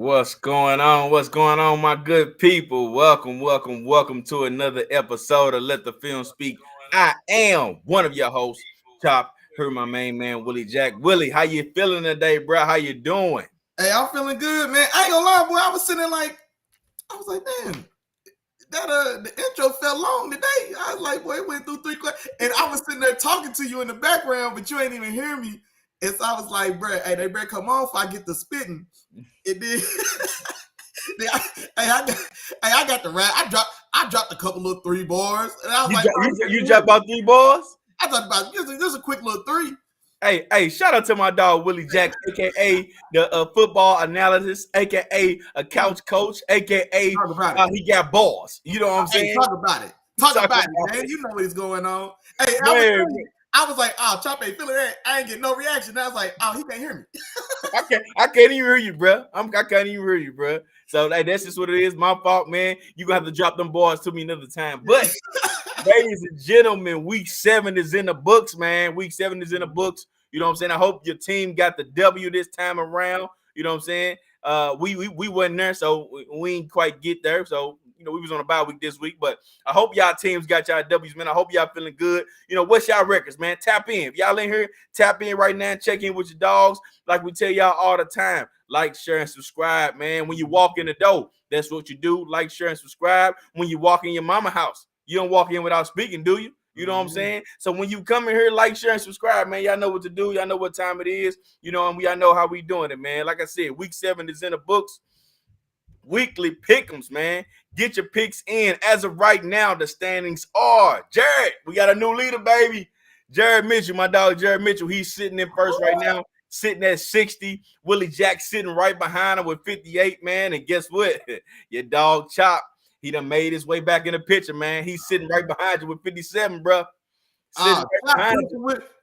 What's going on? What's going on, my good people? Welcome to another episode of Let the Film Speak. I am one of your hosts, Chop. Here, my main man, Willie Jack. Willie, how you feeling today, bro? How you doing? Hey, I'm feeling good, man. I ain't gonna lie, boy. I was like, man, that the intro felt long today. I was like, boy, it went through three questions. And I was sitting there talking to you in the background, but you ain't even hear me. And so I was like, bro, hey, they better come on if I get the spitting. It did. I got the rap. I dropped a couple of three bars. And I was you dropped about 3 bars? I thought about this is a quick little three. Hey, shout out to my dog Willie Jack, aka the football analysis, aka a couch coach, aka he got balls. You know what I'm saying? Talk about it. Talk about it, man. You know what's going on. Hey, I was like, oh, Chop ain't feeling that. I ain't getting no reaction. I was like, oh, he can't hear me. I can't even hear you, bro. I can't even hear you, bro. So that's just what it is. My fault, man. You gonna have to drop them bars to me another time. But ladies and gentlemen, week 7 is in the books, man. Week 7 is in the books. You know what I'm saying? I hope your team got the W this time around. You know what I'm saying? We wasn't there, so we ain't quite get there. So, you know, we was on a bye week this week, but I hope y'all teams got y'all W's, man. I hope y'all feeling good. You know, what's y'all records, man? Tap in. If y'all in here, tap in right now and check in with your dogs. Like we tell y'all all the time. Like, share, and subscribe, man. When you walk in the door, that's what you do. Like, share, and subscribe. When you walk in your mama house, you don't walk in without speaking, do you? You know what I'm saying? So when you come in here, like, share, and subscribe, man. Y'all know what to do. Y'all know what time it is. You know, and y'all know how we doing it, man. Like I said, week 7 is in the books. Weekly pick'ems, man. Get your picks in. As of right now, the standings are Jared. We got a new leader, baby. Jared Mitchell, my dog Jared Mitchell. He's sitting in first right now, sitting at 60. Willie Jack sitting right behind him with 58, man. And guess what? Your dog Chop. He done made his way back in the picture, man. He's sitting right behind you with 57, bro.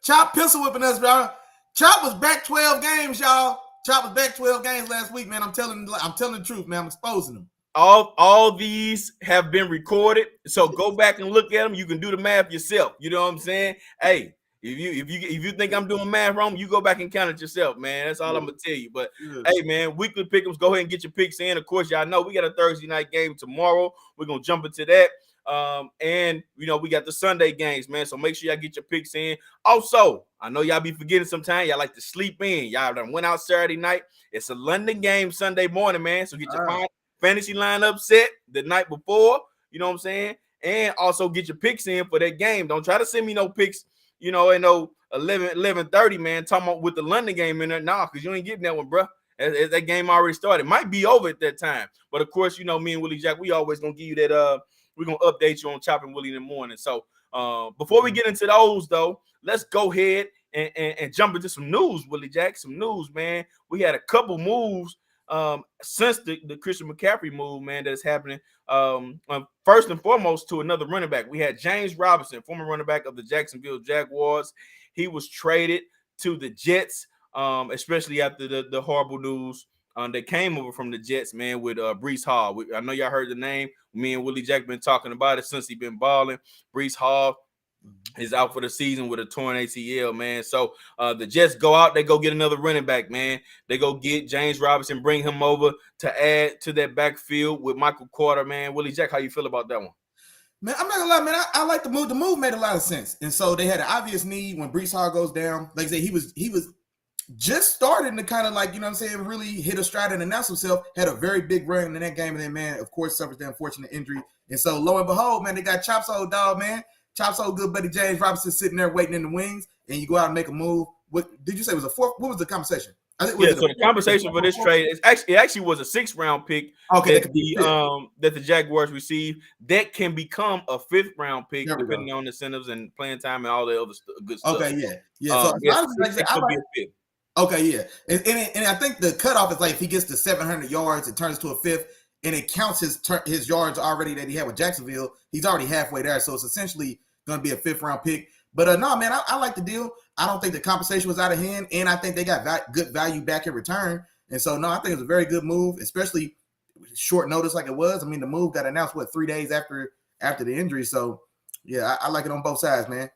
Chop pencil whipping us, bro. Chop was back 12 games, y'all. Chop was back 12 games last week, man. I'm telling the truth, man. I'm exposing them. All these have been recorded, so go back and look at them. You can do the math yourself. You know what I'm saying? Hey, if you think I'm doing math wrong, you go back and count it yourself, man. That's all I'm gonna tell you. But hey, man, weekly pick'ems. Go ahead and get your picks in. Of course, y'all know we got a Thursday night game tomorrow. We're gonna jump into that. And you know, we got the Sunday games, man. So make sure y'all get your picks in. Also, I know y'all be forgetting sometimes. Y'all like to sleep in. Y'all done went out Saturday night. It's a London game Sunday morning, man. So get your fantasy lineup set the night before. You know what I'm saying? And also get your picks in for that game. Don't try to send me no picks, you know, at no 11:30, man. Talking about with the London game in there. Nah, because you ain't getting that one, bro. As that game already started. Might be over at that time. But of course, you know, me and Willie Jack, we always gonna give you that we're going to update you on Chopping Willie in the morning. So before we get into those, though, let's go ahead and jump into some news, Willie Jack. Some news, man. We had a couple moves since the Christian McCaffrey move, man, that's happening. First and foremost, to another running back. We had James Robinson, former running back of the Jacksonville Jaguars. He was traded to the Jets, especially after the horrible news that came over from the Jets, man, with Breece Hall. I know y'all heard the name. Me and Willie Jack been talking about it since he been balling. Breece Hall is out for the season with a torn ACL, man. So the Jets go out, they go get another running back, man. They go get James Robinson, bring him over to add to that backfield with Michael Carter, man. Willie Jack, how you feel about that one? Man, I'm not gonna lie, man. I like the move. The move made a lot of sense. And so they had an obvious need when Breece Hall goes down. Like I said, he was just starting to kind of like, you know what I'm saying, really hit a stride and announce himself, had a very big run in that game, and then, man, of course, suffers the unfortunate injury. And so, lo and behold, man, they got Chop's old dog, man. Chop's old good buddy James Robinson sitting there waiting in the wings, and you go out and make a move. What did you say was a fourth? What was the conversation? So the conversation for this trade is actually was a 6th-round pick that the Jaguars received that can become a 5th-round pick depending on incentives and playing time and all the other good stuff. Okay, yeah. Okay, yeah, and I think the cutoff is like if he gets to 700 yards, it turns to a 5th, and it counts his yards already that he had with Jacksonville. He's already halfway there, so it's essentially going to be a 5th-round pick. But no, man, I like the deal. I don't think the compensation was out of hand, and I think they got good value back in return. And so, no, I think it was a very good move, especially short notice like it was. I mean, the move got announced 3 days after the injury. So, yeah, I like it on both sides, man.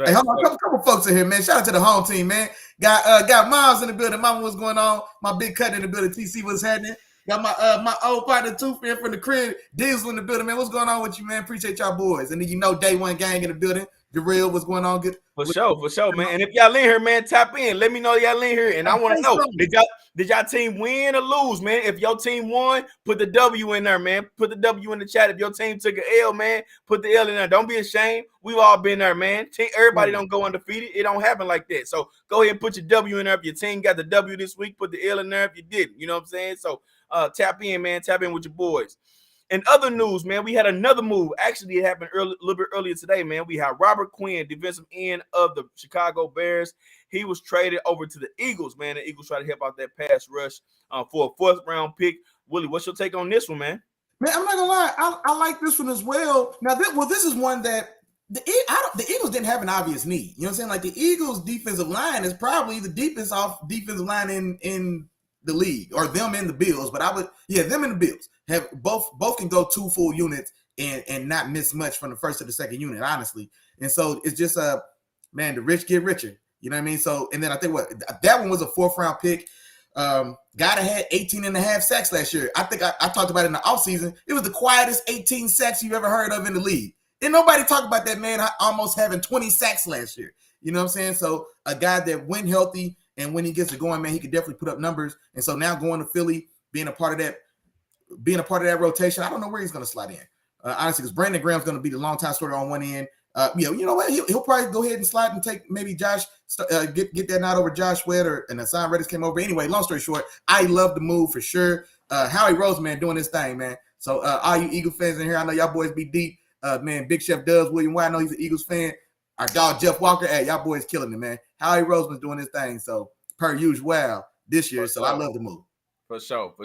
Hey, hold on, a couple folks in here, man. Shout out to the home team, man. Got Miles in the building. Mama, what's going on? My big cut in the building. TC, what's happening? Got my old partner Tooth in from the crib. Diesel in the building, man. What's going on with you, man? Appreciate y'all boys. And then Day One Gang in the building. Jarrell, what's going on? Good. For sure, man. And if y'all in here, man, tap in. Let me know y'all in here. And I want to know, did y'all team win or lose, man? If your team won, put the W in there, man. Put the W in the chat. If your team took an L, man, put the L in there. Don't be ashamed. We've all been there, man. Everybody don't go undefeated. It don't happen like that. So go ahead and put your W in there. If your team got the W this week, put the L in there if you didn't. You know what I'm saying? So tap in, man. Tap in with your boys. In other news, man, we had another move. Actually, it happened a little bit earlier today, man. We had Robert Quinn, defensive end of the Chicago Bears. He was traded over to the Eagles, man. The Eagles try to help out that pass rush for a 4th-round pick. Willie, what's your take on this one, man? Man, I'm not gonna lie. I like this one as well. Now, this is one that the Eagles didn't have an obvious need. You know what I'm saying? Like the Eagles' defensive line is probably the deepest defensive line in the league, or them and the Bills. But them and the Bills have both can go 2 full units and not miss much from the first to the second unit, honestly. And so it's just man, the rich get richer. You know what I mean? So, and then I think that one was a 4th-round pick. Guy that had 18.5 sacks last year. I think I talked about it in the offseason. It was the quietest 18 sacks you've ever heard of in the league. And nobody talked about that man almost having 20 sacks last year. You know what I'm saying? So a guy that went healthy, and when he gets it going, man, he could definitely put up numbers. And so now going to Philly, being a part of that rotation, I don't know where he's going to slide in. Honestly, because Brandon Graham's going to be the long-time starter on one end. You know what? He'll probably go ahead and slide and take maybe Josh, get that nod over Josh Sweat, and Hassan Reddish came over. Anyway, long story short, I love the move for sure. Howie Roseman doing his thing, man. So all you Eagle fans in here, I know y'all boys be deep. Man, Big Chef Dubs, William White, I know he's an Eagles fan. Our dog Jeff Walker, hey, y'all boys killing it, man. Howie Roseman's doing his thing, so per usual this year. So I love the move. For sure.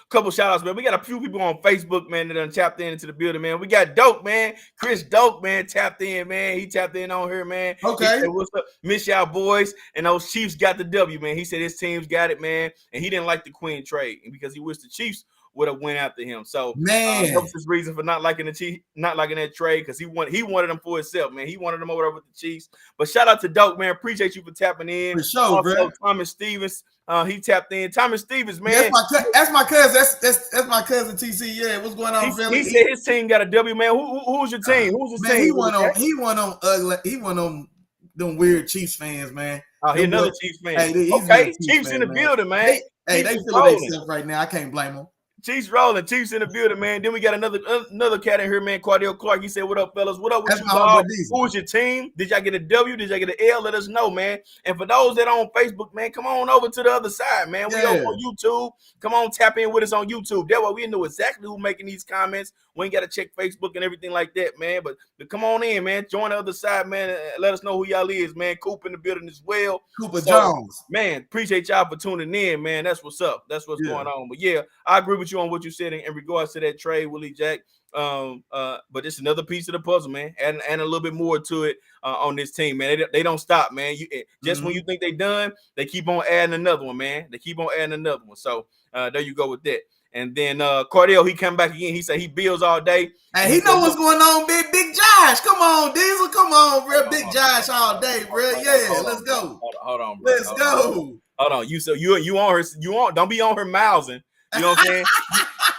Couple shout outs, man. We got a few people on Facebook, man, that done tapped into the building, man. We got Dope, man. Chris Dope, man, tapped in, man. He tapped in on here, man. Okay. He said, what's up? Miss y'all boys. And those Chiefs got the W, man. He said his team's got it, man. And he didn't like the Quinn trade because he wished the Chiefs would have went after him. So man, that was his reason for not liking that trade, because he wanted them for himself, man. He wanted them over with the Chiefs. But shout out to Dope, man. Appreciate you for tapping in. For sure, also, bro. Thomas Stevens, he tapped in. Thomas Stevens, man. That's my cousin. That's my cousin TC. Yeah, what's going on, Philly? He said his team got a W, man. Who's your team? Who's his team? He went on ugly. He went on them weird Chiefs fans, man. Oh, he's another Chiefs fan. Hey, okay, Chiefs in the building, man. Hey, they feeling themselves right now. I can't blame them. Chiefs rolling, Chiefs in the building, man. Then we got another cat in here, man. Cardell Clark. He said, "What up, fellas? What up with you, dog? Who was your team? Did y'all get a W? Did y'all get an L? Let us know, man. And for those that are on Facebook, man, come on over to the other side, man. We over on YouTube. Come on, tap in with us on YouTube. That way we know exactly who's making these comments. We ain't got to check Facebook and everything like that, man. But come on in, man. Join the other side, man. Let us know who y'all is, man. Coop in the building as well. Cooper Jones. Man, appreciate y'all for tuning in, man. That's what's up. That's what's going on. But yeah, I agree with you on what you said in regards to that trade, Willie Jack. But it's another piece of the puzzle, man, and a little bit more to it on this team, man. They don't stop, man. When you think they done, they keep on adding another one, man. They keep on adding another one. So there you go with that. And then Cardell, he come back again. He said he Bills all day. Hey, he know what's going on, Big Josh. Come on, Diesel. Come on, bro. Big Josh all day, bro. Yeah, let's go. Hold on, bro. Let's go. Hold on. You on her? Don't be on her mousing. You know what I'm saying?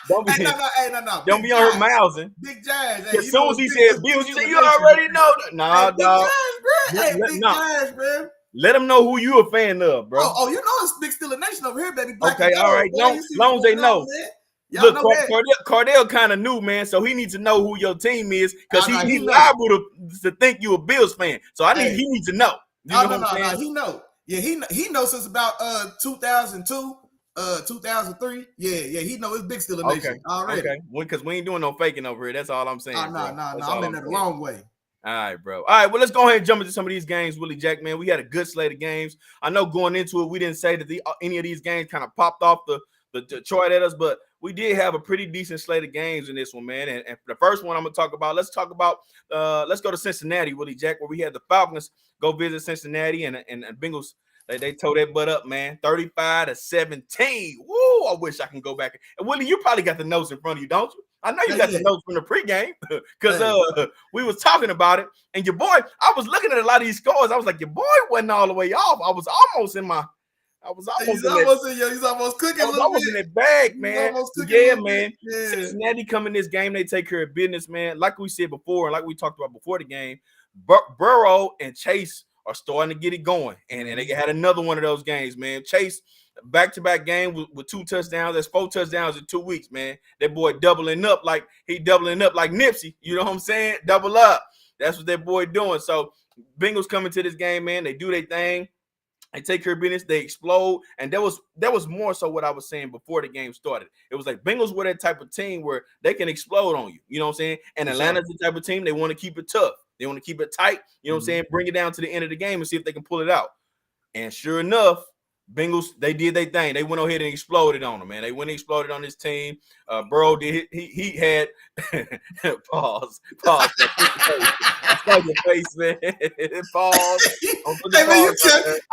Don't be, no. Don't be on her mouthing. Big Josh. As soon as he said Bills, you said you already know that. Nah, dog. Big Josh, bro. Let them know who you a fan of, bro. Oh, you know it's Big Steeler Nation over here, baby. Okay, all right. Long as they know. Look, Cardell kind of knew, man, so he needs to know who your team is, because he's liable to think you a Bills fan. So he needs to know. You know what I'm saying? He know. Yeah, he knows since about 2002. 2003. Yeah, he know it's Big Steeler Nation already. Okay, because we ain't doing no faking over here. That's all I'm saying. No. I'm in there the long way. All right, bro. All right, well, let's go ahead and jump into some of these games, Willie Jack, man. We had a good slate of games. I know going into it, we didn't say that any of these games kind of popped off the chart at us, but we did have a pretty decent slate of games in this one, man. And for the first one I'm going to talk about, let's go to Cincinnati, Willie Jack, where we had the Falcons go visit Cincinnati, and Bengals. They tore that butt up, man. 35-17. Woo! I wish I can go back. And Willie, you probably got the notes in front of you, don't you? I know you got the notes from the pregame, because we was talking about it. And your boy, I was looking at a lot of these scores. I was like, your boy wasn't all the way off. I was almost in my I was almost He's in that. he's almost cooking I a was little almost bit. in that bag, He's man. almost cooking a Yeah, little man. bit. Yeah. Cincinnati come in this game, they take care of business, man. Like we said before, and like we talked about before the game, Burrow and Chase are starting to get it going, and they had another one of those games, man. Chase back-to-back game with 2 touchdowns. That's 4 touchdowns in 2 weeks, man. That boy doubling up like Nipsey. You know what I'm saying? Double up. That's what that boy doing. So Bengals coming to this game, man. They do their thing. They take care of business, they explode, and that was more so what I was saying before the game started. It was like Bengals were that type of team where they can explode on you. You know what I'm saying? And Atlanta's the type of team they want to keep it tough. They want to keep it tight. You know what I'm saying? Bring it down to the end of the game and see if they can pull it out. And sure enough, Bengals, they did their thing. They went ahead and exploded on them, man. They went and exploded on this team. Burrow did. He had pause. I saw your face, man. Pause. Hey man,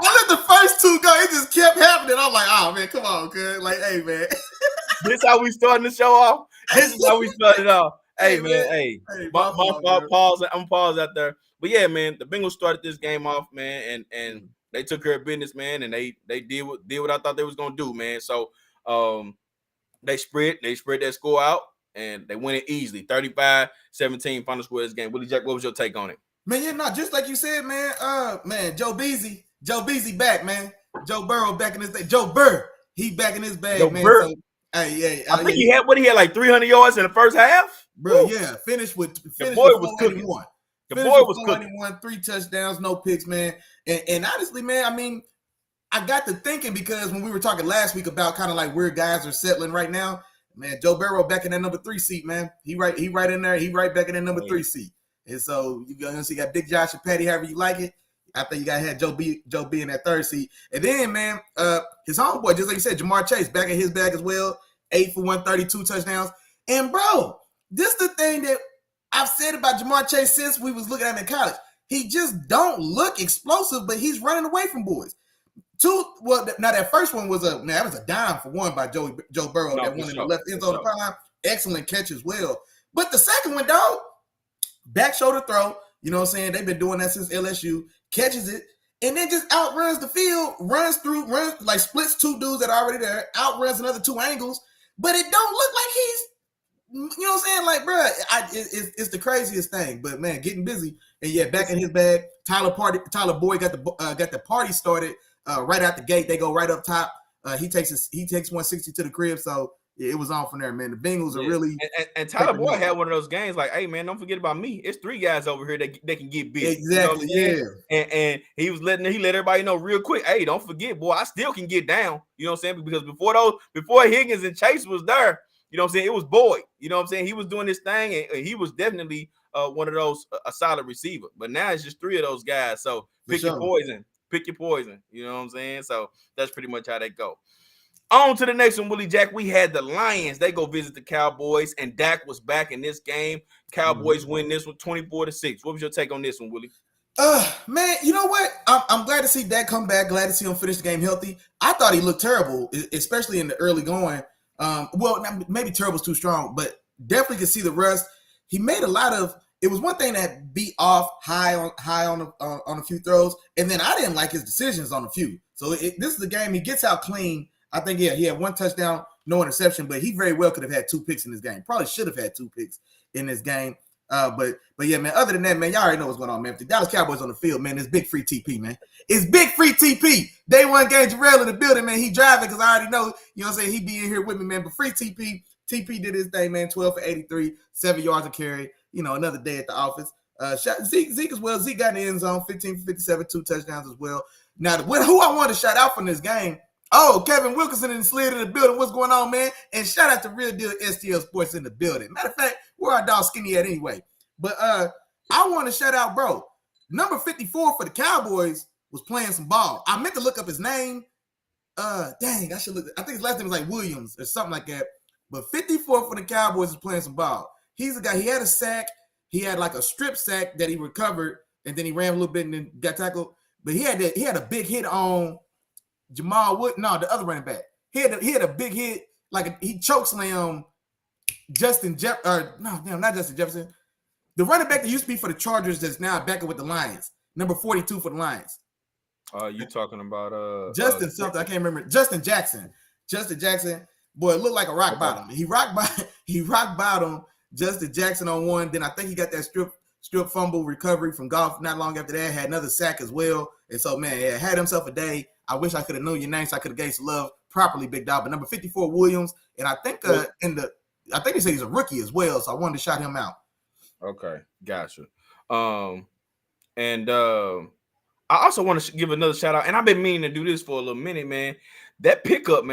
I let the first 2 go. It just kept happening. I'm like, oh man, come on, good. Like, hey man, this how we starting the show off. This is how we started off. Hey man, hey, my pause. I'm pause out there. But yeah, man, the Bengals started this game off, man, and they took care of business, man, and they did what I thought they was gonna do, man. So they spread that score out and they win it easily. 35-17 final score of this game. Willie Jack, what was your take on it? Man, you're not just like you said, man. Man, Joe Beasy back, man. Joe Burrow back in his day. Joe Burr, he back in his bag, man. So, hey, I think he had like 300 yards in the first half, bro. Woo. Yeah, finished with the boy was cooking. The boy was cooking. 3 touchdowns, no picks, man. And honestly, man, I mean, I got to thinking because when we were talking last week about kind of like where guys are settling right now, man, Joe Burrow back in that number 3 seat, man. He right in there. He right back in that number 3 seat. And so you got Big Josh and Patty, however you like it. I think you got to have Joe B in that 3rd seat. And then, man, his homeboy, just like you said, Jamar Chase, back in his bag as well. 8 for 132 touchdowns. And, bro, this is the thing that I've said about Jamar Chase since we was looking at him in college. He just don't look explosive, but he's running away from boys. Now that first one was a dime for one by Joe Burrow that went in the left end zone of the pylon. Excellent catch as well. But the second one, dog, back shoulder throw. You know what I'm saying? They've been doing that since LSU. Catches it and then just outruns the field, runs like splits 2 dudes that are already there, outruns another 2 angles. But it don't look like he's, you know what I'm saying? Like, bro, it's the craziest thing. But man, getting busy and yeah, back in his bag. Tyler Boyd got the party started. Right out the gate, they go right up top. He takes 160 to the crib, so yeah, it was on from there, man. The Bengals are really and Tyler Boyd had one of those games like, hey man, don't forget about me. It's 3 guys over here that can get big. Exactly, you know and he let everybody know real quick. Hey, don't forget, boy, I still can get down. You know what I'm saying? Because before Higgins and Chase was there, you know what I'm saying? It was Boyd. You know what I'm saying? He was doing this thing, and he was definitely one of those a solid receiver. But now it's just 3 of those guys. So pick your poison. Pick your poison. You know what I'm saying? So that's pretty much how they go. On to the next one, Willie Jack. We had the Lions. They go visit the Cowboys, and Dak was back in this game. Cowboys win this one 24-6. What was your take on this one, Willie? Man, you know what? I'm glad to see Dak come back. Glad to see him finish the game healthy. I thought he looked terrible, especially in the early going. Well, maybe terrible's too strong, but definitely could see the rust. He made a lot of. It was one thing that beat off high on a few throws, and then I didn't like his decisions on a few. So this is the game he gets out clean. I think he had 1 touchdown, no interception, but he very well could have had 2 picks in this game. Probably should have had 2 picks in this game. But yeah, man. Other than that, man, y'all already know what's going on, man. If the Dallas Cowboys on the field, man, it's big free TP, man. It's big free TP. Day 1 game, Jarrell in the building, man. He driving because I already know, you know what I'm saying. He be in here with me, man. But free TP did his thing, man. 12 for 83, 7 yards a carry. You know, another day at the office. Zeke as well. Zeke got in the end zone, 15 for 57, 2 touchdowns as well. Now, who I want to shout out from this game. Oh, Kevin Wilkinson and slid in the building. What's going on, man? And shout out to Real Deal STL Sports in the building. Matter of fact, where our dog Skinny at anyway? But I want to shout out, bro. Number 54 for the Cowboys was playing some ball. I meant to look up his name. Dang, I should look. I think his last name was like Williams or something like that. But 54 for the Cowboys is playing some ball. He's a guy. He had a sack. He had like a strip sack that he recovered, and then he ran a little bit and then got tackled. But he had a big hit on Jamal Wood. No, the other running back. He had a big hit, like he chokeslammed Justin not Justin Jefferson. The running back that used to be for the Chargers that's now back up with the Lions. Number 42 for the Lions. You talking about Justin something, I can't remember. Justin Jackson. Boy, it looked like a rock bottom. He rock bottom. Justin Jackson on one. Then I think he got that strip fumble recovery from Goff not long after that. Had another sack as well. And so, man, yeah, had himself a day. I wish I could have known your name so I could have gave some love properly, Big Dog. But number 54, Williams. And I think I think they say he's a rookie as well. So I wanted to shout him out. Okay, gotcha. I also want to give another shout out, and I've been meaning to do this for a little minute, man. That pickup,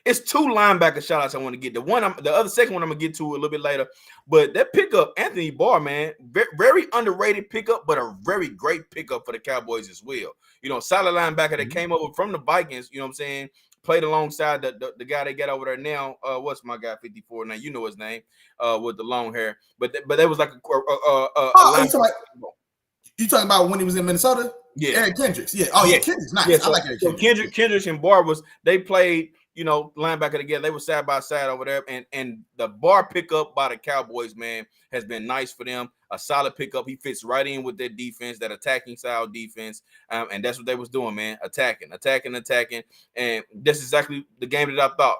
it's two linebacker shout outs I want to get. The other second one I'm gonna get to a little bit later. But that pickup, Anthony Barr, man, very underrated pickup, but a very great pickup for the Cowboys as well. You know, solid linebacker that came over from the Vikings, you know what I'm saying? Played alongside the guy they got over there now. What's my guy 54 now? You know his name, with the long hair. But that was like You talking about when he was in Minnesota? Yeah, Eric Kendricks. Yeah. Oh yeah, Kendricks. Nice. Yeah, I like Eric Kendricks. Kendricks and Barr they played, you know, linebacker together. They were side by side over there, and the Barr pickup by the Cowboys, man, has been nice for them. A solid pickup. He fits right in with their defense, that attacking style defense, and that's what they was doing, man. Attacking, and that's exactly the game that I thought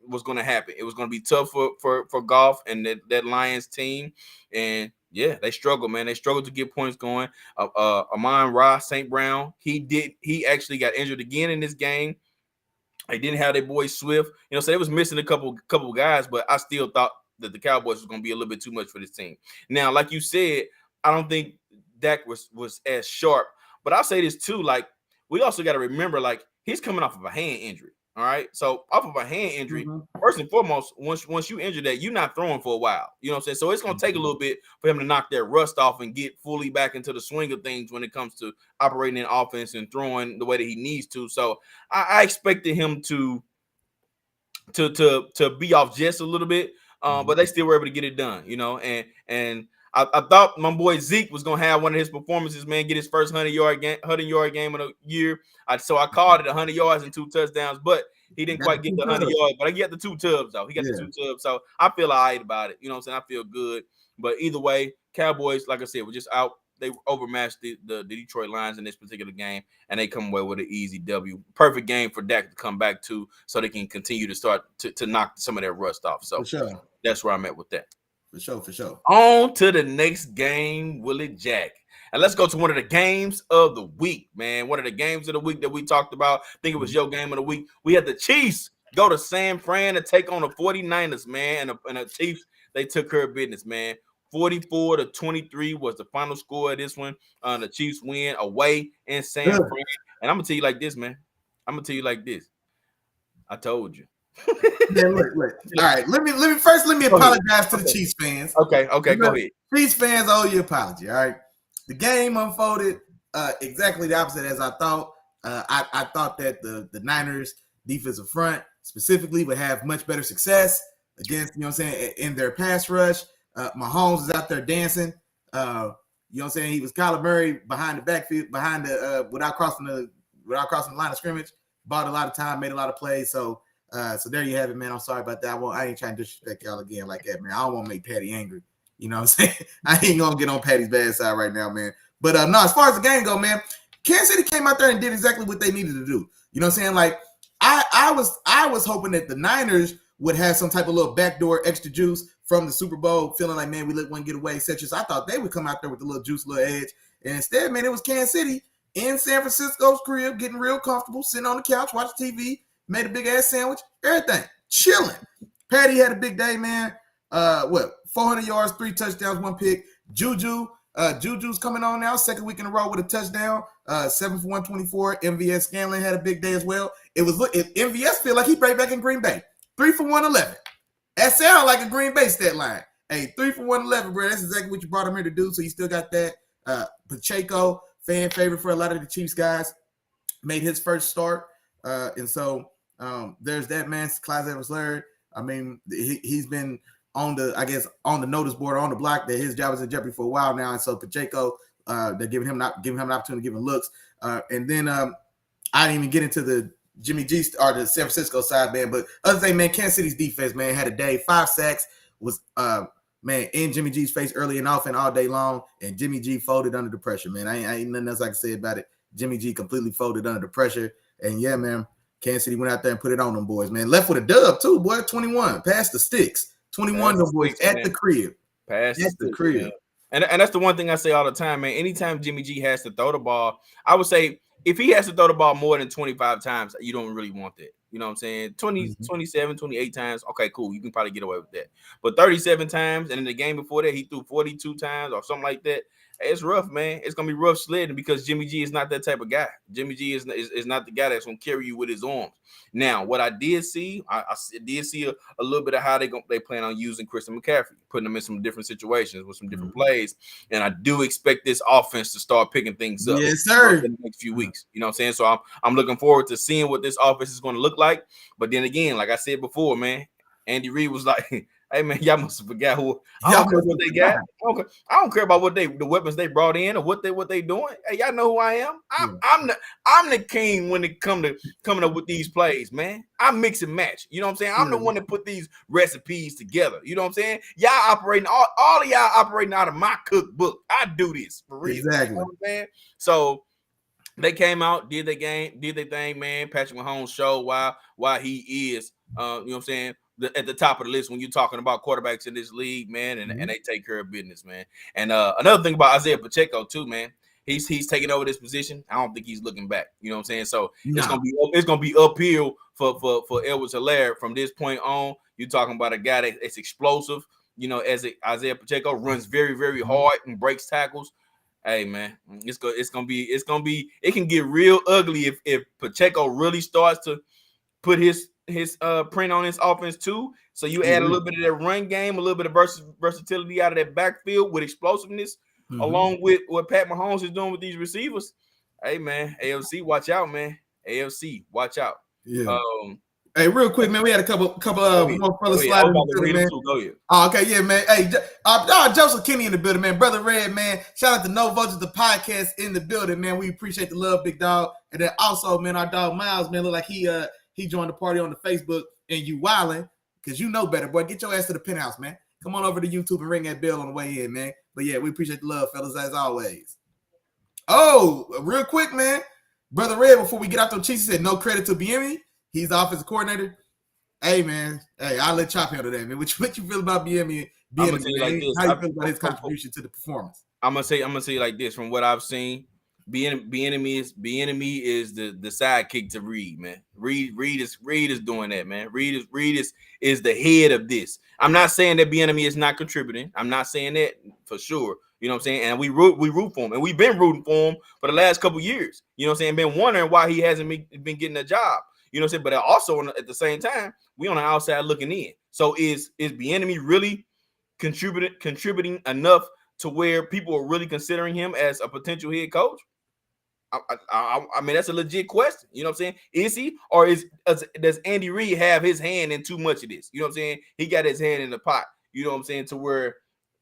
was going to happen. It was going to be tough for Goff and that Lions team, and yeah, they struggled, man. They struggled to get points going. Amon-Ra St. Brown, he actually got injured again in this game. They didn't have their boy Swift, you know, so they was missing a couple guys, but I still thought that the Cowboys was going to be a little bit too much for this team. Now, like you said, I don't think Dak was as sharp, but I'll say this too, like, we also got to remember, like, he's coming off of a hand injury. All right. So off of a hand injury, first and foremost, once you injure that, you're not throwing for a while. You know what I'm saying? So it's going to take a little bit for him to knock that rust off and get fully back into the swing of things when it comes to operating in offense and throwing the way that he needs to. So I expected him to be off just a little bit, but they still were able to get it done, you know, and I thought my boy Zeke was gonna have one of his performances, man, get his first 100-yard game of the year. So I called it 100 yards and 2 touchdowns, but he didn't quite get the 100 yards. But he got the 2 tubs though. He got the 2 tubs, so I feel all right about it. You know what I'm saying? I feel good. But either way, Cowboys, like I said, were just out. They overmatched the Detroit Lions in this particular game, and they come away with an easy W. Perfect game for Dak to come back to, so they can continue to start to knock some of their rust off. So that's where I'm at with that. For sure. On to the next game, Willie Jack. And let's go to one of the games of the week, man. One of the games of the week that we talked about. I think it was your game of the week. We had the Chiefs go to San Fran to take on the 49ers, man. And the Chiefs, they took care of business, man. 44-23 was the final score of this one. The Chiefs win away in San Fran. And I'm going to tell you like this, man. I told you. Yeah, look. All right, let me apologize to the Chiefs fans. Okay, go ahead. Chiefs fans owe you an apology. All right, the game unfolded exactly the opposite as I thought. I thought that the Niners defensive front specifically would have much better success against, you know what I'm saying, in their pass rush. Mahomes is out there dancing. You know what I'm saying? He was Kyler Murray behind the backfield, without crossing the line of scrimmage. Bought a lot of time, made a lot of plays. So there you have it, man. I'm sorry about that. I ain't trying to disrespect y'all again like that, man. I don't want to make Patty angry. You know what I'm saying? I ain't gonna get on Patty's bad side right now, man. But no, as far as the game go, man, Kansas City came out there and did exactly what they needed to do. You know what I'm saying? Like I was hoping that the Niners would have some type of little backdoor extra juice from the Super Bowl, feeling like, man, we let one get away, etc. So I thought they would come out there with a little juice, little edge. And instead, man, it was Kansas City in San Francisco's crib, getting real comfortable, sitting on the couch, watching TV, made a big ass sandwich, everything, chilling. Patty had a big day, man. 400 yards, 3 touchdowns, 1 pick. Juju's coming on now, second week in a row with a touchdown, 7 for 124. MVS Scanlon had a big day as well. If MVS feel like he right back in Green Bay, 3 for 111. That sounds like a Green Bay stat line. Hey, 3 for 111, bro. That's exactly what you brought him here to do. So you still got that. Pacheco, fan favorite for a lot of the Chiefs guys, made his first start. And so there's that, man. Clyde Edwards-Helaire. I mean, he's been on the notice board, on the block, that his job is in jeopardy for a while now. And so Pacheco, they're giving him an opportunity, giving looks. And then I didn't even get into the Jimmy G or the San Francisco side, man. But other thing, man, Kansas City's defense, man, had a day. 5 sacks, was man, in Jimmy G's face early and often all day long, and Jimmy G folded under the pressure, man. I ain't nothing else I can say about it. Jimmy G completely folded under the pressure. And yeah, man, Kansas City went out there and put it on them boys, man. Left with a dub too, boy. 21, past the sticks. 21, them boys at the crib. Past the crib, man. And that's the one thing I say all the time, man. Anytime Jimmy G has to throw the ball, I would say if he has to throw the ball more than 25 times, you don't really want that. You know what I'm saying? 27, 28 times. Okay, cool. You can probably get away with that. But 37 times, and in the game before that, he threw 42 times or something like that. It's rough, man. It's going to be rough sledding because Jimmy G is not that type of guy. Jimmy G is not the guy that's going to carry you with his arms. Now, what I did see, I did see a little bit of how they plan on using Christian McCaffrey, putting him in some different situations with some different plays. And I do expect this offense to start picking things up. Yes, sir. In the next few weeks. You know what I'm saying? So I'm looking forward to seeing what this offense is going to look like. But then again, like I said before, man, Andy Reid was like, hey man, y'all must have forgot who. I don't care what they got. I don't care about the weapons they brought in or what they doing. Hey, y'all know who I am. I'm the king when it coming up with these plays, man. I mix and match. You know what I'm saying? I'm the one that put these recipes together. You know what I'm saying? Y'all operating all of y'all operating out of my cookbook. I do this for real. Exactly. You know what I'm saying? So they came out, did their thing, man. Patrick Mahomes showed why he is, you know what I'm saying, at the top of the list when you're talking about quarterbacks in this league, man, and they take care of business, man. And another thing about Isaiah Pacheco too, man, he's taking over this position. I don't think he's looking back. You know what I'm saying? So it's gonna be uphill for Edwards-Helaire from this point on. You're talking about a guy that's explosive. You know, as Isaiah Pacheco runs very, very hard and breaks tackles. Hey man, it can get real ugly if Pacheco really starts to put his print on his offense too. So you add a little bit of that run game, a little bit of versatility out of that backfield with explosiveness, along with what Pat Mahomes is doing with these receivers. Hey man, AFC, watch out, man. AFC, watch out. Yeah. Hey, real quick, man, we had a couple more fellas sliding into the man. Go ahead. Oh, okay, yeah, man. Hey, Joseph Kenny in the building, man. Brother Red, man. Shout out to No Vultures, the podcast in the building, man. We appreciate the love, big dog. And then also, man, our dog Miles, man, look like he joined the party on the Facebook, and you wilding because you know better, boy. Get your ass to the penthouse, man. Come on over to YouTube and ring that bell on the way in, man. But yeah, we appreciate the love, fellas, as always. Oh, real quick, man. Brother Red, before we get out the cheese, he said no credit to Biemi. He's the offensive coordinator. Hey, man. Hey, I'll let Chop handle that, man. What you feel about Biemi? How you feel about his contribution to the performance? I'm gonna say like this. From what I've seen, Bieniemy is the sidekick to Reed, man. Reed is doing that, man. Reed is the head of this. I'm not saying that Bieniemy is not contributing. I'm not saying that for sure. You know what I'm saying? And we root for him, and we've been rooting for him for the last couple years. You know what I'm saying? Been wondering why he hasn't been getting a job. You know what I'm saying? But also at the same time, we on the outside looking in. So is Bieniemy really contributing enough to where people are really considering him as a potential head coach? I mean, that's a legit question. You know what I'm saying? Is he, or does Andy Reid have his hand in too much of this? You know what I'm saying? He got his hand in the pot. You know what I'm saying? To where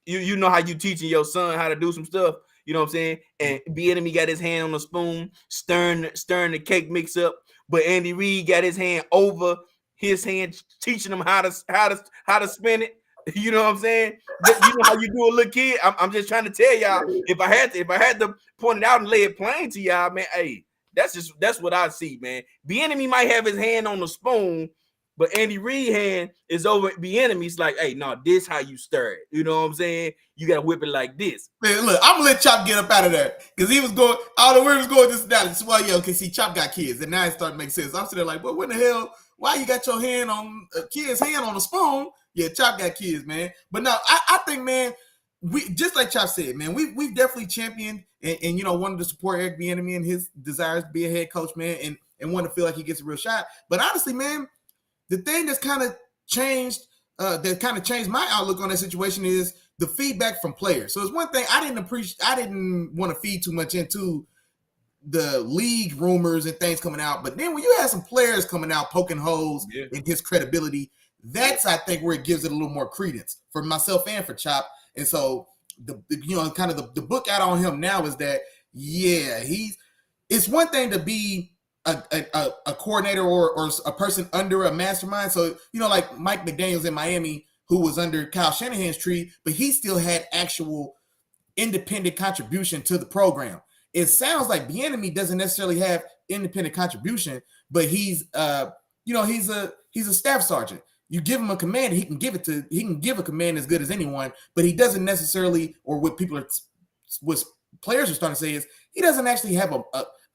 you know how you teaching your son how to do some stuff. You know what I'm saying? And Bieniemy got his hand on the spoon, stirring the cake mix up. But Andy Reid got his hand over his hand, teaching him how to spin it. You know what I'm saying? You know how you do a little kid. I'm just trying to tell y'all. If I had to point it out and lay it plain to y'all, man, hey, that's what I see, man. Bieniemy might have his hand on the spoon, but Andy Reid hand is over Bieniemy's like, hey, no, this how you stir it. You know what I'm saying? You gotta whip it like this. Man, look, I'm gonna let Chop get up out of there because he was going. I don't know where he was going this now. This is why, yo, because see, Chop got kids, and now it starting to make sense. I'm sitting there like, well, what the hell? Why you got your hand on a kid's hand on the spoon? Yeah, Chop got kids, man. But no, I think, man, we just like Chop said, man, we've definitely championed and you know wanted to support Eric Bieniemy and his desires to be a head coach, man, and want to feel like he gets a real shot. But honestly, man, the thing that's kind of changed, my outlook on that situation is the feedback from players. So it's one thing I didn't want to feed too much into the league rumors and things coming out, but then when you have some players coming out poking holes in his credibility, that's I think where it gives it a little more credence for myself and for Chop. And so the book out on him now is that it's one thing to be a coordinator or a person under a mastermind. So you know, like Mike McDaniels in Miami, who was under Kyle Shanahan's tree, but he still had actual independent contribution to the program. it sounds like Bieniemy doesn't necessarily have independent contribution, but he's he's a staff sergeant. You give him a command, he can give a command as good as anyone, but he doesn't necessarily, or what players are starting to say is he doesn't actually have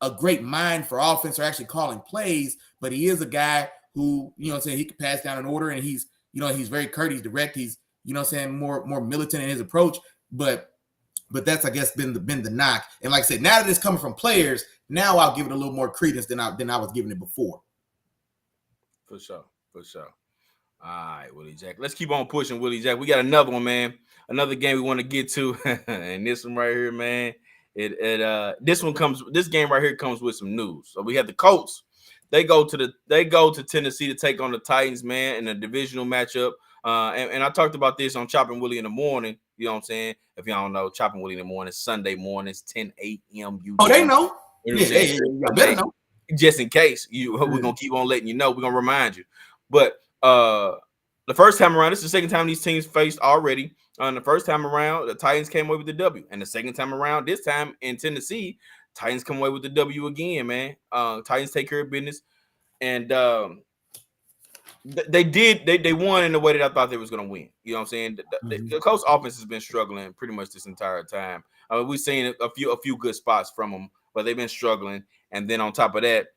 a great mind for offense or actually calling plays, but he is a guy who, he can pass down an order, and he's very curt, he's direct, he's, more militant in his approach, but that's, I guess, been the knock. And like I said, now that it's coming from players, now I'll give it a little more credence than I was giving it before. For sure. All right, Willie Jack. Let's keep on pushing, Willie Jack. We got another one, man. Another game we want to get to, and this one right here, man. This game right here comes with some news. So we have the Colts. They go to Tennessee to take on the Titans, man, in a divisional matchup. And I talked about this on Chop Willie in the morning. You know what I'm saying? If y'all don't know, Chop Willie in the morning, Sunday mornings, 10 a.m. Oh, they know. Yeah, better know. Just in case, we're gonna keep on letting you know. We're gonna remind you. But the first time around, this is the second time these teams faced already. The first time around, the Titans came away with the W, and the second time around, this time in Tennessee, Titans come away with the W again, man. Titans take care of business, and they won in the way that I thought they was going to win. You know what I'm saying? The Colts offense has been struggling pretty much this entire time. We've seen a few good spots from them, but they've been struggling. And then on top of that,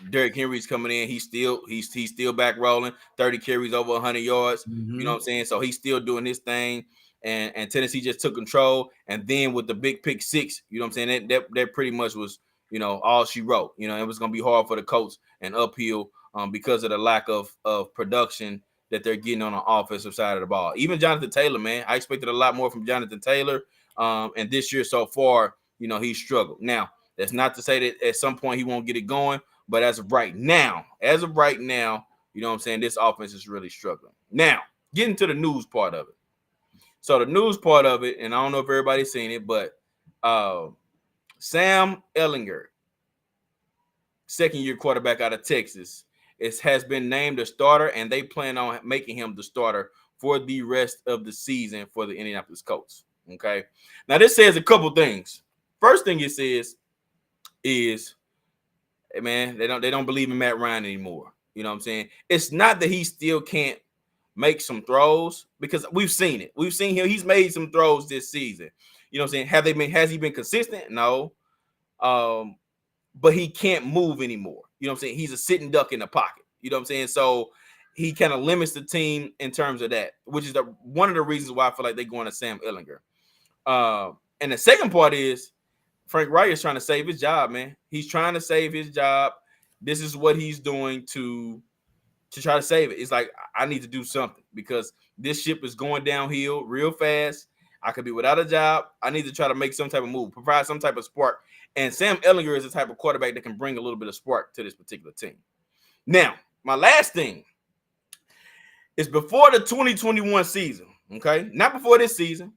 Derrick Henry's coming in. He's still back rolling. 30 carries, over 100 yards. You know what I'm saying? So he's still doing his thing. And Tennessee just took control. And then with the big pick six, you know what I'm saying? That pretty much was, all she wrote. It was going to be hard for the Colts and uphill because of the lack of production that they're getting on the offensive side of the ball. Even Jonathan Taylor, man, I expected a lot more from Jonathan Taylor. And this year so far, he's struggled. Now, that's not to say that at some point he won't get it going. But as of right now, you know what I'm saying, this offense is really struggling. Now, getting to the news part of it. So the news part of it, and I don't know if everybody's seen it, but Sam Ehlinger, second-year quarterback out of Texas, has been named a starter, and they plan on making him the starter for the rest of the season for the Indianapolis Colts. Okay? Now, this says a couple things. First thing it says is, hey, man, they don't believe in Matt Ryan anymore. You know what I'm saying? It's not that he still can't make some throws, because we've seen it. We've seen him. He's made some throws this season. You know what I'm saying? Has he been consistent? No. But he can't move anymore. You know what I'm saying? He's a sitting duck in the pocket. You know what I'm saying? So he kind of limits the team in terms of that, which is one of the reasons why I feel like they're going to Sam Ehlinger. And the second part is Frank Reich is trying to save his job, man. He's trying to save his job. This is what he's doing to try to save it. It's like, I need to do something because this ship is going downhill real fast. I could be without a job. I need to try to make some type of move, provide some type of spark. And Sam Ehlinger is the type of quarterback that can bring a little bit of spark to this particular team. Now, my last thing is before the 2021 season, okay? Not before this season,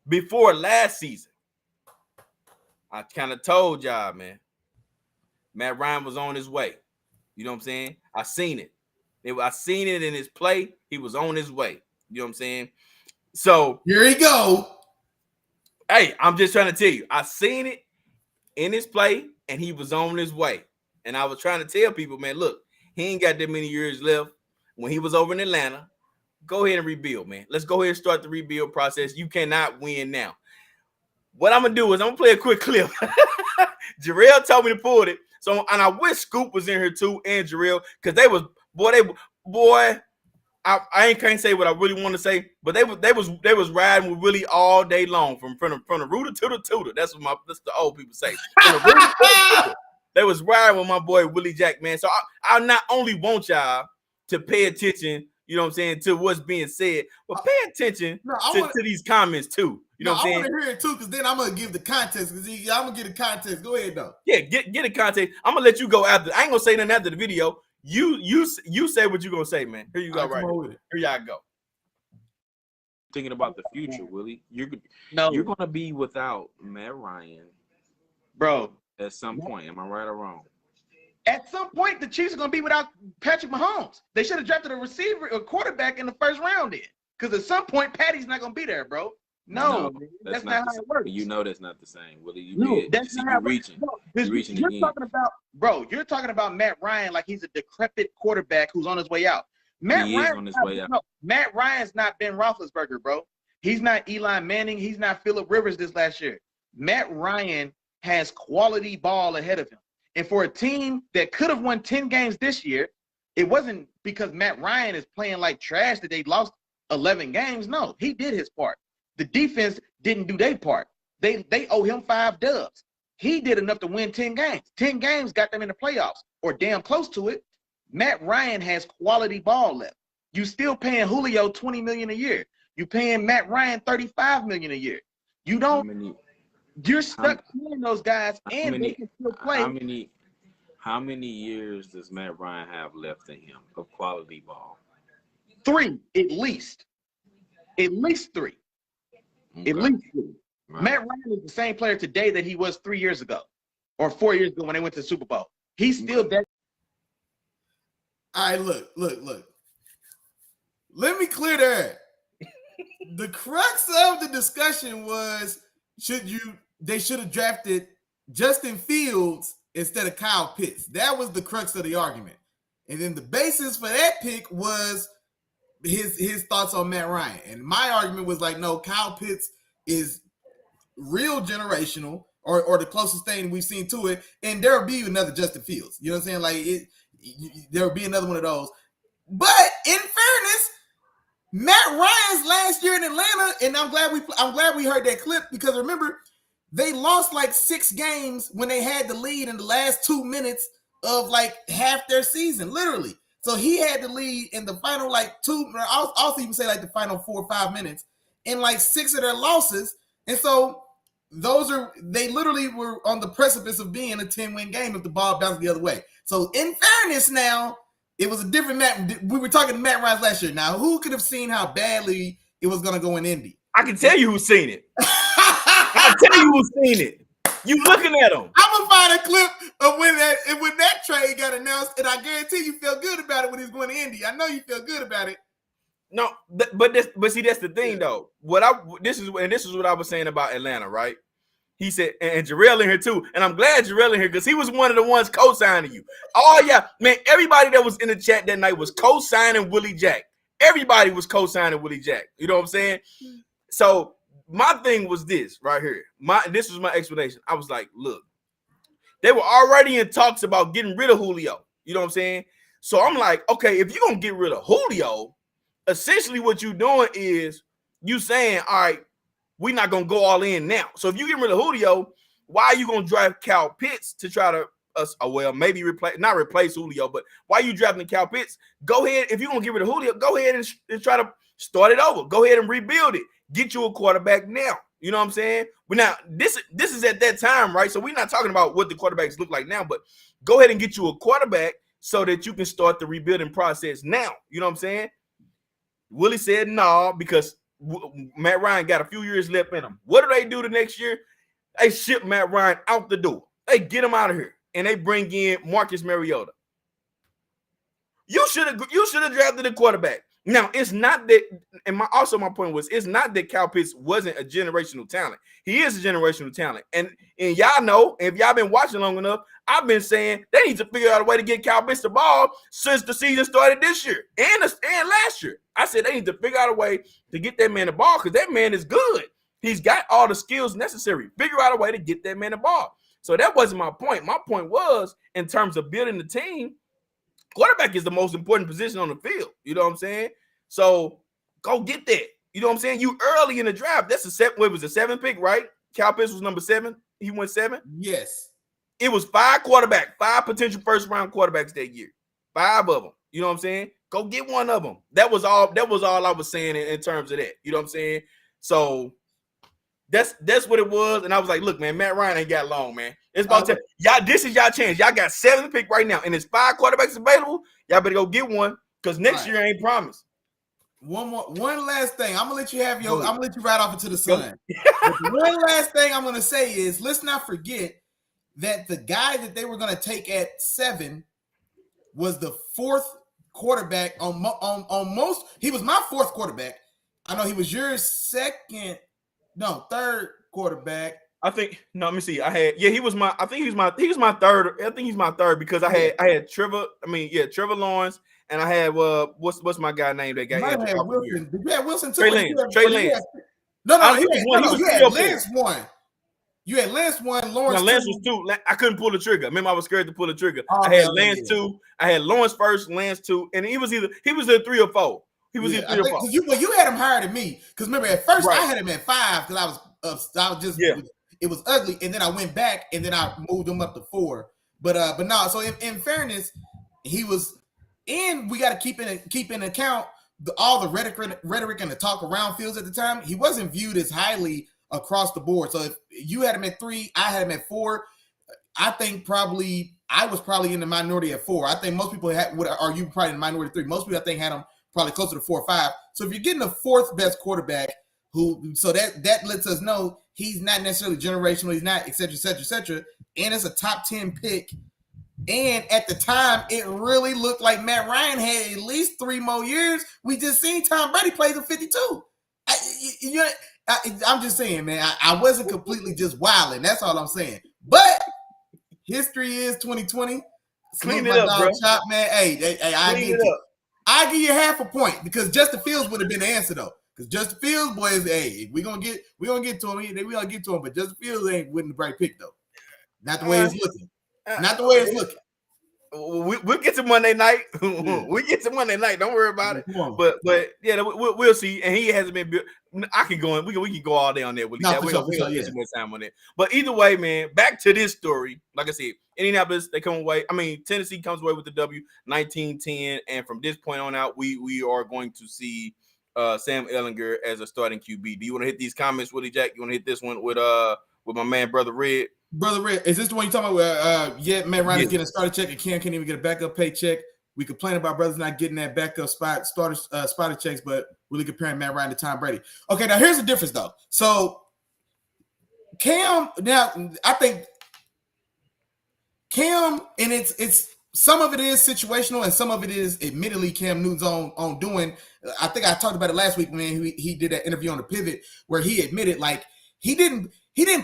before last season. I kind of told y'all, man, Matt Ryan was on his way. You know what I'm saying? I seen it. I seen it in his play. He was on his way. You know what I'm saying? So here he go. Hey, I'm just trying to tell you, I seen it in his play, and he was on his way. And I was trying to tell people, man, look, he ain't got that many years left. When he was over in Atlanta, go ahead and rebuild, man. Let's go ahead and start the rebuild process. You cannot win now. What I'm going to do is I'm going to play a quick clip. Jarrell told me to pull it. So, and I wish Scoop was in here too, and Jarrell, because they was, I can't say what I really want to say, but they was riding with Willie all day long from the rooter to the tutor. That's the old people say. From the rooter to the tutor. They was riding with my boy Willie Jack, man. So I not only want y'all to pay attention, you know what I'm saying, to what's being said, but pay attention to these comments too. You know what I'm saying? I want to hear it too, because then I'm gonna give the context. Because I'm gonna get the context. Go ahead though. Yeah, get the context. I'm gonna let you go after. I ain't gonna say nothing after the video. You say what you gonna say, man. Here you go, right here. Here y'all go. Thinking about the future, Willie. You're gonna be without Matt Ryan, bro. At some point, am I right or wrong? At some point, the Chiefs are gonna be without Patrick Mahomes. They should have drafted a quarterback in the first round, then, because at some point, Patty's not gonna be there, bro. No, that's not how it works. You know that's not the same, Willie. That's not how it works. You're reaching you're again. You're talking about Matt Ryan like he's a decrepit quarterback who's on his way out. Matt Ryan's not Ben Roethlisberger, bro. He's not Eli Manning. He's not Phillip Rivers this last year. Matt Ryan has quality ball ahead of him. And for a team that could have won 10 games this year, it wasn't because Matt Ryan is playing like trash that they lost 11 games. No, he did his part. The defense didn't do their part. They owe him 5 dubs. He did enough to win 10 games. 10 games got them in the playoffs or damn close to it. Matt Ryan has quality ball left. You still paying Julio $20 million a year. You paying Matt Ryan $35 million a year. You don't. You're stuck paying those guys, and they can still play. How many years does Matt Ryan have left in him of quality ball? 3 at least. At least 3. Okay. At least 3. Right. Matt Ryan is the same player today that he was 3 years ago or 4 years ago when they went to the Super Bowl. He's still that. All right, look. Let me clear that. The crux of the discussion was they should have drafted Justin Fields instead of Kyle Pitts. That was the crux of the argument. And then the basis for that pick was his thoughts on Matt Ryan. And my argument was like, no, Kyle Pitts is real generational or the closest thing we've seen to it. And there'll be another Justin Fields. You know what I'm saying? Like there'll be another one of those. But in fairness, Matt Ryan's last year in Atlanta, and I'm glad we heard that clip because remember, they lost like 6 games when they had the lead in the last 2 minutes of like half their season, literally. So he had the lead in the final like 2. I'll also even say like the final 4 or 5 minutes in like 6 of their losses, and so they literally were on the precipice of being a 10-win game if the ball bounced the other way. So in fairness, now. It was a different Matt. We were talking to Matt Ryan last year. Now, who could have seen how badly it was going to go in Indy? I can tell you who's seen it. I can tell you who's seen it. You looking at them. I'm gonna find a clip of when that trade got announced, and I guarantee you feel good about it when he's going to Indy. I know you feel good about it. No, but see, that's the thing though. This is what I was saying about Atlanta, right? He said, and Jarrell in here too. And I'm glad Jarrell in here because he was one of the ones co-signing you. Oh, yeah. Man, everybody that was in the chat that night was co-signing Willie Jack. Everybody was co-signing Willie Jack. You know what I'm saying? So my thing was this right here. This was my explanation. I was like, look, they were already in talks about getting rid of Julio. You know what I'm saying? So I'm like, okay, if you're going to get rid of Julio, essentially what you're doing is you saying, all right, we're not going to go all in now. So if you get rid of Julio, why are you going to draft Kyle Pitts to try to, maybe not replace Julio, but why are you drafting Kyle Pitts? Go ahead. If you're going to get rid of Julio, go ahead and try to start it over. Go ahead and rebuild it. Get you a quarterback now. You know what I'm saying? But now, this is at that time, right? So we're not talking about what the quarterbacks look like now, but go ahead and get you a quarterback so that you can start the rebuilding process now. You know what I'm saying? Willie said no because Matt Ryan got a few years left in him. What do they do the next year? They ship Matt Ryan out the door. They get him out of here, and they bring in Marcus Mariota. You should have drafted a quarterback. Now, it's not that, and my point was, it's not that Kyle Pitts wasn't a generational talent. He is a generational talent. And y'all know, if y'all been watching long enough, I've been saying they need to figure out a way to get Kyle Pitts the ball since the season started this year and last year. I said they need to figure out a way to get that man the ball because that man is good. He's got all the skills necessary. Figure out a way to get that man the ball. So that wasn't my point. My point was, in terms of building the team, quarterback is the most important position on the field. You know what I'm saying? So go get that. You know what I'm saying? You early in the draft. That's it was a 7th pick, right? Kyle Pitts was number 7. He went 7. Yes. It was 5 potential first-round quarterbacks that year. 5 of them. You know what I'm saying? Go get one of them. That was all I was saying in terms of that. You know what I'm saying? So that's what it was. And I was like, look, man, Matt Ryan ain't got long, man. It's about time. Y'all, this is y'all chance. Y'all got 7th pick right now, and there's 5 quarterbacks available. Y'all better go get one because next year ain't promised. One last thing. I'm gonna let you have I'm gonna let you ride off into the sun. One last thing I'm gonna say is let's not forget that the guy that they were gonna take at 7 was the 4th quarterback on most. He was my 4th quarterback. I know he was your 2nd. No, third quarterback. I think no. Let me see. He was my. I think he was my third. I think he's my third because I had Trevor. Trevor Lawrence, and I had what's my guy name that got injured? Had Wilson. Did you have Wilson too? Trey Lance. No. You had Lance one. You had Lance one. Lawrence. No, Lance was two. I couldn't pull the trigger. Remember, I was scared to pull the trigger. Oh, I had Lance two. I had Lawrence first, Lance two, and he was either 3 or 4. He was either 3 or 4. You had him higher than me because remember at first I had him at 5 because I was just it was ugly, and then I went back and then I moved him up to 4. But no. So in fairness, he was in. We got to keep in account all the rhetoric and the talk around Fields at the time. He wasn't viewed as highly across the board. So if you had him at 3, I had him at 4. I think I was probably in the minority at 4. I think most people would argue probably in the minority 3. Most people I think had him probably closer to 4 or 5. So if you're getting the 4th best quarterback, that lets us know he's not necessarily generational, he's not et cetera, and it's a top 10 pick. And at the time, it really looked like Matt Ryan had at least 3 more years. We just seen Tom Brady play the 52. I'm just saying, man, I wasn't completely just wilding. That's all I'm saying. But history is 2020. Clean it up, bro. Chop, man. Hey, I give you half a point because Justin Fields would have been the answer though. Because Justin Fields, boys, hey, we gonna get to him. We gonna get to him, but Justin Fields wasn't the right pick though. Not the way it's looking. Not the way it's looking. We'll get to Monday night. We get to Monday night. Don't worry about it. But yeah, we'll see. And he hasn't been. I can go in. We can go all day on that. We'll get some more time on it. But either way, man, back to this story. Like I said, Indianapolis, they come away. Tennessee comes away with the W, 19-10. And from this point on out, we are going to see Sam Ehlinger as a starting QB. Do you want to hit these comments, Willie Jack? You want to hit this one with my man, Brother Red? Brother Red, is this the one you're talking about? Matt Ryan is getting a starter check and Cam can't even get a backup paycheck. We complain about brothers not getting that backup spotter checks, but really comparing Matt Ryan to Tom Brady. Okay, now here's the difference though. So Cam, now I think Cam, and it's some of it is situational and some of it is admittedly Cam Newton's on doing. I think I talked about it last week when he did that interview on the Pivot where he admitted like he didn't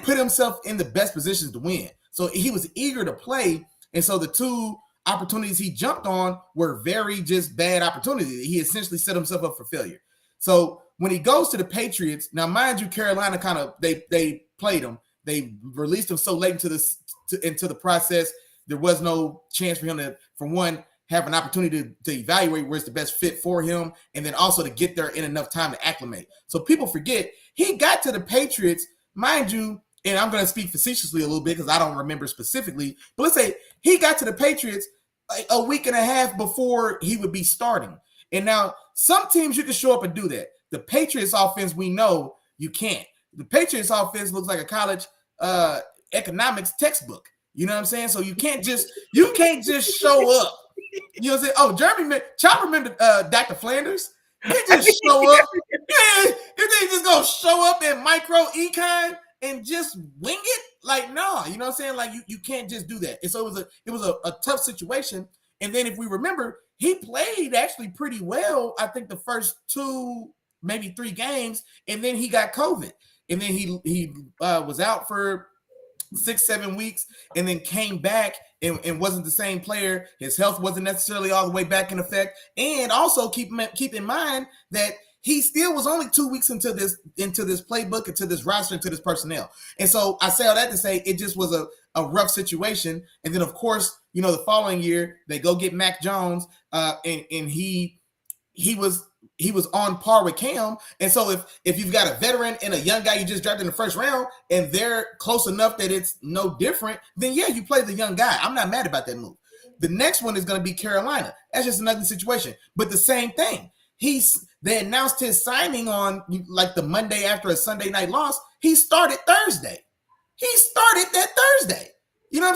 put himself in the best positions to win. So he was eager to play. And so the 2 opportunities he jumped on were very just bad opportunities. He essentially set himself up for failure. So when he goes to the Patriots, now mind you, Carolina kind of, they played him. They released him so late into the process. There was no chance for him to, for one, have an opportunity to evaluate where's the best fit for him. And then also to get there in enough time to acclimate. So people forget he got to the Patriots, mind you, and I'm going to speak facetiously a little bit because I don't remember specifically, but let's say he got to the Patriots a week and a half before he would be starting. And now some teams you can show up and do that. The Patriots offense, we know you can't. The Patriots offense looks like a college economics textbook. You know what I'm saying? So you can't just show up. You know what I'm saying? Oh, Jeremy, Chop remember Dr. Flanders? He just show up. Yeah, they just gonna show up in micro econ and just wing it. Like, no, you know what I'm saying? Like you can't just do that. And so it was a tough situation. And then if we remember, he played actually pretty well, I think the first 2, maybe 3 games, and then he got COVID. And then he was out for 6-7 weeks and then came back and wasn't the same player. His health wasn't necessarily all the way back in effect. And also keep in mind that he still was only 2 weeks into this playbook, into this roster, into this personnel. And so I say all that to say it just was a rough situation. And then of course, you know, the following year they go get Mac Jones, and he was on par with Cam. And so if you've got a veteran and a young guy you just drafted in the first round and they're close enough that it's no different, then yeah, you play the young guy. I'm not mad about that move. The next one is going to be Carolina. That's just another situation. But the same thing. They announced his signing on like the Monday after a Sunday night loss. He started Thursday. He started that Thursday. You know,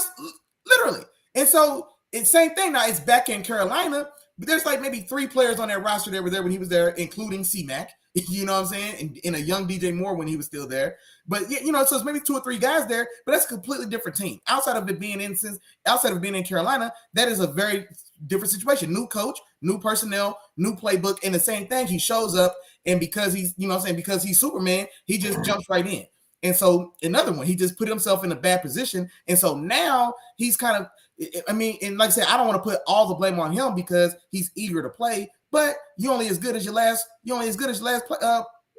literally. And so it's same thing. Now it's back in Carolina, but there's like maybe 3 players on that roster that were there when he was there, including C-Mac. You know what I'm saying? And a young DJ Moore when he was still there. But, you know, so it's maybe 2 or 3 guys there, but that's a completely different team. Outside of it being in Carolina, that is a very different situation. New coach, new personnel, new playbook, and the same thing. He shows up And because he's, you know what I'm saying, because he's Superman, he just jumps right in. And so another one, he just put himself in a bad position. And so now he's kind of, I mean, and like I said, I don't want to put all the blame on him because he's eager to play, but you only as good as your last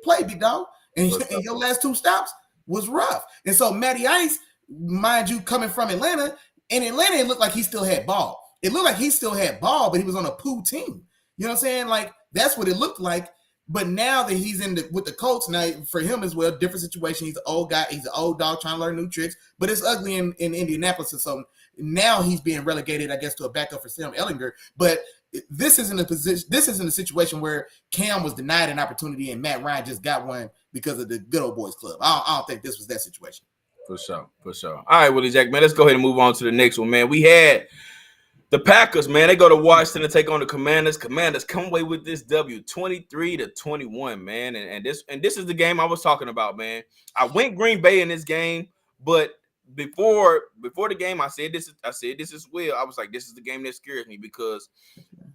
play, big dog. And your last 2 stops was rough. And so Matty Ice, mind you, coming from Atlanta, and Atlanta, it looked like he still had ball. It looked like he still had ball, but he was on a poo team. You know what I'm saying? Like, that's what it looked like. But now that he's with the Colts, now for him as well, different situation. He's an old guy. He's an old dog trying to learn new tricks. But it's ugly in Indianapolis. And so now he's being relegated, I guess, to a backup for Sam Ehlinger. But this isn't a position. This isn't a situation where Cam was denied an opportunity and Matt Ryan just got one because of the good old boys club. I don't think this was that situation. For sure. All right, Willie Jack, man, let's go ahead and move on to the next one, man. We had the Packers, man. They go to Washington to take on the Commanders. Commanders come away with this W, 23-21, man. And this is the game I was talking about, man. I went Green Bay in this game, but before the game, I said this is Will. I was like, this is the game that scares me because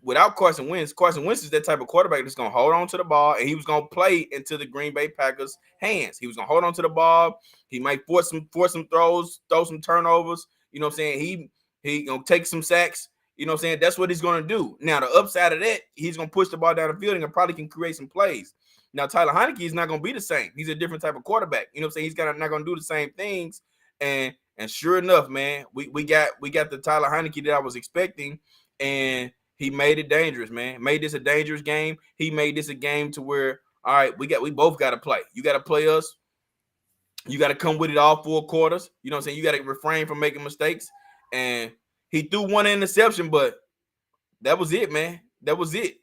without Carson Wentz is that type of quarterback that's gonna hold on to the ball and he was gonna play into the Green Bay Packers' hands. He was gonna hold on to the ball. He might force some throws, throw some turnovers. You know what I'm saying? He gonna take some sacks. You know what I'm saying? That's what he's gonna do. Now the upside of that, he's gonna push the ball down the field and probably can create some plays. Now Tyler Heineke is not gonna be the same. He's a different type of quarterback. You know what I'm saying? He's not gonna do the same things. And sure enough, man, we got the Tyler Heineke that I was expecting, and he made it dangerous, man. Made this a dangerous game. He made this a game to where, all right, we both got to play. You got to play us. You got to come with it all 4 quarters. You know what I'm saying? You got to refrain from making mistakes. And he threw one interception, but that was it, man. That was it.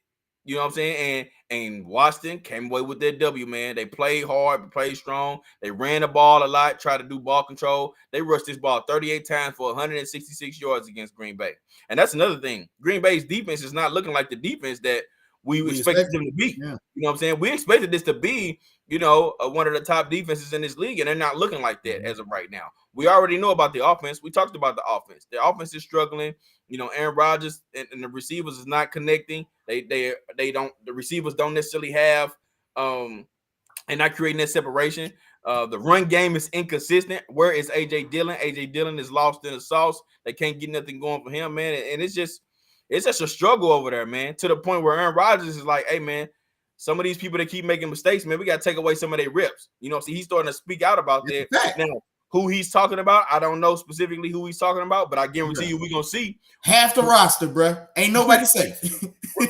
You know what I'm saying? And Washington came away with their W, man. They played hard, played strong. They ran the ball a lot, tried to do ball control. They rushed this ball 38 times for 166 yards against Green Bay. And that's another thing. Green Bay's defense is not looking like the defense that we expected them to be. Yeah. You know what I'm saying? We expected this to be, one of the top defenses in this league, and they're not looking like that as of right now. We already know about the offense. We talked about the offense. The offense is struggling. Aaron Rodgers and the receivers is not connecting. The receivers don't necessarily have and not creating that separation. The run game is inconsistent. Where is AJ Dillon? AJ Dillon is lost in the sauce. They can't get nothing going for him, man. And it's just a struggle over there, man, to the point where Aaron Rodgers is like, hey, man, some of these people that keep making mistakes, man, we got to take away some of their reps. See, he's starting to speak out about that. Now, who he's talking about, I don't know specifically who he's talking about, but I guarantee you we're going to see. Half the roster, bro. Ain't nobody safe.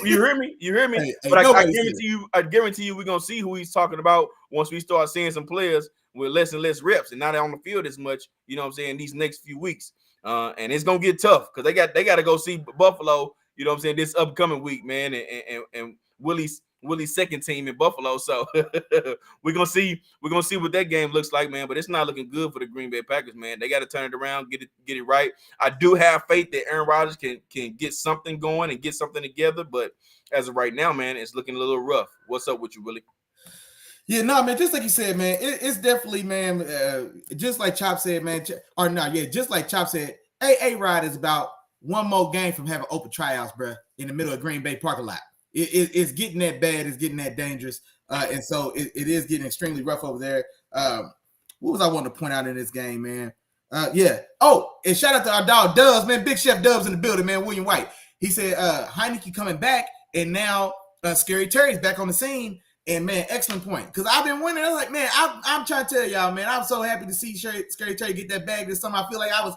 You hear me? Hey, but I guarantee you we're going to see who he's talking about once we start seeing some players with less and less reps and not on the field as much, you know what I'm saying, these next few weeks. And it's going to get tough because they got to go see Buffalo, you know what I'm saying, this upcoming week, man, and Willie's second team in Buffalo. So we're gonna see what that game looks like, man. But it's not looking good for the Green Bay Packers, man. They got to turn it around, get it right. I do have faith that Aaron Rodgers can get something going and get something together, but as of right now, man, it's looking a little rough. What's up with you, Willie? Yeah, no, man. Just like you said, man, it's definitely, man. Just like Chop said, man. Just like Chop said, A-Rod is about one more game from having open tryouts, bro, in the middle of Green Bay parking lot. It's getting that bad. It's getting that dangerous. And so it is getting extremely rough over there. What was I wanting to point out in this game, man? Yeah. Oh, and shout out to our dog Dubs, man. Big Chef Dubs in the building, man. William White. He said Heineke coming back, and now Scary Terry's back on the scene. And, man, excellent point. Because I've been wondering. I was like, man, I'm trying to tell y'all, man, I'm so happy to see Scary Terry get that bag this summer. I feel like I was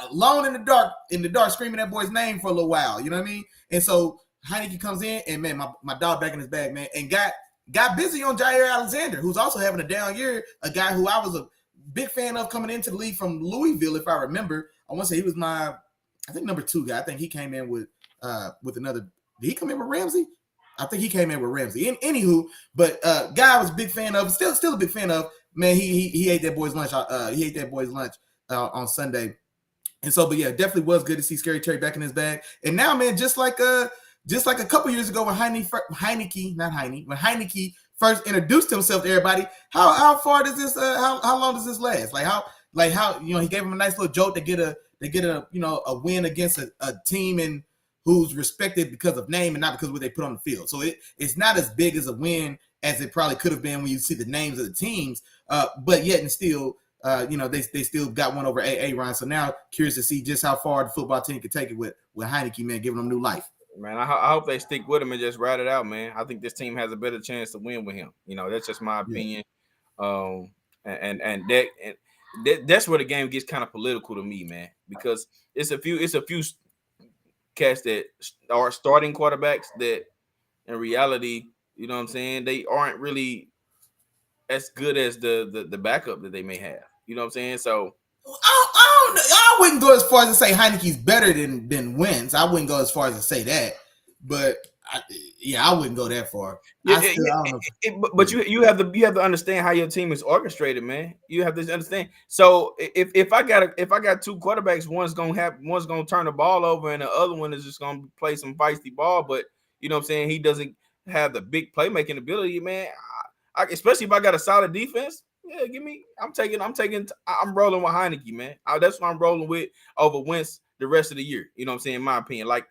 alone in the dark, screaming that boy's name for a little while. You know what I mean? And so Heineke comes in, and, man, my dog back in his bag, man, and got busy on Jair Alexander, who's also having a down year, a guy who I was a big fan of coming into the league from Louisville, if I remember. I want to say he was my, I think, number 2 guy. I think he came in with another. Did he come in with Ramsey? I think he came in with Ramsey. Anywho, but guy I was a big fan of, still a big fan of. Man, he ate that boy's lunch. He ate that boy's lunch on Sunday. And so, but yeah, definitely was good to see Scary Terry back in his bag. And now, man, just like a couple years ago when when Heineke first introduced himself to everybody, how far does this how long does this last? Like how he gave him a nice little joke to get a win against a team in who's respected because of name and not because of what they put on the field. So it's not as big as a win as it probably could have been when you see the names of the teams. But yet and still, they still got one over Aaron. So now curious to see just how far the football team can take it with Heinicke, man, giving them new life. Man, I hope they stick with him and just ride it out, man. I think this team has a better chance to win with him. That's just my opinion. That's where the game gets kind of political to me, man, because it's a few cats that are starting quarterbacks that in reality, you know what I'm saying, they aren't really as good as the backup that they may have. You know what I'm saying? So I wouldn't go as far as to say Heineke's better than Wentz. I wouldn't go as far as to say that, but I wouldn't go that far. But you have to understand how your team is orchestrated, man. You have to understand. So if I got two quarterbacks, one's gonna turn the ball over, and the other one is just gonna play some feisty ball. But you know what I'm saying, he doesn't have the big playmaking ability, man. Especially if I got a solid defense. Yeah, I'm rolling with Heinicke, man. That's what I'm rolling with over Wentz the rest of the year. You know what I'm saying? In my opinion, like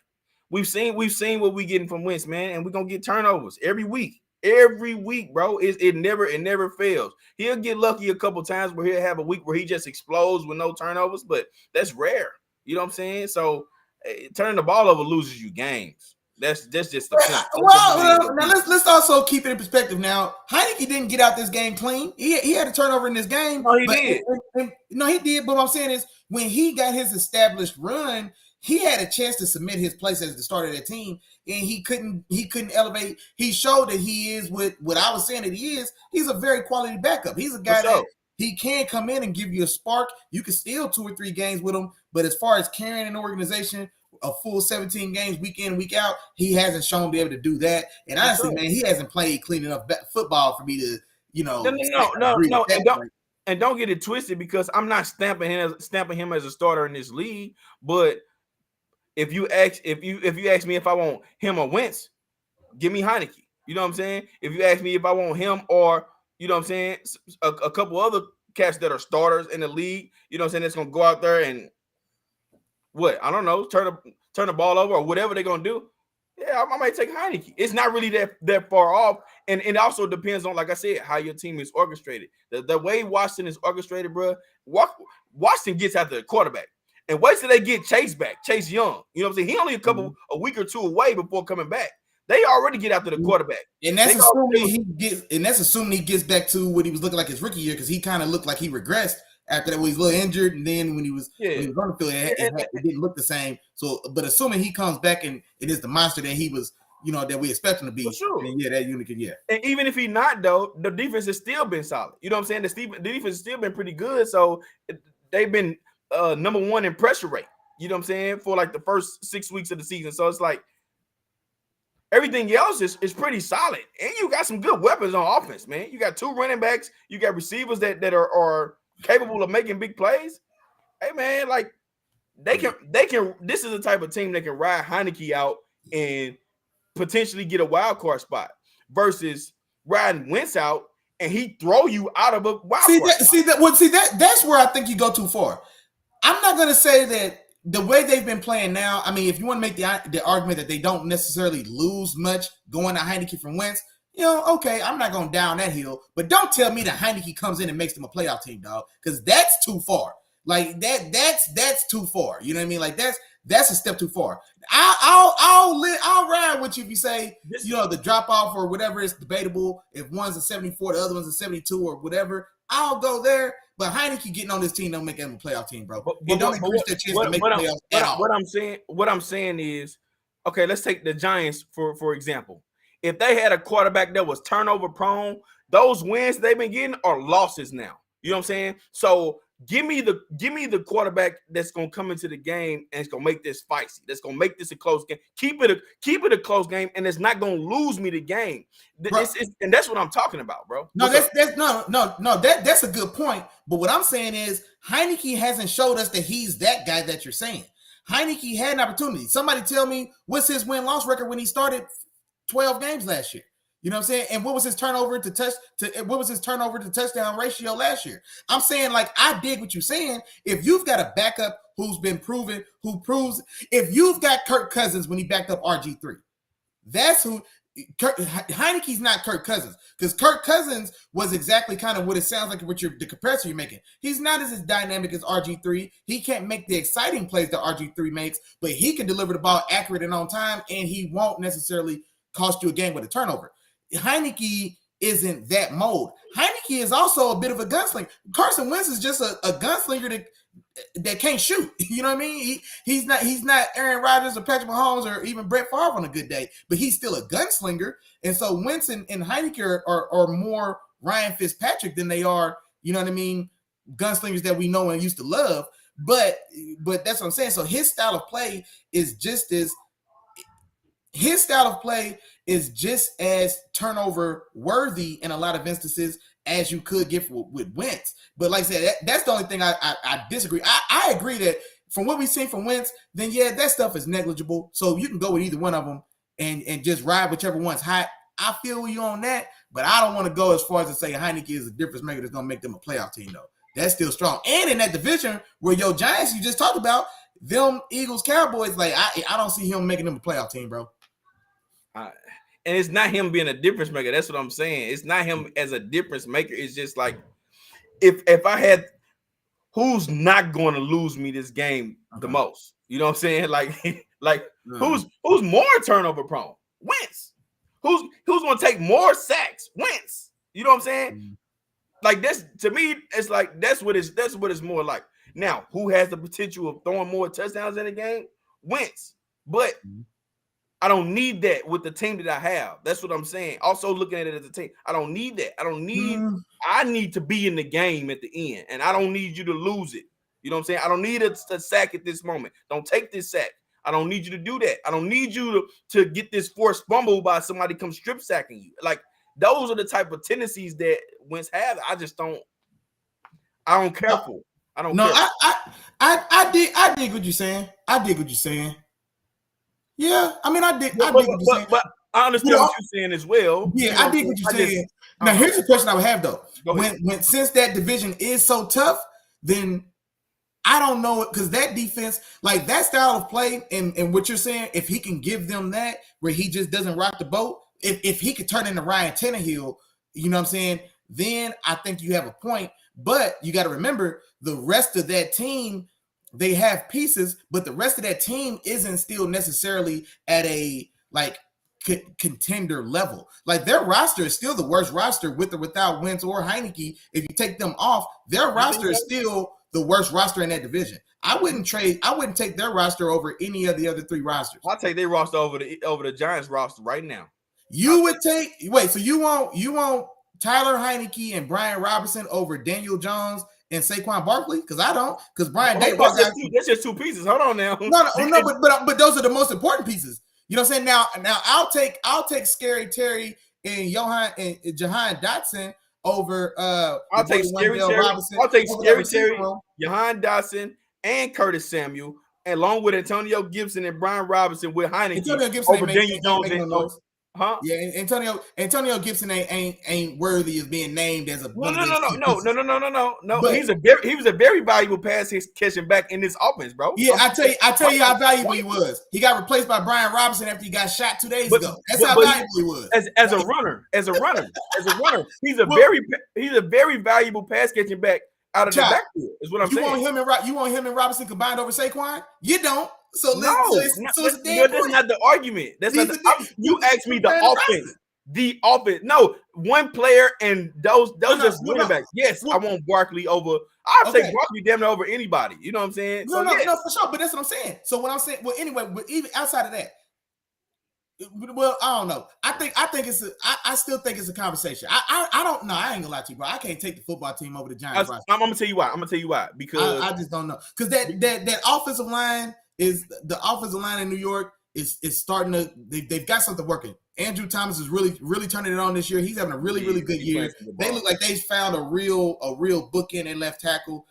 we've seen what we getting from Wentz, man, and we're gonna get turnovers every week, bro. It never fails. He'll get lucky a couple times where he'll have a week where he just explodes with no turnovers, but that's rare. You know what I'm saying? So turning the ball over loses you games. That's just the point. Well, now let's also keep it in perspective. Now, Heinicke didn't get out this game clean. He had a turnover in this game. No, he did. No, he did. But what I'm saying is, when he got his established run, he had a chance to cement his place as the starter of that team, and he couldn't elevate. He showed that he is what I was saying that he is. He's a very quality backup. He's a guy that he can come in and give you a spark. You can steal 2 or 3 games with him, but as far as carrying an organization a full 17 games week in, week out, he hasn't shown to be able to do that. And honestly, man, he hasn't played clean enough football for me to, No. And don't get it twisted, because I'm not stamping him as a starter in this league. But if you ask me if I want him or Wentz, give me Heinicke. You know what I'm saying? If you ask me if I want him or, you know what I'm saying, a couple other cats that are starters in the league, you know what I'm saying, that's gonna go out there and I don't know, turn the ball over or whatever they're gonna do. Yeah, I might take Heinicke. It's not really that far off, and it also depends on, like I said, how your team is orchestrated. The way Washington is orchestrated, bro. Washington gets after the quarterback, and wait till they get Chase back, Chase Young. You know what I'm saying? He only a week or two away before coming back. They already get after the quarterback, and that's assuming he gets back to what he was looking like his rookie year, because he kind of looked like he regressed. After that, when he was a little injured, and then when he was on the field, it didn't look the same. So, but assuming he comes back and it is the monster that he was, that we expect him to be, sure. Then that unit can, And even if he's not, though, the defense has still been solid. You know what I'm saying? The defense has still been pretty good. So they've been number one in pressure rate. You know what I'm saying? For like the first 6 weeks of the season. So it's like everything else is pretty solid. And you got some good weapons on offense, man. You got 2 running backs. You got receivers that are capable of making big plays. Hey, man, like they can. This is the type of team that can ride Heinicke out and potentially get a wild card spot versus riding Wentz out and he throw you out of a wild card. That's where I think you go too far. I'm not going to say that the way they've been playing now. I mean, if you want to make the argument that they don't necessarily lose much going to Heinicke from Wentz, okay, I'm not going down that hill, but don't tell me that Heinicke comes in and makes them a playoff team, dog, because that's too far. Like that's too far. You know what I mean? Like that's a step too far. I'll ride with you if you say the drop off or whatever is debatable. If one's a 74, the other one's a 72 or whatever, I'll go there. But Heinicke getting on this team don't make him a playoff team, bro. It don't increase their chance to make the playoffs at all. What I'm saying is, okay, let's take the Giants for example. If they had a quarterback that was turnover prone, those wins they've been getting are losses now. You know what I'm saying? So give me the quarterback that's gonna come into the game and it's gonna make this feisty. That's gonna make this a close game. Keep it a close game, and it's not gonna lose me the game. And that's what I'm talking about, bro. No, that's a good point. But what I'm saying is Heinicke hasn't showed us that he's that guy that you're saying. Heinicke had an opportunity. Somebody tell me what's his win-loss record when he started 12 games last year. You know what I'm saying? And what was his turnover to touchdown ratio last year? I'm saying, like, I dig what you're saying. If you've got a backup who's been proven, if you've got Kirk Cousins when he backed up RG3, that's who. Heineke's not Kirk Cousins, because Kirk Cousins was exactly kind of what it sounds like with the comparison you're making. He's not as dynamic as RG3. He can't make the exciting plays that RG3 makes, but he can deliver the ball accurate and on time, and he won't necessarily cost you a game with a turnover. Heinicke isn't that mold. Heinicke is also a bit of a gunslinger. Carson Wentz is just a gunslinger that can't shoot. You know what I mean? He's not Aaron Rodgers or Patrick Mahomes or even Brett Favre on a good day, but he's still a gunslinger. And so Wentz and Heinicke are more Ryan Fitzpatrick than they are, you know what I mean, gunslingers that we know and used to love. But that's what I'm saying. So his style of play is just as turnover worthy in a lot of instances as you could get with Wentz. But like I said, that's the only thing I disagree. I agree that from what we've seen from Wentz, then yeah, that stuff is negligible. So you can go with either one of them and just ride whichever one's hot. I feel you on that, but I don't want to go as far as to say Heinicke is a difference maker that's going to make them a playoff team, though. That's still strong. And in that division where your Giants you just talked about, them Eagles, Cowboys, like I don't see him making them a playoff team, bro. And it's not him being a difference maker. That's what I'm saying. It's not him as a difference maker. It's just like if I had who's not going to lose me this game the most. You know what I'm saying? Like who's more turnover prone? Wentz. Who's going to take more sacks? Wentz. You know what I'm saying? Like that's to me, it's like that's what it's more like. Now, who has the potential of throwing more touchdowns in a game? Wentz. But I don't need that with the team that I have. That's what I'm saying. Also looking at it as a team, I don't need that. I need to be in the game at the end, and I don't need you to lose it. You know what I'm saying? I don't need a sack at this moment. Don't take this sack. I don't need you to do that. I don't need you to get this forced fumble by somebody come strip sacking you. Like those are the type of tendencies that Wentz have. I don't care for. I don't care. I dig what you're saying. Yeah, I mean, I dig what you're saying. But I understand what you're saying as well. Yeah, I dig what you're saying. Now, here's the question I would have, though. When since that division is so tough, then I don't know, because that defense, like that style of play and what you're saying, if he can give them that, where he just doesn't rock the boat, if he could turn into Ryan Tannehill, you know what I'm saying, then I think you have a point. But you got to remember, the rest of that team, they have pieces, but the rest of that team isn't still necessarily at a like contender level. Like their roster is still the worst roster with or without Wentz or Heinicke. If you take them off, their roster is still the worst roster in that division. I wouldn't take their roster over any of the other three rosters. I'll take their roster over the Giants roster right now. So you want Tyler Heinicke and Brian Robinson over Daniel Jones and Saquon Barkley? Because I don't. Because Brian Daboll that's just two pieces. Hold on now. No, but those are the most important pieces. You know what I'm saying? Now I'll take Scary Terry and Jahan Dotson over I'll take Scary Terry, Jahan Dotson, and Curtis Samuel, along with Antonio Gibson and Brian Robinson with Heinicke over Daniel Jones. Huh? Yeah, Antonio Gibson ain't worthy of being named as a no. But he was a very valuable pass catching back in this offense, bro. Yeah, I tell you how valuable he was. He got replaced by Brian Robinson after he got shot 2 days ago. That's how valuable he was. As a runner, he's a very valuable pass catching back out of the backfield. Is what I'm saying. You want him and Robinson combined over Saquon? You don't. So that's not the argument. That's not you asked me the offense. The offense. No, one player and those just running backs. Yes, I want Barkley over. I'll take Barkley damn near over anybody. You know what I'm saying? No, for sure. But that's what I'm saying. So what I'm saying, well, anyway, but even outside of that, well, I don't know. I still think it's a conversation. I don't know. I ain't gonna lie to you, bro. I can't take the football team over the Giants. I'm gonna tell you why. Because I just don't know. Because that offensive line in New York is starting to. They've got something working. Andrew Thomas is really turning it on this year. He's having a really good year. They look like they found a real bookend and left tackle.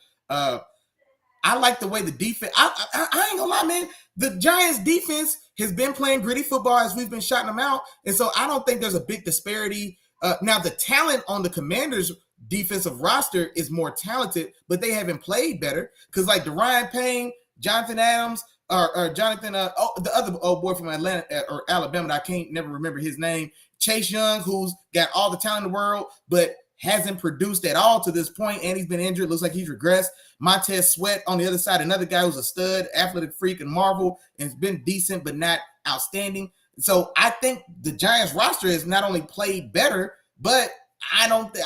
I like the way the defense. I ain't gonna lie, man. The Giants defense has been playing gritty football as we've been shouting them out, and so I don't think there's a big disparity. Now the talent on the Commanders' defensive roster is more talented, but they haven't played better because like Darian Payne, Jonathan Adams, or Jonathan, the other old boy from Atlanta or Alabama, I can't never remember his name. Chase Young, who's got all the talent in the world, but hasn't produced at all to this point, and he's been injured. Looks like he's regressed. Montez Sweat on the other side, another guy who's a stud, athletic freak, and marvel, and has been decent but not outstanding. So I think the Giants roster has not only played better, but I don't know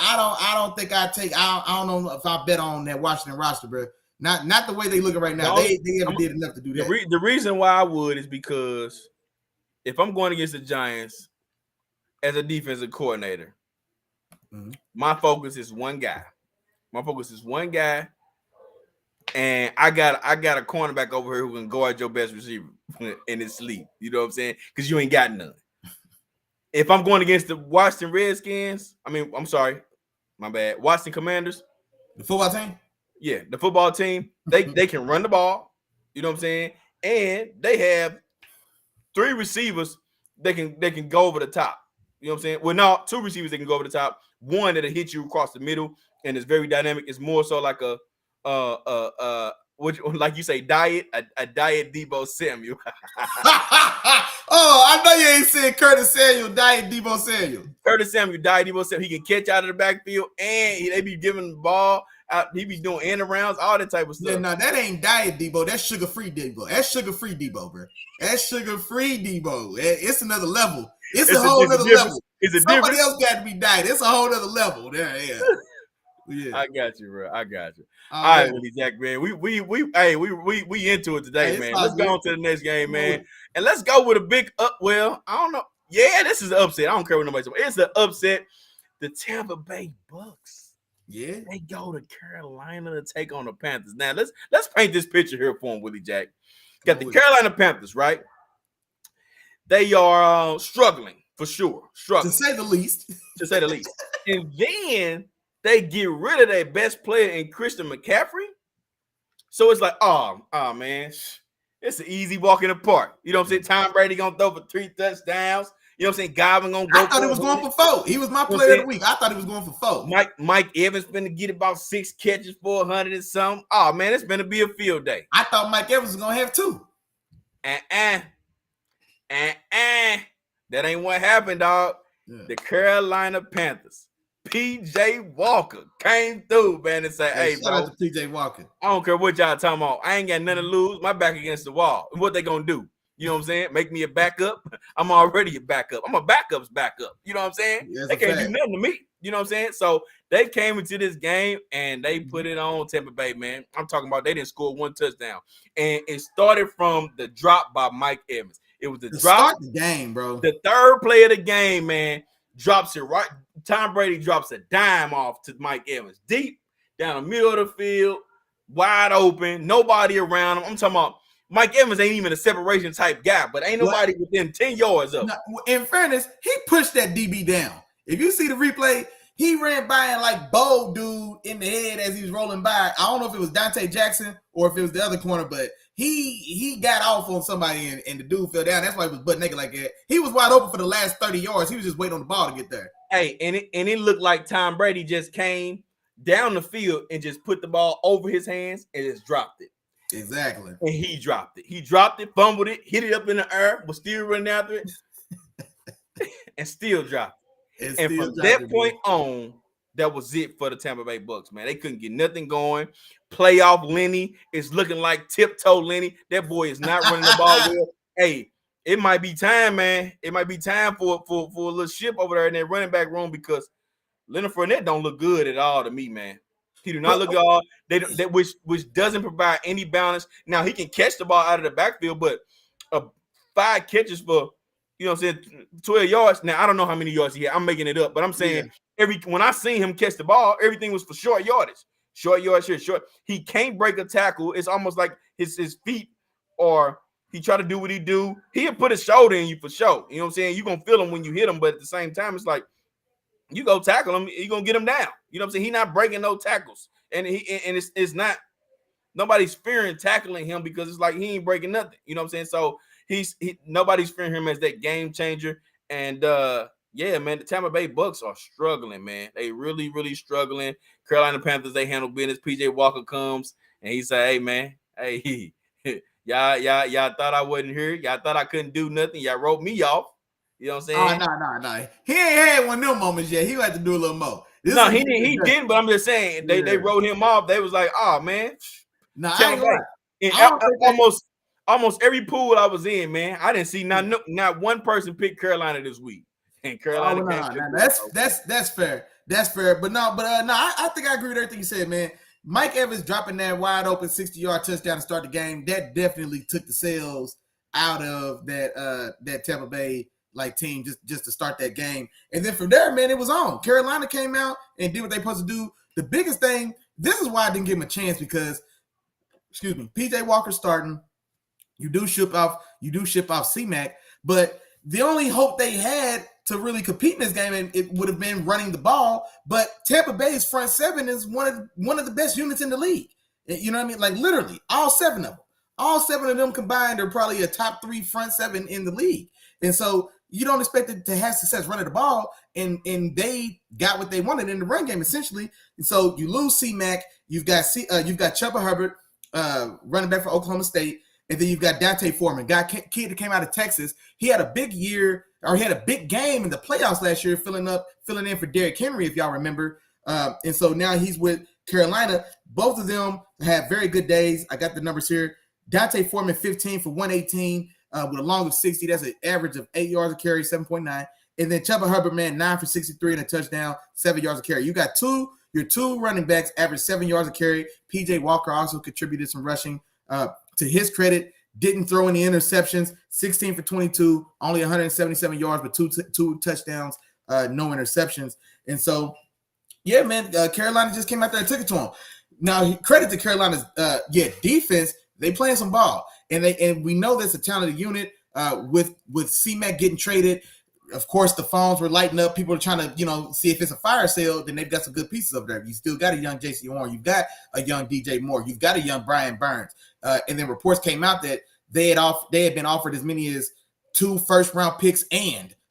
if I bet on that Washington roster, bro. Not the way they looking right now. No, they haven't did enough to do that. The reason why I would is because if I'm going against the Giants as a defensive coordinator, my focus is one guy. And I got a cornerback over here who can guard your best receiver in his sleep. You know what I'm saying? Because you ain't got none. If I'm going against the Washington Redskins, Washington Commanders. The football team? Yeah, the football team. They can run the ball. You know what I'm saying? And they have 3 receivers they can go over the top. You know what I'm saying? Well, no, 2 receivers that can go over the top. One that'll hit you across the middle and it's very dynamic. It's more so like a like you say, a diet Debo Samuel. Oh, I know you ain't saying Curtis Samuel, diet Debo Samuel. Curtis Samuel, diet Debo Samuel. He can catch out of the backfield and they be giving the ball out. He be doing end arounds, all that type of stuff. Yeah, no, that ain't diet Debo. That's sugar-free Debo. That's sugar-free Debo, bro. That's sugar-free Debo. It's another level. It's a whole other level. Somebody else got to be diet. It's a whole other level. Yeah. I got you, bro. I got you. All right, Willie Jack, man. We into it today, man. Let's go on to the next game, man. And let's go with a big well, I don't know. Yeah, this is an upset. I don't care what nobody says. It's an upset. The Tampa Bay Bucks. Yeah. They go to Carolina to take on the Panthers. Now, let's paint this picture here for him, Willie Jack. Got the Carolina Panthers, right? They are struggling, for sure. Struggling. To say the least. And then they get rid of their best player in Christian McCaffrey. So it's like, oh man, it's an easy walk in the park. You know what I'm saying? Tom Brady gonna throw for 3 touchdowns. You know what I'm saying? Godwin gonna go. I thought he was going for 4. He was my player of the week. I thought he was going for 4. Mike Evans finna get about 6 catches for 100 and something. Oh man, it's gonna be a field day. I thought Mike Evans was gonna have 2. That ain't what happened, dog. Yeah. The Carolina Panthers. PJ Walker came through, man, and said, hey, shout out to PJ Walker. I don't care what y'all talking about. I ain't got nothing to lose. My back against the wall. What they gonna do? You know what I'm saying? Make me a backup? I'm already a backup. I'm a backup's backup. You know what I'm saying? They can't do nothing to me. You know what I'm saying? So they came into this game and they put it on Tampa Bay, man. I'm talking about they didn't score 1 touchdown. And it started from the drop by Mike Evans. It was the drop. Start the game, bro. The third play of the game, man, drops it right. Tom Brady drops a dime off to Mike Evans. Deep down the middle of the field, wide open, nobody around him. I'm talking about Mike Evans ain't even a separation type guy, but ain't nobody within 10 yards of him. Now, in fairness, he pushed that DB down. If you see the replay, he ran by and like bowled dude in the head as he was rolling by. I don't know if it was Dante Jackson or if it was the other corner, but he got off on somebody and the dude fell down. That's why he was butt naked like that. He was wide open for the last 30 yards. He was just waiting on the ball to get there. Hey, and it looked like Tom Brady just came down the field and just put the ball over his hands and just dropped it. Exactly. And he dropped it. He dropped it, fumbled it, hit it up in the air, was still running after it, and still dropped it. And from that point on, that was it for the Tampa Bay Bucks, man. They couldn't get nothing going. Playoff Lenny is looking like tiptoe Lenny. That boy is not running the ball well. Hey, it might be time, man. It might be time for a little ship over there in that running back room because Leonard Fournette don't look good at all to me, man. He do not look at all. Which doesn't provide any balance. Now he can catch the ball out of the backfield, but 5 catches for, you know what I'm saying, 12 yards. Now I don't know how many yards he had. I'm making it up, but I'm saying when I seen him catch the ball, everything was for short yardage. Short yards here, short. He can't break a tackle. It's almost like his feet or he try to do what he do. He'll put his shoulder in you for sure. You know what I'm saying? You're going to feel him when you hit him, but at the same time, it's like, you go tackle him, you're going to get him down. You know what I'm saying? He's not breaking no tackles. And it's not nobody's fearing tackling him because it's like he ain't breaking nothing. You know what I'm saying? So nobody's fearing him as that game changer. And yeah, man, the Tampa Bay Bucks are struggling, man. They really, really struggling. Carolina Panthers, they handle business. PJ Walker comes and he say, "Hey, man, hey, y'all thought I wasn't here. Y'all thought I couldn't do nothing. Y'all wrote me off." You know what I'm saying? Oh, no. He ain't had one of them moments yet. He had to do a little more. No, he didn't. But I'm just saying they wrote him off. They was like, "Oh man, no, I ain't gonna lie. Almost every pool I was in, man, I didn't see not one person pick Carolina this week." And Carolina, that's fair. That's fair. But I think I agree with everything you said, man. Mike Evans dropping that wide open 60-yard touchdown to start the game, that definitely took the sails out of that Tampa Bay team just to start that game. And then from there, man, it was on. Carolina came out and did what they supposed to do. The biggest thing, this is why I didn't give him a chance because, PJ Walker starting. You do ship off C-Mac, but the only hope they had to really compete in this game, and it would have been running the ball. But Tampa Bay's front seven is one of the best units in the league. You know what I mean? Like literally, all seven of them combined are probably a top 3 front seven in the league. And so you don't expect it to have success running the ball, and they got what they wanted in the run game essentially. And so you lose C-Mac, you've got Chubba Hubbard, running back for Oklahoma State. And then you've got Dante Foreman, kid that came out of Texas. He had a big year, or he had a big game in the playoffs last year, filling in for Derrick Henry, if y'all remember. And so now he's with Carolina. Both of them have very good days. I got the numbers here. Dante Foreman, 15 for 118 with a long of 60. That's an average of 8 yards a carry, 7.9. And then Chubba Hubbard, man, 9 for 63 and a touchdown, 7 yards a carry. You got your two running backs average 7 yards a carry. PJ Walker also contributed some rushing. To his credit, didn't throw any interceptions, 16 for 22, only 177 yards, but two touchdowns, no interceptions. And so, yeah, man, Carolina just came out there and took it to him. Now, credit to Carolina's defense. They playing some ball. And we know that's a talented unit with C-Mac getting traded. Of course, the phones were lighting up. People are trying to, see if it's a fire sale. Then they've got some good pieces over there. You still got a young J.C. Horn. You've got a young DJ Moore. You've got a young Brian Burns. And then reports came out that they had been offered as many as 2 first-round picks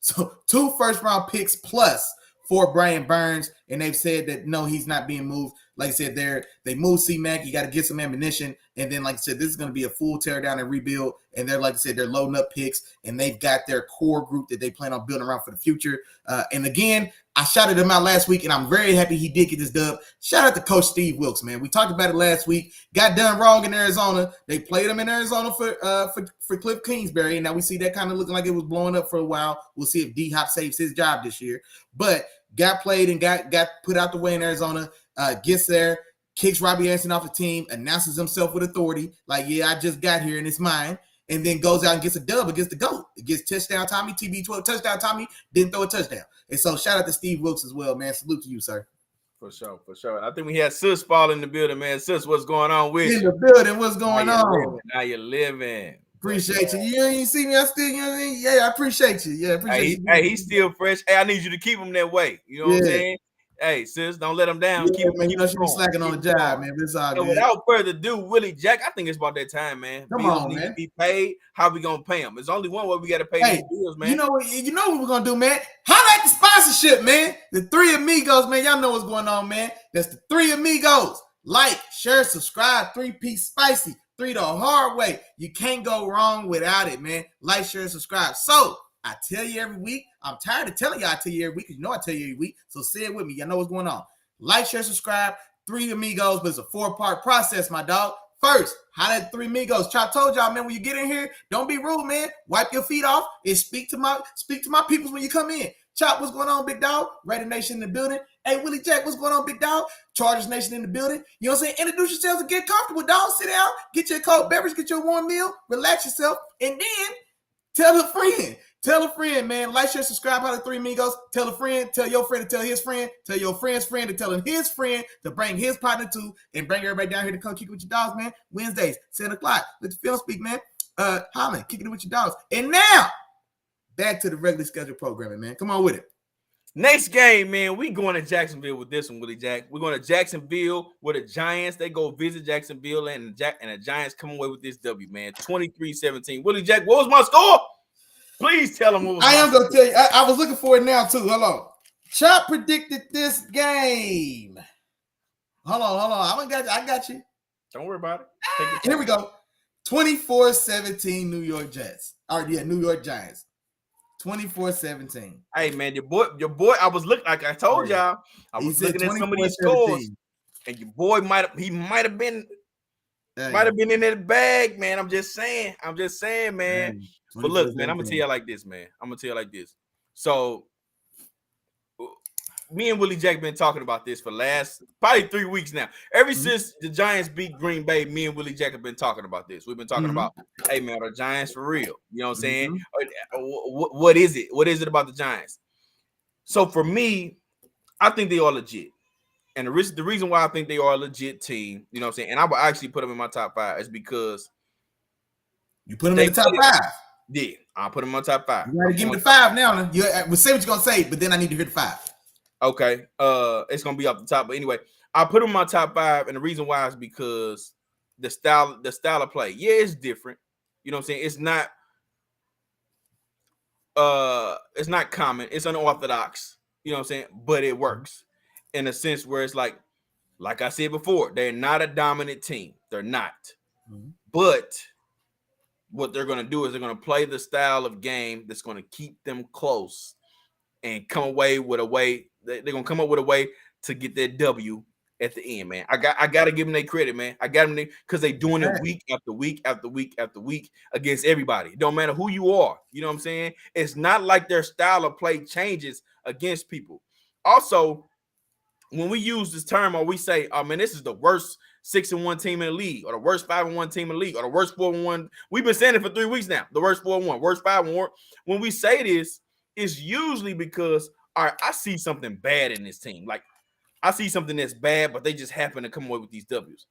so 2 first-round picks plus for Brian Burns. And they've said that, no, he's not being moved. Like I said, they moved C-Mac. You got to get some ammunition. And then, like I said, this is going to be a full tear down and rebuild. And they're, like I said, they're loading up picks. And they've got their core group that they plan on building around for the future. And again, I shouted him out last week, and I'm very happy he did get this dub. Shout out to Coach Steve Wilkes, man. We talked about it last week. Got done wrong in Arizona. They played him in Arizona for Cliff Kingsbury. And now we see that kind of looking like it was blowing up for a while. We'll see if D-Hop saves his job this year. But got played and got put out the way in Arizona. Gets there, kicks Robbie Anderson off the team, announces himself with authority, like, yeah, I just got here and it's mine, and then goes out and gets a dub against the GOAT. It gets touchdown Tommy, TB12, touchdown Tommy, didn't throw a touchdown. And so shout out to Steve Wilkes as well, man. Salute to you, sir. For sure. I think we had Sis Fall in the building, man. Sis, what's going on with you? In the building, what's going on? How you living? Appreciate you. You ain't see me. I still, I appreciate you. Yeah, appreciate you. Hey, he's still fresh. Hey, I need you to keep him that way. You know what I'm saying? Hey, sis, don't let him down. Yeah, keep she be slacking on the job, man. It's all good. Without further ado, Willie Jack, I think it's about that time, man. Come on, man. Need to be paid. How we gonna pay them? There's only one way we got to pay these bills, man. You know what we're gonna do, man. Holla at the sponsorship, man. The 3 Amigos, man. Y'all know what's going on, man. That's the 3 Amigos. Like, share, subscribe. 3-piece spicy. 3 the hard way. You can't go wrong without it, man. Like, share, subscribe. So I tell you every week. I'm tired of telling y'all I tell you every week because I tell you every week. So say it with me. Y'all know what's going on. Like, share, subscribe. 3 Amigos, but it's a 4-part process, my dog. First, holla at 3 Amigos. Chop told y'all, man, when you get in here, don't be rude, man. Wipe your feet off and speak to my peoples when you come in. Chop, what's going on, big dog? Raider Nation in the building. Hey, Willie Jack, what's going on, big dog? Chargers Nation in the building. You know what I'm saying? Introduce yourselves and get comfortable, dog. Sit down, get your cold beverage, get your warm meal, relax yourself, and then tell a friend. Tell a friend, man. Like, share, subscribe. Holla at 3 Amigos. Tell a friend. Tell your friend to tell his friend. Tell your friend's friend to tell his friend to bring his partner too, and bring everybody down here to come kick it with your dogs, man. Wednesdays, 7 o'clock. Let the film speak, man. Holla, kicking it with your dogs. And now, back to the regularly scheduled programming, man. Come on with it. Next game, man, we going to Jacksonville with this one, Willie Jack. We're going to Jacksonville with the Giants. They go visit Jacksonville, and the Giants come away with this W, man. 23-17. Willie Jack, what was my score? Please tell them what was I my am going to tell you. I was looking for it now, too. Hold on. Chop predicted this game. Hold on. I got you. Don't worry about it. Here we go. 24-17 New York Jets. New York Giants. 24-17. Hey, man, your boy, I was looking, like I told y'all, I was looking at some of these scores, and your boy might have been in that bag, man. I'm just saying, man. But look, man, I'm gonna tell you like this, man. So me and Willie Jack been talking about this for last probably 3 weeks now. Ever since the Giants beat Green Bay, me and Willie Jack have been talking about this. We've been talking about, hey man, are the Giants for real? You know what I'm saying? What is it? What is it about the Giants? So for me, I think they are legit. And the reason why I think they are a legit team, you know what I'm saying? And I will actually put them in my top 5 is because you put them in the top 5. Yeah, I'll put them in my top 5. You gotta give me the 5 now. We'll say what you're gonna say, but then I need to hear the 5. Okay, it's gonna be off the top, but anyway, I put them in my top 5, and the reason why is because the style of play, yeah, it's different. You know what I'm saying? It's not common, it's unorthodox. You know what I'm saying? But it works in a sense where it's like I said before, they're not a dominant team. They're not, but what they're gonna do is they're gonna play the style of game that's gonna keep them close and come away with a way. They're gonna come up with a way to get that W at the end, man. I gotta give them their credit, man. I got them because they doing it week after week after week after week against everybody. It don't matter who you are. You know what I'm saying? It's not like their style of play changes against people. Also, when we use this term or we say, "Oh man, this is the worst 6-1 team in the league," or the worst 5-1 team in the league, or the worst 4-1, we've been saying it for 3 weeks now. The worst 4-1, worst 5-1. When we say this, it's usually because, all right, I see something bad in this team. Like I see something that's bad, but they just happen to come away with these W's.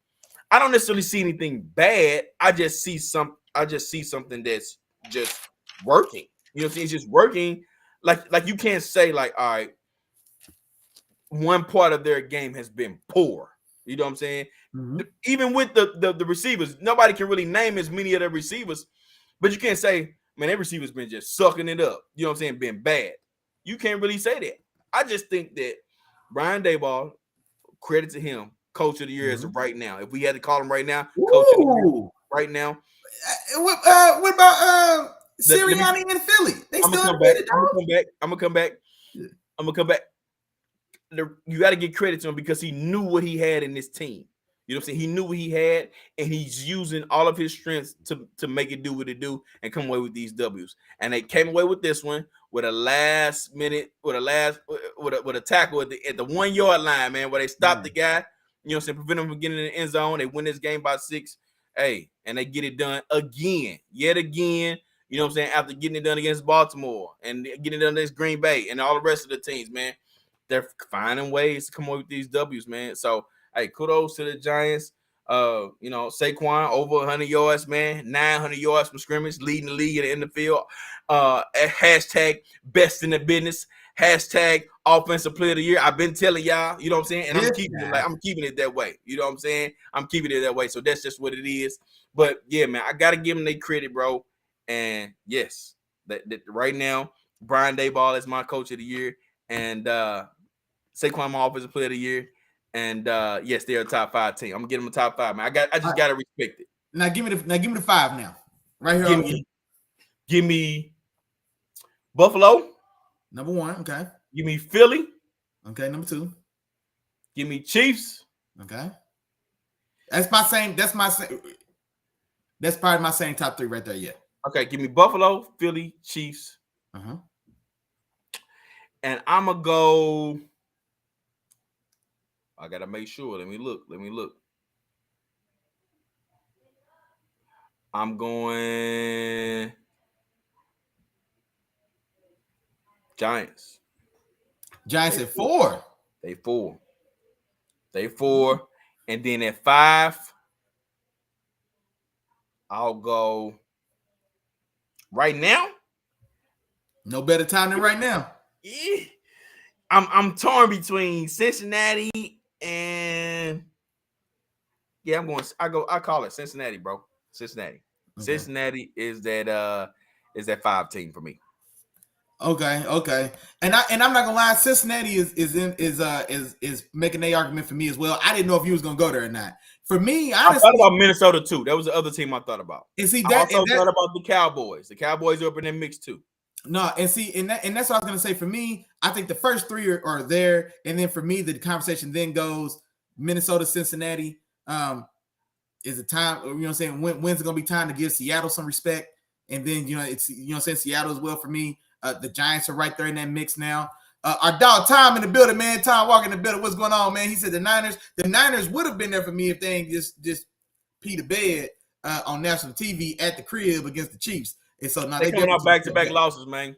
I don't necessarily see anything bad. I just see something that's just working. You know what I'm saying? It's just working. Like you can't say like, all right, one part of their game has been poor. You know what I'm saying? Even with the receivers, nobody can really name as many of their receivers, but you can't say, man, every receiver's been just sucking it up. You know what I'm saying? Been bad. You can't really say that. I just think that Brian Daboll, credit to him, coach of the year as of right now. If we had to call him right now, coach of the year right now. What about Sirianni in Philly? They I'm still gonna come back. You got to give credit to him because he knew what he had in this team. You know what I'm saying? He knew what he had, and he's using all of his strengths to make it do what it do and come away with these W's. And they came away with this one with a last minute, with a tackle at the 1 yard line, man, where they stopped the guy. You know what I'm saying? Prevent him from getting in the end zone. They win this game by 6. Hey, and they get it done yet again. You know what I'm saying? After getting it done against Baltimore and getting it done against Green Bay and all the rest of the teams, man, they're finding ways to come away with these W's, man. So, hey, kudos to the Giants. You know, Saquon over 100 yards, man, 900 yards from scrimmage, leading the league at the end of the field. Hashtag best in the business. Hashtag offensive player of the year. I've been telling y'all, you know what I'm saying? And I'm keeping it that way. You know what I'm saying? I'm keeping it that way. So that's just what it is. But yeah, man, I gotta give them their credit, bro. And yes, that right now, Brian Daboll is my coach of the year, and Saquon my offensive player of the year. And yes, they're a top 5 team. I'm gonna get them a top 5, man. I just gotta respect it. Now give me the 5 now. Right here. Give me Buffalo. Number 1, okay. Give me Philly. Okay, number 2. Give me Chiefs. Okay. That's probably my same top 3 right there, yeah. Okay, give me Buffalo, Philly, Chiefs. And I'm gonna go. I gotta make sure. Let me look. I'm going Giants. Giants at 4. They 4. And then at 5, I'll go right now. No better time than right now. I'm torn between Cincinnati and I call it Cincinnati, bro. Cincinnati. Okay. Cincinnati is that 5 team for me. Okay. And I'm not gonna lie, Cincinnati is making the argument for me as well. I didn't know if you was gonna go there or not. For me, honestly, I thought about Minnesota too. That was the other team I thought about. And see, I also thought about the Cowboys. The Cowboys are up in that mix too. No, and see, and that's what I was gonna say. For me, I think the first three are there, and then for me, the conversation then goes Minnesota, Cincinnati. Is it time? You know what I'm saying? When's it gonna be time to give Seattle some respect? And then it's what I'm saying, Seattle as well for me. The Giants are right there in that mix now. Our dog Tom in the building, man. Tom Walker in the building. What's going on, man? He said the Niners would have been there for me if they ain't just pee the bed on national TV at the crib against the Chiefs. And so now they coming out back-to-back losses, man.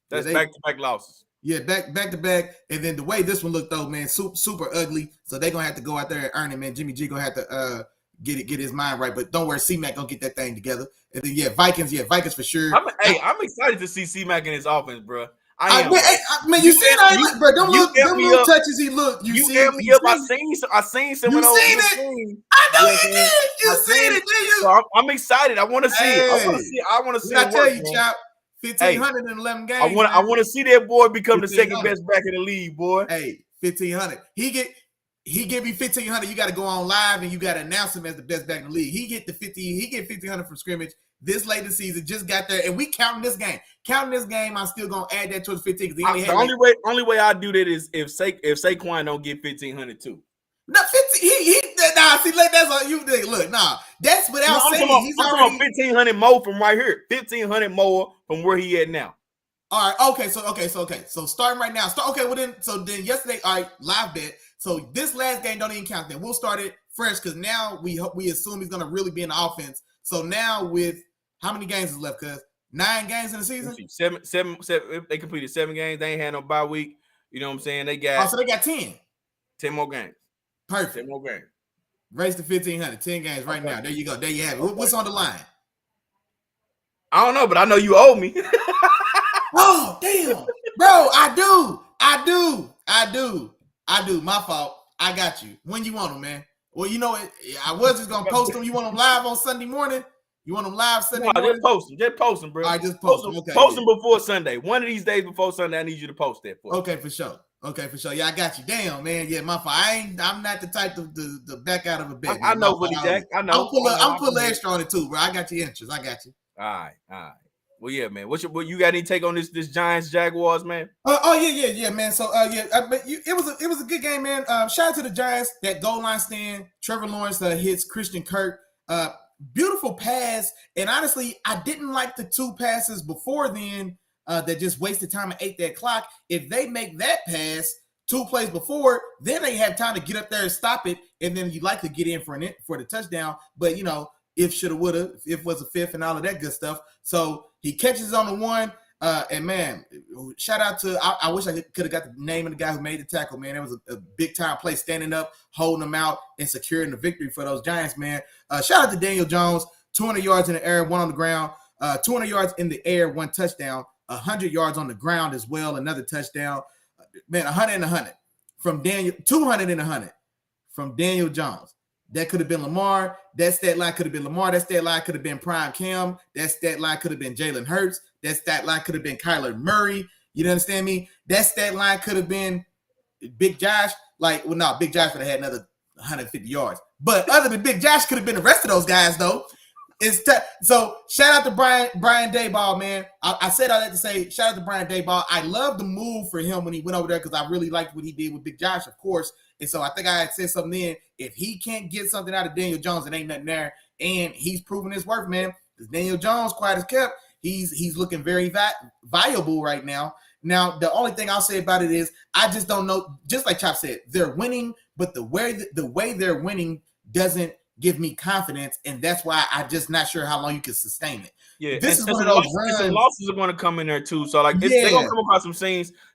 That's back-to-back losses. Yeah, back to back. And then the way this one looked though, man, super ugly. So they're gonna have to go out there and earn it, man. Jimmy G gonna have to get his mind right. But don't worry, C-Mac gonna get that thing together. And then Vikings for sure. I'm excited to see C-Mac in his offense, bro. Man, you seen that, bro? Them little touches he looked. You amped me up. I seen some of those. You seen it? I know you did. You seen it, did you? So I'm excited. I want to see it. I want to see it. I tell you, Chop, 1,500 in 11 games. I want to see that boy become the second best back in the league, boy. Hey, 1,500. He give me 1,500. You got to go on live and you got to announce him as the best back in the league. He get 1,500 from scrimmage this late in the season. Just got there, and we counting this game. I'm still gonna add that to his 15. The only way I do that is if Saquon don't get 1,500 too. No, 15. See, that's all you think. Look, that's without saying. I'm talking about 1,500 more from right here. 1,500 more from where he at now. All right. Okay. So starting right now. Then yesterday. All right. Live bet. So this last game don't even count. Then we'll start it fresh because now we assume he's gonna really be in the offense. So now with how many games is left? Cause 9 games in the season. Seven. They completed 7 games. They ain't had no bye week. You know what I'm saying? They got. So they got 10. 10 more games. Perfect. 10 more games. Race to 1,500. 10 games right now. There you go. There you have it. What's on the line? I don't know, but I know you owe me. Oh, damn. Bro, I do. My fault. I got you. When you want them, man. Well, you know, I was just going to post them. You want them live on Sunday morning? You want them live Sunday morning? Just post them, bro. All right, just post them. Okay, post them before Sunday. One of these days before Sunday, I need you to post that for me. Okay, for sure. Yeah, I got you. Damn, man. Yeah, my fault. I'm not the type to back out of a bet. I know, Willie Jack. I know. I'm pulling extra on it too, bro. I got your interest. I got you. All right. Well, yeah, man. What you got any take on this Giants Jaguars, man? Yeah, man. So it was a good game, man. Shout out to the Giants. That goal line stand. Trevor Lawrence hits Christian Kirk. Beautiful pass. And honestly, I didn't like the 2 passes before then that just wasted time and ate that clock. If they make that pass 2 plays before, then they have time to get up there and stop it, and then you like to get in for the touchdown. But if shoulda woulda, if was a fifth and all of that good stuff. So he catches on the 1. And man, shout out to I wish I could have got the name of the guy who made the tackle, man. It was a big time play, standing up, holding them out, and securing the victory for those Giants, man. Shout out to Daniel Jones, 200 yards in the air, 1 on the ground, 200 yards in the air, 1 touchdown, 100 yards on the ground as well, another touchdown. Man, 100 and 100 from Daniel, 200 and 100 from Daniel Jones. That could have been Lamar. That stat line could have been Lamar. That stat line could have been Prime Cam. That stat line could have been Jalen Hurts. That stat line could have been Kyler Murray. You understand me? That stat line could have been Big Josh. Big Josh would have had another 150 yards. But other than Big Josh, could have been the rest of those guys, though. So shout out to Brian Daboll, man. I said all that to say shout out to Brian Daboll. I love the move for him when he went over there because I really liked what he did with Big Josh, of course. And so I think I had said something then. If he can't get something out of Daniel Jones, it ain't nothing there. And he's proven his worth, man. Because Daniel Jones, quiet as kept, he's looking very viable right now. Now, the only thing I'll say about it is I just don't know. Just like Chop said, they're winning, but the way they're winning doesn't give me confidence, and that's why I'm just not sure how long you can sustain it. Yeah, this is one of those runs. Some losses are going to come in there too. So they're going to come across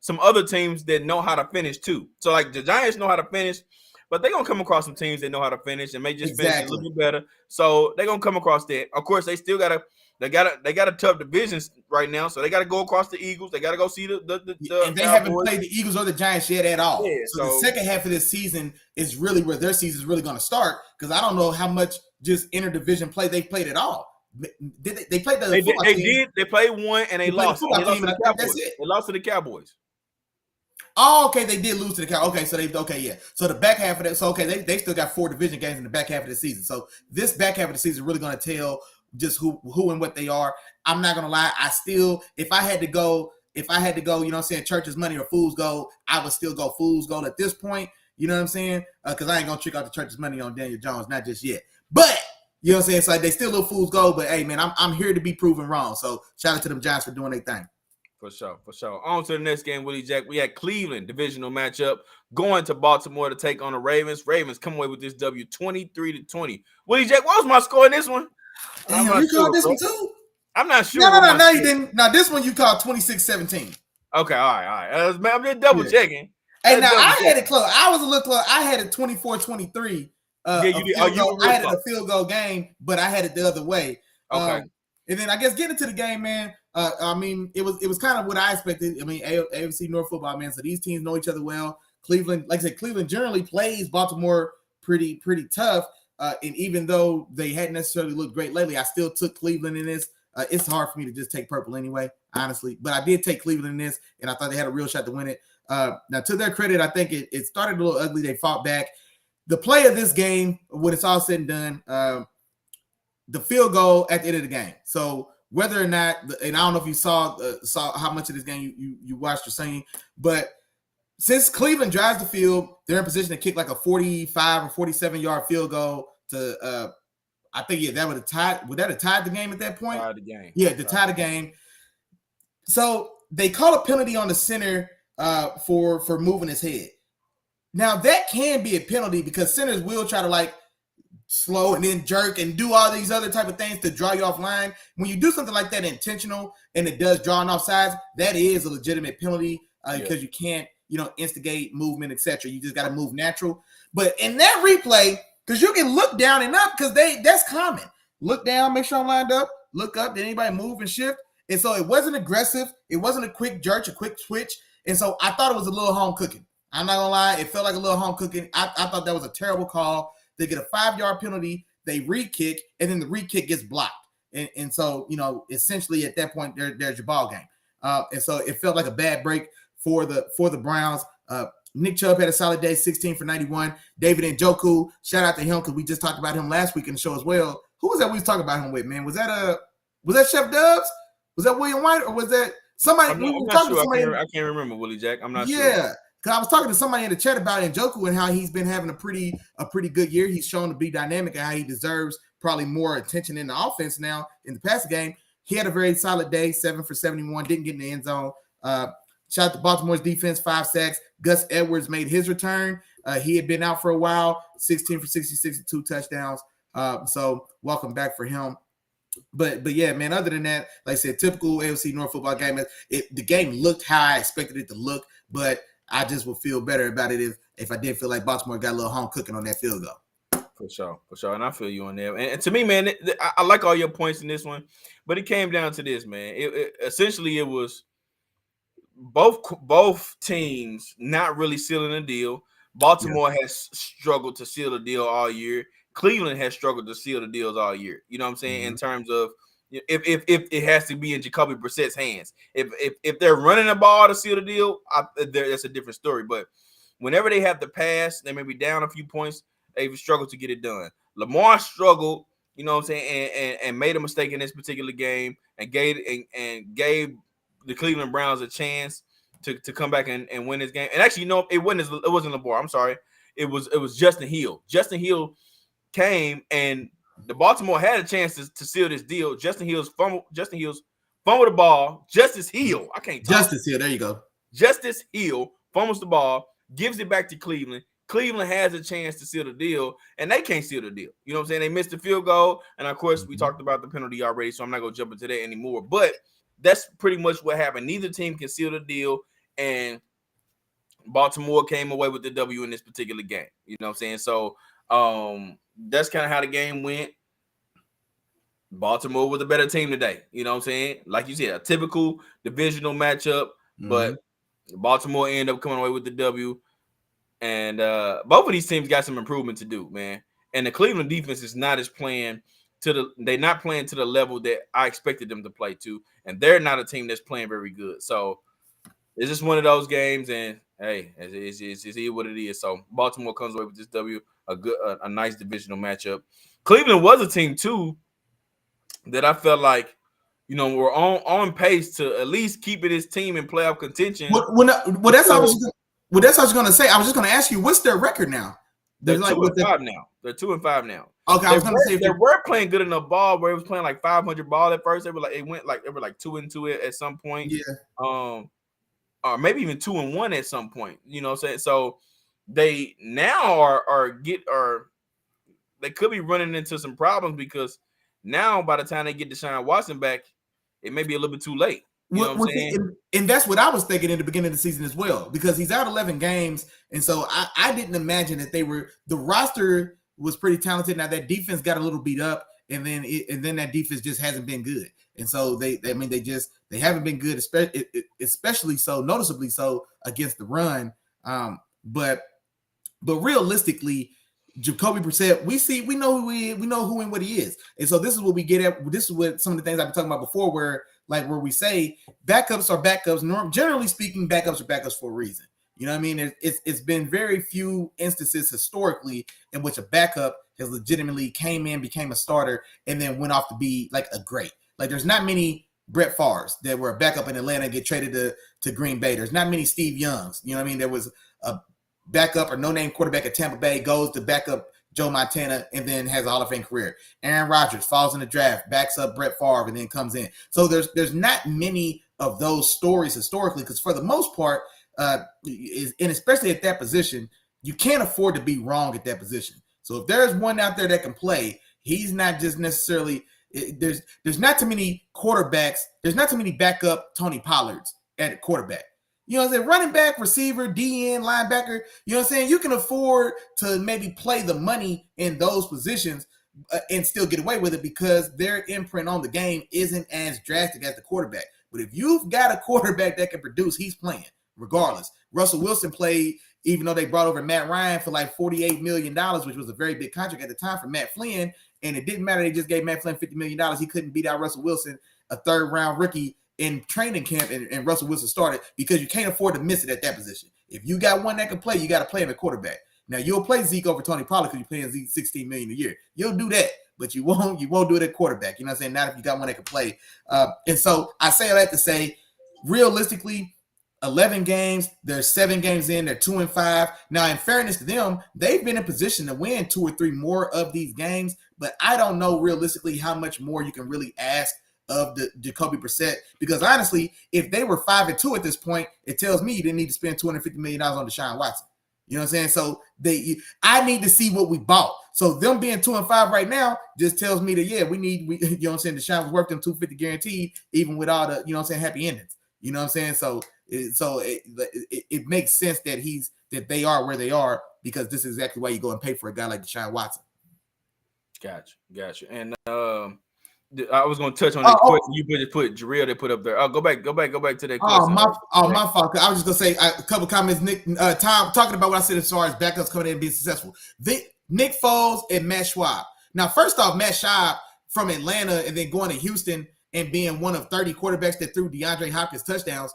some other teams that know how to finish too. So the Giants know how to finish, but they're going to come across some teams that know how to finish and may just finish a little bit better. So they're going to come across that. Of course, they still got to They got a tough division right now, so they got to go across the Eagles. They got to go see the and they Cowboys. haven't played the Eagles or the Giants yet at all. Yeah, so the second half of this season is really where their season is really going to start, because I don't know how much just interdivision play they played at all. They played the football team. They played one and they lost. They lost to the Cowboys. That's it. They lost to the Cowboys. Oh, okay, they did lose to the Cowboys. Okay, yeah. So the back half of that. So okay, they still got 4 division games in the back half of the season. So this back half of the season is really going to tell just who and what they are. I'm not gonna lie. I still, if I had to go, you know what I'm saying, church's money or fool's gold, I would still go fool's gold at this point. You know what I'm saying? Because I ain't gonna trick out the church's money on Daniel Jones, not just yet. But you know what I'm saying? It's like they still little fool's gold. But hey, man, I'm here to be proven wrong. So shout out to them Giants for doing their thing. For sure. On to the next game, Willie Jack. We had Cleveland divisional matchup going to Baltimore to take on the Ravens. Ravens come away with this W 23-20. Willie Jack, what was my score in this one? Damn, you called this one too? I'm not sure. No, you didn't. Now this one you called 26-17. Okay, all right. I'm just double checking. Hey, now I had it close. I was a little close. I had it 24-23. Yeah, you did. I had it a field goal game, but I had it the other way. Okay. And then I guess getting to the game, man. I mean, it was kind of what I expected. I mean, AFC North football, man. So these teams know each other well. Cleveland, like I said, Cleveland generally plays Baltimore pretty tough. And even though they hadn't necessarily looked great lately, I still took Cleveland in this. It's hard for me to just take purple anyway, honestly. But I did take Cleveland in this, and I thought they had a real shot to win it. Now, to their credit, I think it started a little ugly. They fought back. The play of this game, when it's all said and done, the field goal at the end of the game. So whether or not, and I don't know if you saw how much of this game you watched or seen, but since Cleveland drives the field, they're in position to kick like a 45 or 47-yard field goal to I think that would have tied. Would that have tied the game at that point? Tied the game. Yeah, to tie the game. So they call a penalty on the center for moving his head. Now that can be a penalty because centers will try to like slow and then jerk and do all these other type of things to draw you off line. When you do something like that intentional and it does draw off sides, that is a legitimate penalty because you can't, instigate movement, etc. You just got to move natural. But in that replay, because you can look down and up because that's common. Look down, make sure I'm lined up, look up, did anybody move and shift? And so it wasn't aggressive. It wasn't a quick jerk, a quick switch. And so I thought it was a little home cooking. I'm not going to lie. It felt like a little home cooking. I thought that was a terrible call. They get a 5-yard penalty. They re-kick, and then the re-kick gets blocked. And so, essentially at that point, there's your ball game. And so it felt like a bad break for the Browns. Nick Chubb had a solid day, 16 for 91. David Njoku, shout out to him because we just talked about him last week in the show as well. Who was that we was talking about him with, man? Was that Chef Dubs? Was that William White, or was that somebody? I'm not sure. I can't remember, Willie Jack. I'm not sure. Yeah, because I was talking to somebody in the chat about Njoku and how he's been having a pretty good year. He's shown to be dynamic and how he deserves probably more attention in the offense now in the passing game. He had a very solid day, 7 for 71, didn't get in the end zone. Shout out to Baltimore's defense, 5 sacks. Gus Edwards made his return. He had been out for a while, 16 for 60, 62 touchdowns. So welcome back for him. But yeah, man, other than that, like I said, typical AFC North football game. The game looked how I expected it to look, but I just would feel better about it if I did feel like Baltimore got a little home cooking on that field goal. For sure. And I feel you on there. And to me, man, I like all your points in this one, but it came down to this, man. Essentially, it was both teams not really sealing a deal. Baltimore has struggled to seal a deal all year. Cleveland has struggled to seal the deals all year. You know what I'm saying? In terms of if it has to be in Jacoby Brissett's hands. If they're running the ball to seal the deal, that's a different story. But whenever they have to pass, they may be down a few points. They've struggled to get it done. Lamar struggled, you know what I'm saying, and made a mistake in this particular game and gave the Cleveland Browns a chance to come back and win this game. And actually, it wasn't Lamar. I'm sorry. It was Justin Hill. Justin Hill came and the Baltimore had a chance to seal this deal. Justin Hill's fumbled the ball. Justice Hill. I can't talk. Justice Hill. There you go. Justice Hill fumbles the ball, gives it back to Cleveland. Cleveland has a chance to seal the deal, and they can't seal the deal. You know what I'm saying? They missed the field goal, and of course, we talked about the penalty already, so I'm not going to jump into that anymore. But that's pretty much what happened. Neither team can seal the deal, and Baltimore came away with the W in this particular game. You know what I'm saying? So that's kind of how the game went. Baltimore was a better team today. You know what I'm saying? Like you said, a typical divisional matchup, but Baltimore ended up coming away with the W. And both of these teams got some improvement to do, man. And the Cleveland defense is not playing to the level that I expected them to play to, and they're not a team that's playing very good. So it's just one of those games, and hey, it's what it is. So Baltimore comes away with this W, a nice divisional matchup. Cleveland was a team too that I felt like, we're on pace to at least keeping this team in playoff contention. That's what I was going to say. I was just going to ask you, what's their record now? They're 2-5 now. They're 2-5 now. Okay, I was going to say they were playing good enough ball where it was playing like 500 ball at first. They were like 2-2 at some point. Yeah. Or maybe even 2-1 at some point. You know what I'm saying? So they now they could be running into some problems because now by the time they get Deshaun Watson back, it may be a little bit too late. You know what I'm saying? And that's what I was thinking in the beginning of the season as well, because he's out 11 games. And so I didn't imagine that the roster was pretty talented. Now that defense got a little beat up, and then that defense just hasn't been good. And so they haven't been good, especially so noticeably so against the run. But realistically, Jacoby Brissett, we know who and what he is. And so this is what we get at. This is what some of the things I've been talking about before, where we say backups are backups. Generally speaking, backups are backups for a reason. You know what I mean? It's been very few instances historically in which a backup has legitimately came in, became a starter, and then went off to be like a great. Like there's not many Brett Favres that were a backup in Atlanta, get traded to Green Bay. There's not many Steve Youngs. You know what I mean? There was a backup or no-name quarterback at Tampa Bay, goes to backup Joe Montana, and then has a Hall of Fame career. Aaron Rodgers falls in the draft, backs up Brett Favre, and then comes in. So there's not many of those stories historically, because for the most part, and especially at that position, you can't afford to be wrong at that position. So if there's one out there that can play, he's not just necessarily there's not too many quarterbacks. There's not too many backup Tony Pollards at quarterback. You know what I'm saying? Running back, receiver, DN, linebacker. You know what I'm saying? You can afford to maybe play the money in those positions and still get away with it because their imprint on the game isn't as drastic as the quarterback. But if you've got a quarterback that can produce, he's playing regardless. Russell Wilson played, even though they brought over Matt Ryan for like $48 million, which was a very big contract at the time for Matt Flynn. And it didn't matter. They just gave Matt Flynn $50 million. He couldn't beat out Russell Wilson, a third-round rookie in training camp, and Russell Wilson started because you can't afford to miss it at that position. If you got one that can play, you got to play him at quarterback. Now, you'll play Zeke over Tony Pollard because you're paying Zeke $16 million a year. You'll do that, but you won't do it at quarterback. You know what I'm saying? Not if you got one that can play. And so I say all that to say, realistically, 11 games, they're 7 games in, they're 2-5. Now, in fairness to them, they've been in position to win 2 or 3 more of these games, but I don't know realistically how much more you can really ask of the Jacoby Brissett, because honestly, if they were 5-2 at this point, it tells me you didn't need to spend $250 million on Deshaun Watson. You know what I'm saying? So I need to see what we bought. So them being 2-5 right now just tells me that, yeah, we you know what I'm saying? Deshaun was worth them $250 guaranteed, even with all the, you know what I'm saying, happy endings. You know what I'm saying? So it makes sense that they are where they are, because this is exactly why you go and pay for a guy like Deshaun Watson. Gotcha. And I was going to touch on this question. You just put Jarrell. They put up there. Go back to that question. My fault. I was just going to say a couple comments. Nick, Tom, talking about what I said as far as backups coming in and being successful. Nick Foles and Matt Schwab. Now, first off, Matt Schwab from Atlanta and then going to Houston and being one of 30 quarterbacks that threw DeAndre Hopkins touchdowns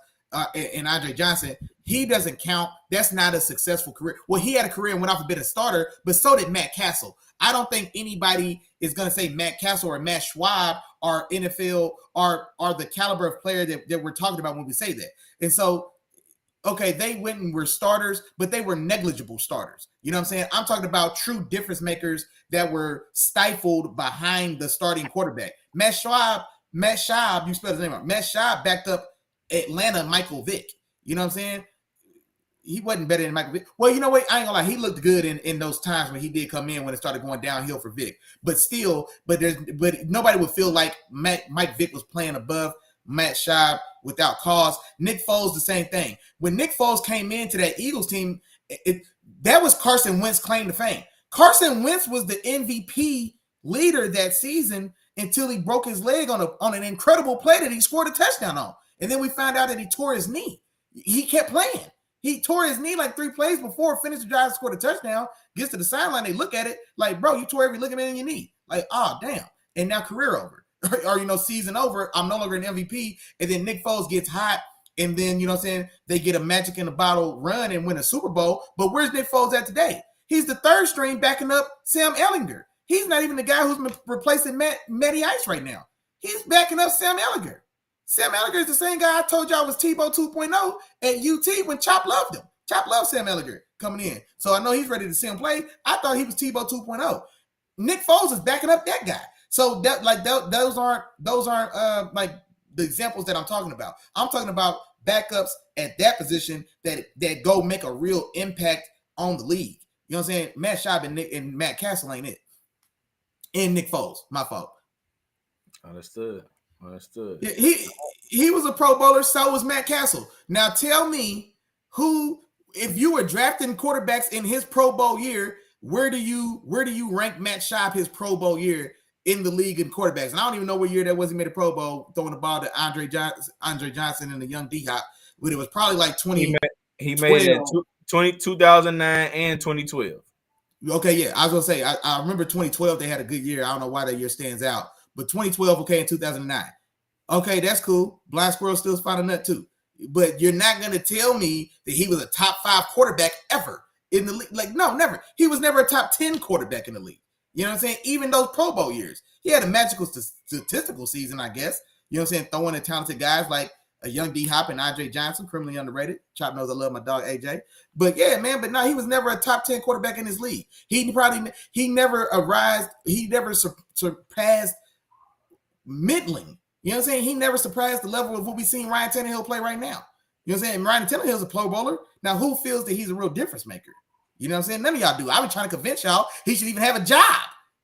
and Andre Johnson, he doesn't count. That's not a successful career. Well, he had a career and went off and been a starter, but so did Matt Castle. I don't think anybody is going to say Matt Castle or Matt Schwab are NFL are the caliber of player that we're talking about when we say that. And so, okay, they went and were starters, but they were negligible starters. You know what I'm saying? I'm talking about true difference makers that were stifled behind the starting quarterback. Matt Schwab, you spelled his name out. Matt Schwab backed up Atlanta Michael Vick. You know what I'm saying? He wasn't better than Michael Vick. Well, you know what? I ain't gonna lie. He looked good in those times when he did come in, when it started going downhill for Vick. But still, but nobody would feel like Mike Vick was playing above Matt Schaub without cause. Nick Foles, the same thing. When Nick Foles came into that Eagles team, that was Carson Wentz's claim to fame. Carson Wentz was the MVP leader that season, until he broke his leg on an incredible play that he scored a touchdown on. And then we found out that he tore his knee. He kept playing. He tore his knee like 3 plays before, finished the drive, scored a touchdown, gets to the sideline, they look at it like, bro, you tore every ligament in your knee. Like, oh, damn. And now career over. Or, season over, I'm no longer an MVP. And then Nick Foles gets hot. And then, they get a magic in the bottle run and win a Super Bowl. But where's Nick Foles at today? He's the third string backing up Sam Ehlinger. He's not even the guy who's been replacing Matty Ice right now. He's backing up Sam Ehlinger. Sam Ehlinger is the same guy I told y'all was Tebow 2.0 at UT when Chop loved him. Chop loved Sam Ehlinger coming in. So I know he's ready to see him play. I thought he was Tebow 2.0. Nick Foles is backing up that guy. So those aren't like the examples that I'm talking about. I'm talking about backups at that position that go make a real impact on the league. You know what I'm saying? Matt Schaub and Matt Castle ain't it. And Nick Foles, my fault. Understood. Yeah, he was a Pro Bowler, so was Matt Castle. Now tell me if you were drafting quarterbacks in his Pro Bowl year, where do you rank Matt Schaub his Pro Bowl year in the league in quarterbacks? And I don't even know what year that was he made a Pro Bowl, throwing the ball to Andre Johnson and the young D-Hop, but it was probably like 20. He made it in 2009 and 2012. Okay, yeah, I was gonna say I remember 2012 they had a good year. I don't know why that year stands out, but 2012 okay in 2009. Okay, that's cool. Blind Squirrel still spot a nut too, but you're not gonna tell me that he was a top 5 quarterback ever in the league. Like, no, never. He was never a top 10 quarterback in the league. You know what I'm saying? Even those Pro Bowl years, he had a magical statistical season, I guess. You know what I'm saying? Throwing at talented guys like a young D-Hop and Andre Johnson, criminally underrated. Chop knows I love my dog AJ. But yeah, man, but no, he was never a top 10 quarterback in his league. He never surpassed middling. You know what I'm saying? He never surpassed the level of what we seen Ryan Tannehill play right now. You know what I'm saying? Ryan Tannehill's a Pro Bowler. Now, who feels that he's a real difference maker? You know what I'm saying? None of y'all do. I've been trying to convince y'all he should even have a job.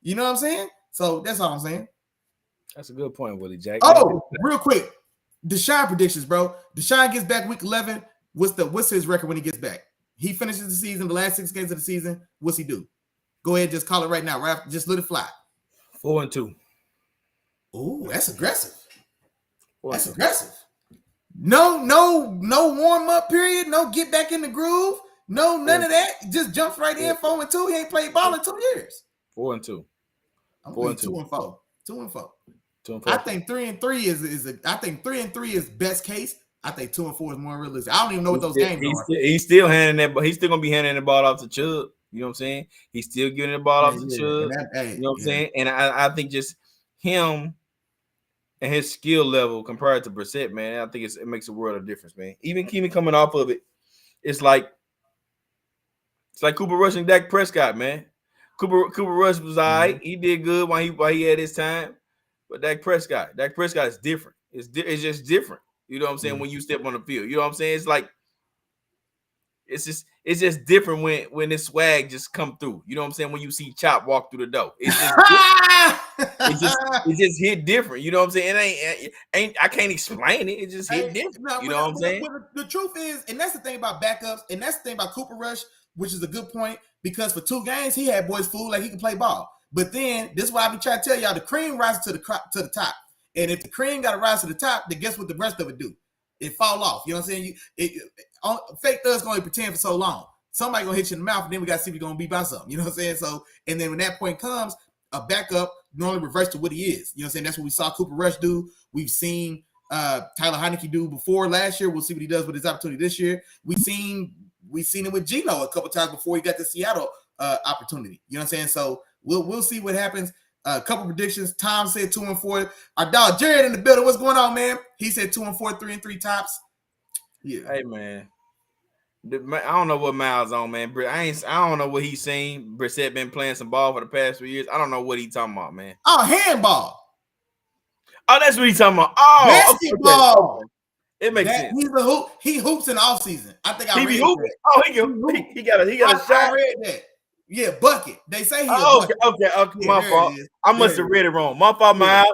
You know what I'm saying? So that's all I'm saying. That's a good point, Willie Jack. Oh, real quick. Deshaun predictions, bro. Deshaun gets back week 11. What's his record when he gets back? He finishes the season, the last 6 games of the season. What's he do? Go ahead, just call it right now. Right after, just let it fly. 4-2. Ooh, that's aggressive. That's aggressive. No warm-up period. No get back in the groove. No, none of that. Just jumps right in. 4-2. He ain't played ball in 2 years. 4-2. I'm 2-4. 2-4. I think 3-3 is best case. I think 2-4 is more realistic. I don't even know what those games are. He's still handing that, but he's still gonna be handing the ball off to Chubb. You know what I'm saying? He's still giving the ball off to Chubb. You know what I'm saying? And I think just him and his skill level compared to Brissett, man, I think it makes a world of difference, man. Even coming off of it, it's like Cooper Rush and Dak Prescott, man. Cooper Rush was all right. He did good while he had his time. But Dak Prescott is different. It's just different. You know what I'm saying? When you step on the field, you know what I'm saying? It's like it's just different when this swag just come through. You know what I'm saying? When you see Chop walk through the door, it's just it just hit different. You know what I'm saying? It ain't I can't explain it. It just hit different. No, you know what I'm saying? The truth is, and that's the thing about backups, and that's the thing about Cooper Rush, which is a good point because for 2 games he had boys fooled like he could play ball. But then this is why I be trying to tell y'all: the cream rises to the top, and if the cream got to rise to the top, then guess what the rest of it do? It fall off. You know what I'm saying? Fake thugs gonna pretend for so long. Somebody gonna hit you in the mouth, and then we got to see if you're gonna be by something. You know what I'm saying? So, and then when that point comes, a backup normally reverts to what he is. You know what I'm saying? That's what we saw Cooper Rush do. We've seen Tyler Heineke do before last year. We'll see what he does with his opportunity this year. We've seen it with Geno a couple times before he got the Seattle opportunity. You know what I'm saying? So we'll see what happens. A couple predictions. Tom said 2-4. Our dog Jared in the building. What's going on, man? He said 2-4, 3-3 tops. Yeah. Hey, man. I don't know what Miles on, man. I don't know what he's seen. Brissett been playing some ball for the past 3 years. I don't know what he's talking about, man. Oh, handball. Oh, that's what he's talking about. Oh, basketball. Okay. It makes sense. He's a hoop. He hoops in the offseason. I think I read hooping. that. Oh, he got a shot. I read that. Yeah, bucket. They say he's okay. My fault. I must have read it wrong. My fault, Miles.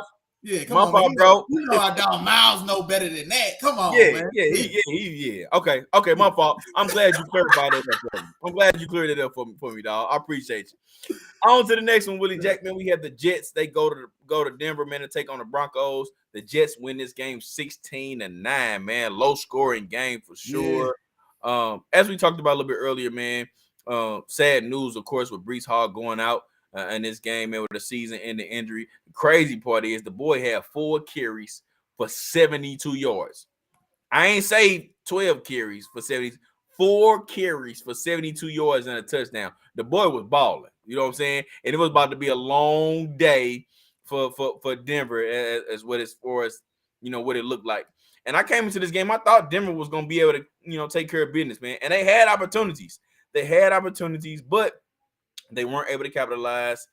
Yeah, come My on, fault, man. bro. You know our dog Miles know better than that. Come on, Yeah, man. yeah. Okay, my fault. I'm glad you clarified that up for me. I'm glad you cleared it up for me, dog. I appreciate you. On to the next one, Willie Jack, man. We have the Jets. They go to Denver, man, to take on the Broncos. The Jets win this game 16-9, man. Low scoring game for sure. Yeah. As we talked about a little bit earlier, man. Sad news, of course, with Breece Hall going out in this game, man, with a season-ending injury. The crazy part is the boy had 4 carries for 72 yards. I ain't say 12 carries for 70, 4 carries for 72 yards and a touchdown. The boy was balling, you know what I'm saying? And it was about to be a long day for Denver as what as far as, you know, what it looked like. And I came into this game, I thought Denver was going to be able to, you know, take care of business, man. And they had opportunities. But they weren't able to capitalize.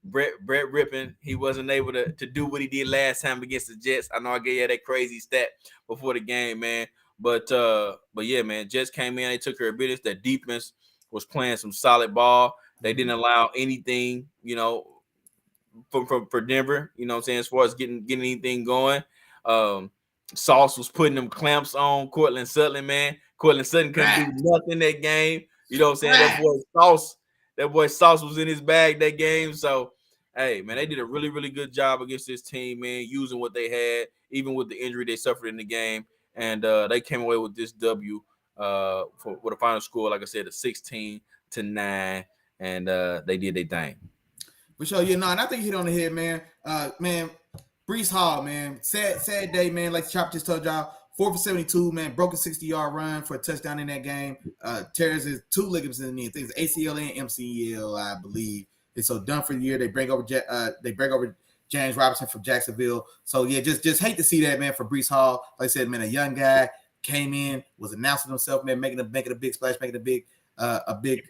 Brett Rippon, he wasn't able to do what he did last time against the Jets. I know I gave you that crazy stat before the game, man. But yeah, man, Jets came in, they took care of business. Their defense was playing some solid ball. They didn't allow anything, you know, for Denver, you know what I'm saying, as far as getting anything going. Sauce was putting them clamps on Cortland Sutton, man. Cortland Sutton couldn't do nothing that game. You know what I'm saying? That boy Sauce was in his bag that game. So, hey, man, they did a really, really good job against this team, man, using what they had, even with the injury they suffered in the game. And they came away with this W with a final score, like I said, of 16-9. And they did their thing. For sure, and I think he hit on the head, man. Man, Breece Hall, man, sad day, man. Like Chop just told y'all, 4 for 72, man. Broke a 60-yard run for a touchdown in that game. Tears his 2 ligaments in the knee. I think it's ACL and MCL, I believe. And so done for the year. They bring over James Robinson from Jacksonville. So yeah, just hate to see that, man. For Breece Hall, like I said, man, a young guy came in, was announcing himself, man, making a big splash, making a big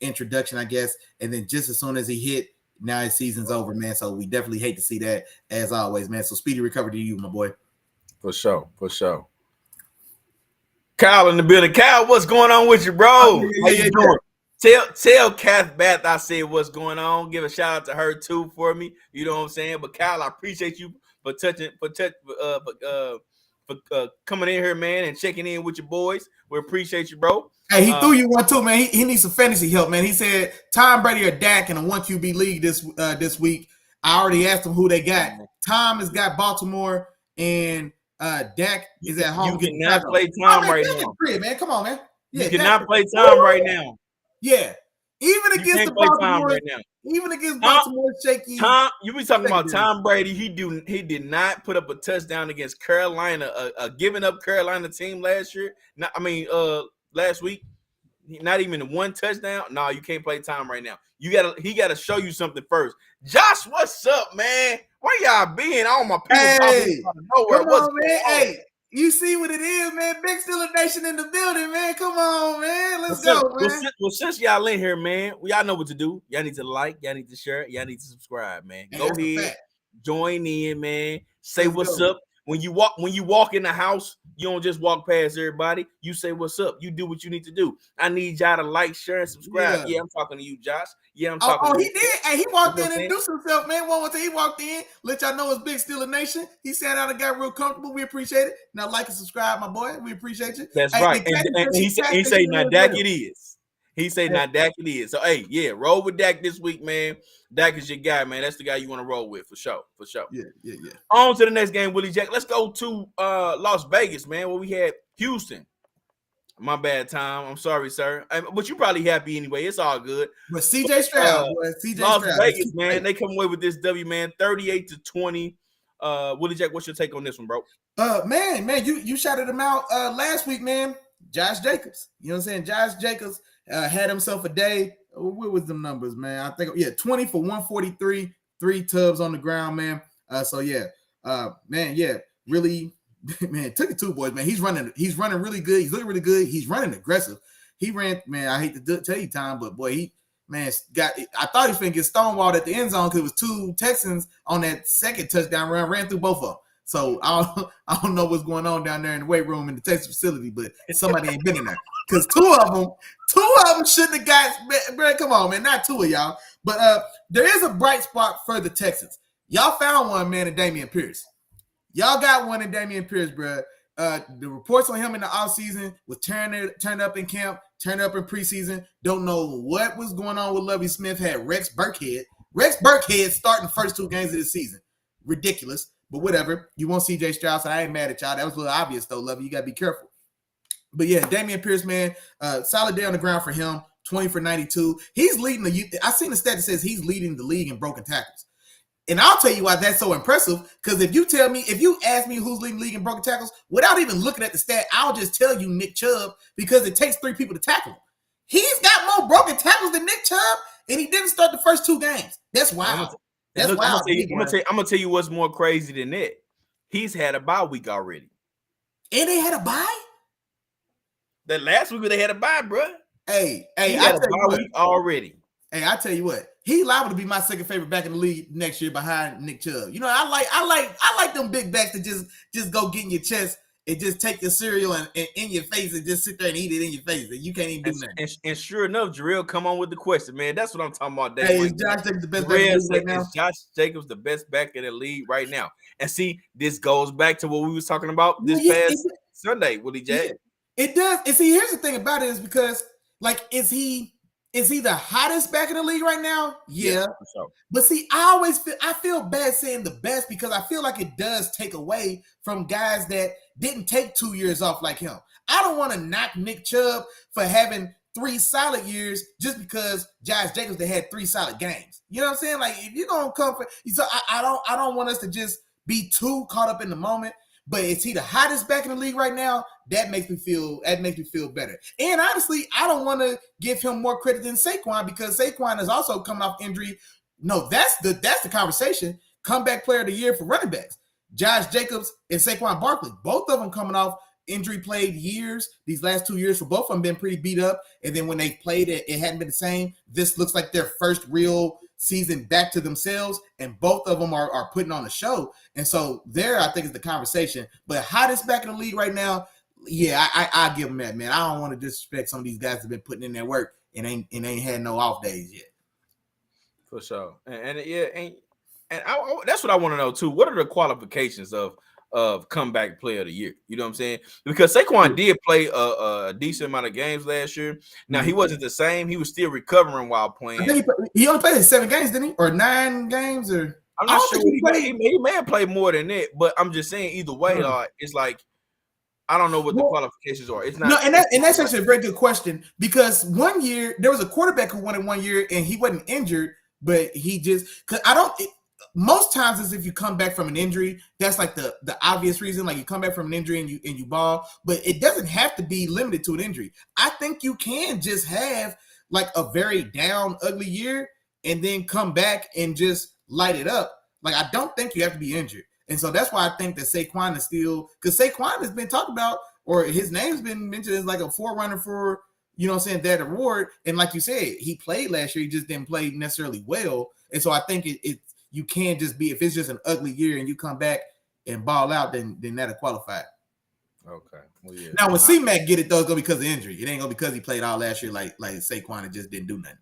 introduction, I guess. And then just as soon as he hit, now his season's over, man. So we definitely hate to see that, as always, man. So speedy recovery to you, my boy. For sure. Kyle in the building. Kyle, what's going on with you, bro? How you doing? Tell Kath Bath I said what's going on. Give a shout out to her too for me. You know what I'm saying? But Kyle, I appreciate you for coming in here, man, and checking in with your boys. We appreciate you, bro. Hey, he threw you one too, man. He needs some fantasy help, man. He said Tom Brady or Dak in a 1 QB league this week. I already asked him who they got. Tom has got Baltimore, and Dak is at home. You cannot play Tom right now, man. Come on, man. Yeah, you cannot play Tom right now. Yeah, even against the Baltimore right now. Even against Baltimore, shaky. Tom, you be talking about Tom Brady. He did not put up a touchdown against Carolina, a giving up Carolina team last year. Last week, not even one touchdown. No, you can't play Tom right now. He gotta show you something first. Josh, what's up, man? Where y'all been? All my people hey, out of nowhere. Come on, man. Hey, you see what it is, man. Big Steeler Nation in the building, man. Come on, man. Let's go, man. Well, since y'all in here, man, y'all know what to do. Y'all need to like, y'all need to share, y'all need to subscribe, man. Go ahead, join in, man. Say what's up. When you walk in the house, you don't just walk past everybody. You say what's up. You do what you need to do. I need y'all to like, share, and subscribe. Yeah, I'm talking to you, Josh. Yeah, I'm talking to you. He did. Hey, he walked in and introduced himself, man. One more time, he walked in, let y'all know it's Big Steeler Nation. He sat out and got real comfortable. We appreciate it. Now like and subscribe, my boy. We appreciate you. That's right. And he say, now Dak it is. He say, now Dak it is. So, hey, yeah, roll with Dak this week, man. Dak is your guy, man. That's the guy you want to roll with, for sure. Yeah. On to the next game, Willie Jack. Let's go to Las Vegas, man, where we had Houston. My bad, Tom. I'm sorry, sir. But you probably happy anyway. It's all good. But CJ Stroud, Las Vegas, man, they come away with this W, man, 38-20. Willie Jack, what's your take on this one, bro? Man, you shouted him out last week, man. Josh Jacobs. You know what I'm saying? Josh Jacobs had himself a day. What was the numbers, man? I think 20 for 143, 3 tubs on the ground, man. Really, man, took it to boys, man. He's running really good. He's looking really good. He's running aggressive. He ran, man. I hate to tell you, Tom, but boy, I thought he was going to get stonewalled at the end zone because it was 2 Texans on that second touchdown run, ran through both of them. So I don't know what's going on down there in the weight room in the Texas facility, but somebody ain't been in there because two of them shouldn't have got. Bro, come on, man, not 2 of y'all. But there is a bright spot for the Texans. Y'all found one, man, in Dameon Pierce. Y'all got one in Dameon Pierce, bro. The reports on him in the offseason was turned up in camp, turned up in preseason. Don't know what was going on with Lovie Smith. Had Rex Burkhead. Rex Burkhead starting the first 2 games of the season. Ridiculous, but whatever. You want CJ Stroud, so I ain't mad at y'all. That was a little obvious, though, Lovie. You got to be careful. But yeah, Dameon Pierce, man, solid day on the ground for him. 20 for 92. He's leading the. I seen the stat that says he's leading the league in broken tackles. And I'll tell you why that's so impressive. Because if you ask me who's leading the league in broken tackles, without even looking at the stat, I'll just tell you Nick Chubb, because it takes 3 people to tackle him. He's got more broken tackles than Nick Chubb, and he didn't start the first 2 games. That's wild. That's wild. I'm gonna tell you what's more crazy than that. He's had a bye week already. And they had a bye? The last week they had a bye, bro. Hey, I had a bye week already. Hey, I tell you what, he liable to be my second favorite back in the league next year behind Nick Chubb. You know, I like them big backs that just go get in your chest and just take your cereal and in your face and just sit there and eat it in your face, and you can't even do nothing. And sure enough, Jarrell, come on with the question, man. That's what I'm talking about. Hey, is Josh Jacobs the best back in the league right now? Is Josh Jacobs the best back in the league right now? And see, this goes back to what we was talking about this past Sunday, Willie J. Yeah, it does. And see, here's the thing about it is because, like, is he the hottest back in the league right now? Yeah. Sure. But see, I feel bad saying the best, because I feel like it does take away from guys that didn't take 2 years off like him. I don't want to knock Nick Chubb for having 3 solid years just because Josh Jacobs, they had 3 solid games. You know what I'm saying? Like, if you're gonna come for, so I don't want us to just be too caught up in the moment. But is he the hottest back in the league right now? That makes me feel better. And honestly, I don't want to give him more credit than Saquon, because Saquon is also coming off injury. No, that's the conversation. Comeback player of the year for running backs. Josh Jacobs and Saquon Barkley, both of them coming off injury played years. These last 2 years for both of them been pretty beat up. And then when they played it hadn't been the same. This looks like their first real season back to themselves, and both of them are putting on a show. And so there, I think, is the conversation. But hottest back in the league right now, yeah, I give them that, man. I don't want to disrespect some of these guys that have been putting in their work and ain't had no off days yet. For sure. And that's what I want to know too. What are the qualifications of comeback player of the year? You know what I'm saying? Because Saquon did play a decent amount of games last year. Now, he wasn't the same. He was still recovering while playing. I think he only played 7 games, didn't he? Or 9 games? Or I'm not sure. He may have played more than that, but I'm just saying either way, it's like, I don't know what the qualifications are. It's not. No, and that's actually a very good question, because one year there was a quarterback who won it 1 year and he wasn't injured, but he just, most times is if you come back from an injury, that's like the obvious reason. Like, you come back from an injury and you ball, but it doesn't have to be limited to an injury. I think you can just have like a very down, ugly year and then come back and just light it up. Like, I don't think you have to be injured. And so that's why I think that Saquon is still, because Saquon has been talked about, or his name's been mentioned as like a forerunner for, you know what I'm saying, that award. And like you said, he played last year, he just didn't play necessarily well. And so I think you can't just be, if it's just an ugly year and you come back and ball out, then that'll qualify. Okay. Well, yeah. Now, when C-Mac get it, though, it's going to be because of injury. It ain't going to be because he played all last year like Saquon and just didn't do nothing.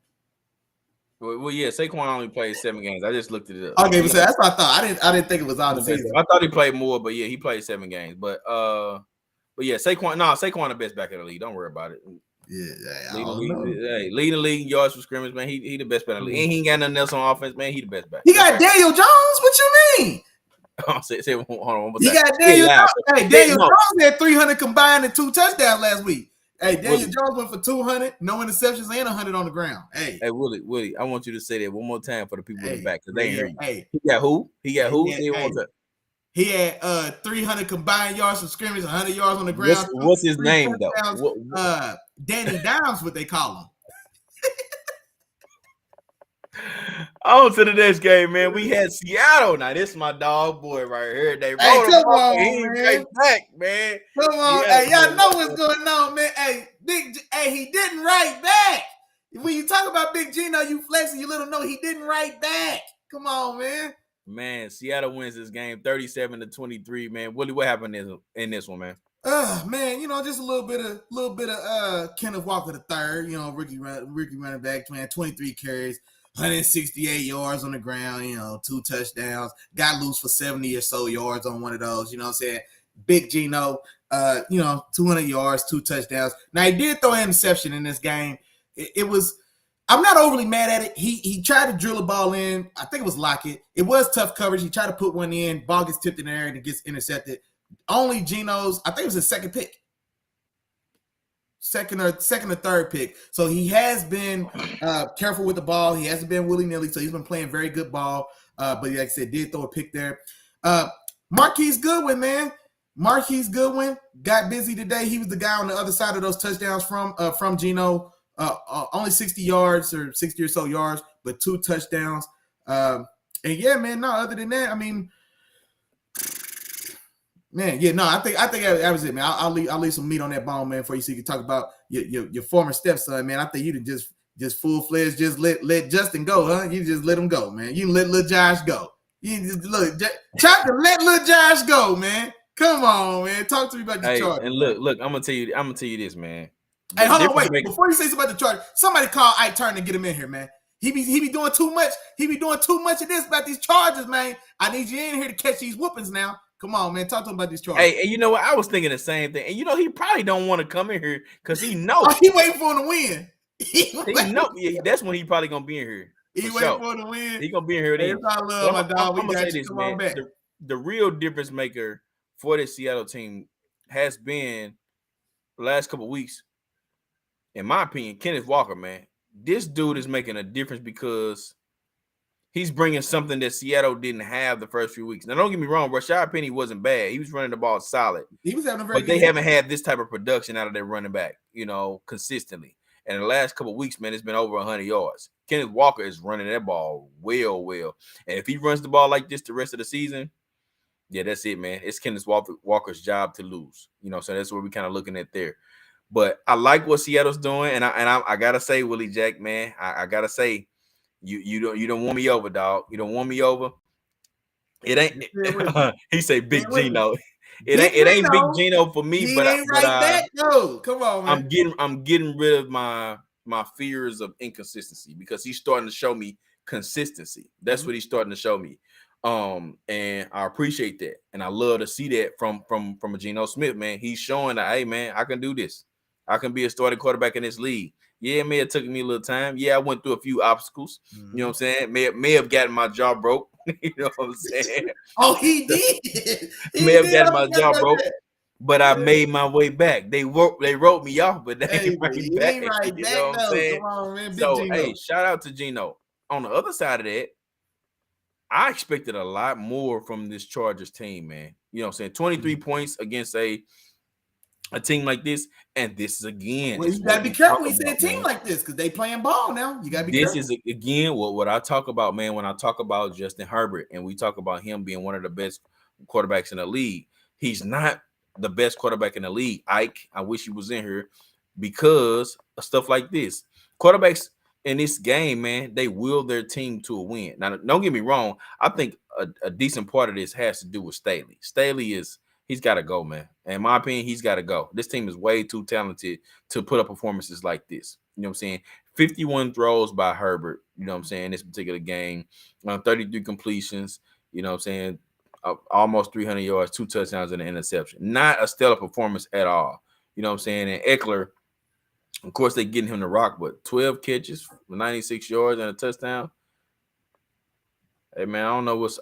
Well, yeah, Saquon only played 7 games. I just looked it up. Okay, so that's what I thought. I didn't think it was all the season. I thought he played more, but yeah, he played 7 games. But yeah, Saquon the best back in the league. Don't worry about it. Yeah, leading the league in yards for scrimmage, man. He the best back in the league. And he ain't got nothing else on offense, man. He the best back. He got Daniel Jones. What you mean? Hold on. He got Daniel Jones. Hey, Daniel Jones had 300 combined and 2 touchdowns last week. Hey, Daniel Jones went for 200, no interceptions, and 100 on the ground. Hey, Willie, I want you to say that one more time for the people in the back, because they ain't hear you. Hey, he got who? He had 300 combined yards from scrimmage, 100 yards on the ground. What's his name though? Danny Dimes, what they call him. On to the next game, man. We had Seattle. Now, this is my dog boy right here. They rolled come on, man. Back, man. Come on. Hey, y'all know what's going on, man. Hey, he didn't write back. When you talk about Big Gino, you flexing, you little know he didn't write back. Come on, man. Man, Seattle wins this game 37-23, man. Willie, what happened in this one, man? Man, just a little bit of Kenneth Walker III, rookie running back, man, 23 carries. 168 yards on the ground, 2 touchdowns, got loose for 70 or so yards on one of those, you know what I'm saying? Big Geno, 200 yards, 2 touchdowns. Now, he did throw an interception in this game. It was, I'm not overly mad at it. He tried to drill a ball in. I think it was Lockett. It was tough coverage. He tried to put one in. Ball gets tipped in the air and it gets intercepted. Only Geno's, I think it was his second pick. Second or third pick. So he has been careful with the ball. He hasn't been willy-nilly. So he's been playing very good ball. But like I said, did throw a pick there. Marquise Goodwin, man. Marquise Goodwin got busy today. He was the guy on the other side of those touchdowns from Geno. Only 60 yards or 60 or so yards, but 2 touchdowns. And yeah, man, no, other than that, I mean, man, yeah, no, I think that was it, man. I'll leave some meat on that bone, man, for you so you can talk about your former stepson, man. I think you just full-fledged just let Justin go, huh? You just let him go, man. You let little Josh go. You just try to let little Josh go, man. Come on, man. Talk to me about the Chargers. And look, I'm gonna tell you this, man. Hey, hold on, wait. Before you say something about the Chargers, somebody call Ike Turner and get him in here, man. He be doing too much. He be doing too much of this about these Chargers, man. I need you in here to catch these whoopings now. Come on, man. Talk to him about these Chargers. Hey, and you know what? I was thinking the same thing. And he probably don't want to come in here because he knows. He waiting for him to win. He know. Yeah, that's when he probably gonna be in here. He waiting for him to win. He gonna be in here. Hey, I love my dog. I'm gonna say this, man. The real difference maker for this Seattle team has been the last couple of weeks, in my opinion, Kenneth Walker, man. This dude is making a difference because he's bringing something that Seattle didn't have the first few weeks. Now, don't get me wrong, Rashad Penny wasn't bad. He was running the ball solid. He was having a very but they haven't had this type of production out of their running back, consistently. And in the last couple of weeks, man, it's been over 100 yards. Kenneth Walker is running that ball well. And if he runs the ball like this the rest of the season, yeah, that's it, man. It's Kenneth Walker's job to lose. So that's what we're kind of looking at there. But I like what Seattle's doing, and I gotta say, Willie Jack, man, I gotta say, you don't want me over, dog. You don't want me over. It ain't. He say Big Geno. It ain't Big Geno for me, but come on, man. I'm getting rid of my fears of inconsistency because he's starting to show me consistency. That's what he's starting to show me. And I appreciate that, and I love to see that from a Geno Smith, man. He's showing that, hey, man, I can do this. I can be a starting quarterback in this league. Yeah, it may have taken me a little time. Yeah, I went through a few obstacles. You know what I'm saying? May have gotten my jaw broke. You know what I'm saying? Oh, he did. May have gotten my jaw broke, but I made my way back. They wrote me off, but they ain't right back. Right you know what I'm saying? Come on, man. So, hey, shout out to Geno. On the other side of that, I expected a lot more from this Chargers team, man. You know what I'm saying? 23 points against a team like this, and this is again. Well, you gotta be careful when you say a team like this because they playing ball now. You gotta be careful. This is again what I talk about, man. When I talk about Justin Herbert and we talk about him being one of the best quarterbacks in the league, he's not the best quarterback in the league. Ike, I wish he was in here because of stuff like this. Quarterbacks in this game, man, they will their team to a win. Now, don't get me wrong. I think a decent part of this has to do with Staley. He's got to go, man. In my opinion, he's got to go. This team is way too talented to put up performances like this. You know what I'm saying? 51 throws by Herbert, you know what I'm saying, this particular game. 33 completions, you know what I'm saying, almost 300 yards, 2 touchdowns and an interception. Not a stellar performance at all. You know what I'm saying? And Eckler, of course, they're getting him to rock, but 12 catches, 96 yards and a touchdown. Hey, man, I don't know what's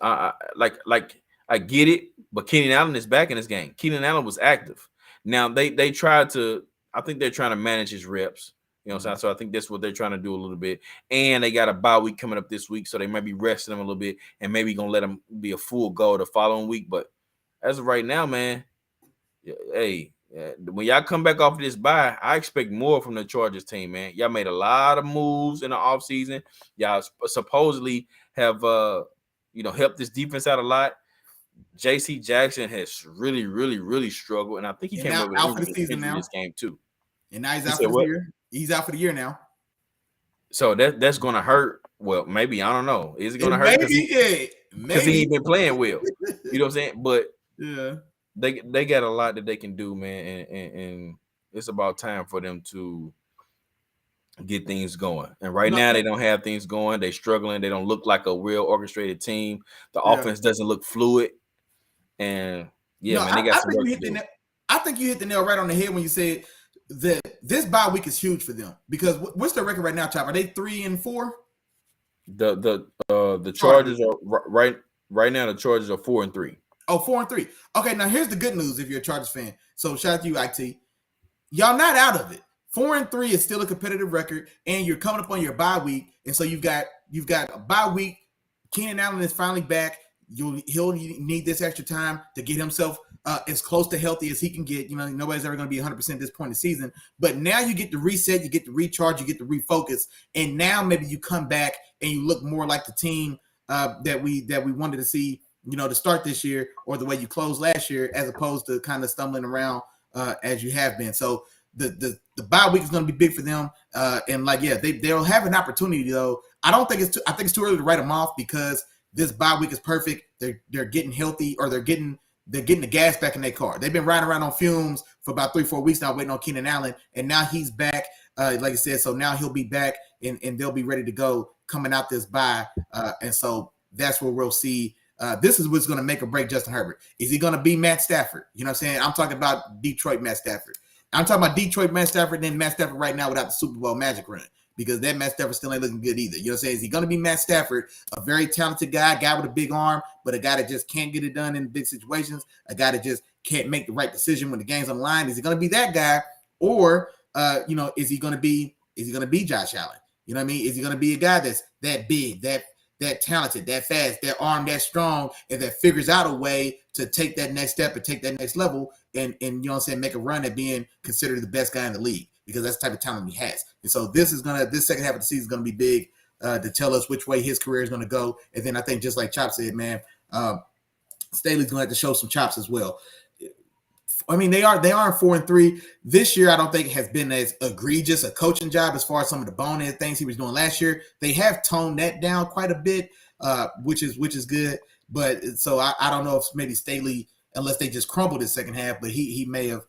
I get it, but Keenan Allen is back in this game. Keenan Allen was active. Now they tried to, I think they're trying to manage his reps. You know what I'm saying? So I think that's what they're trying to do a little bit. And they got a bye week coming up this week, so they might be resting him a little bit and maybe gonna let him be a full go the following week. But as of right now, man, hey, when y'all come back off of this bye, I expect more from the Chargers team, man. Y'all made a lot of moves in the offseason. Y'all supposedly have helped this defense out a lot. J.C. Jackson has really struggled, and I think he came over out for the season now. This game too. And now he's out for the year. He's out for the year now. So that's going to hurt. Well, maybe, I don't know. Is it going to hurt? Because he ain't been playing well. You know what I'm saying? But yeah, they got a lot that they can do, man, and it's about time for them to get things going. And right now they don't have things going. They're struggling. They don't look like a real orchestrated team. The offense doesn't look fluid. And man, they got some work to do. I think you hit the nail right on the head when you said that this bye week is huge for them, because what's their record right now, Chop? Are they 3-4? The Chargers are right now. The Chargers are 4-3. Oh, 4-3. Okay, now here's the good news if you're a Chargers fan. So shout out to you, IT. Y'all not out of it. 4-3 is still a competitive record, and you're coming up on your bye week, and so you've got a bye week. Keenan Allen is finally back. He'll need this extra time to get himself as close to healthy as he can get. Nobody's ever going to be 100% at this point in the season. But now you get to reset, you get to recharge, you get to refocus, and now maybe you come back and you look more like the team that we wanted to see, to start this year, or the way you closed last year, as opposed to kind of stumbling around as you have been. So the bye week is going to be big for them, and they'll have an opportunity though. I think it's too early to write them off, because this bye week is perfect. They're getting healthy, or they're getting the gas back in their car. They've been riding around on fumes for about 3-4 weeks now, waiting on Keenan Allen, and now he's back. Like I said, so now he'll be back, and they'll be ready to go coming out this bye. And so that's where we'll see. This is what's going to make or break Justin Herbert. Is he going to be Matt Stafford? You know what I'm saying? I'm talking about Detroit Matt Stafford. I'm talking about Detroit Matt Stafford, then Matt Stafford right now without the Super Bowl magic run, because that Matt Stafford still ain't looking good either. You know what I'm saying? Is he going to be Matt Stafford, a very talented guy with a big arm, but a guy that just can't get it done in big situations, a guy that just can't make the right decision when the game's on the line? Is he going to be that guy, or is he going to be Josh Allen? You know what I mean? Is he going to be a guy that's that big, that talented, that fast, that arm, that strong, and that figures out a way to take that next step and take that next level, and you know what I'm saying, make a run at being considered the best guy in the league, because that's the type of talent he has. And so this second half of the season is going to be big to tell us which way his career is going to go. And then I think, just like Chop said, man, Staley's going to have to show some chops as well. I mean, they are 4-3 this year. I don't think it has been as egregious a coaching job as far as some of the bonehead things he was doing last year. They have toned that down quite a bit, which is good. But so I don't know if maybe Staley, unless they just crumbled his second half, but he may have,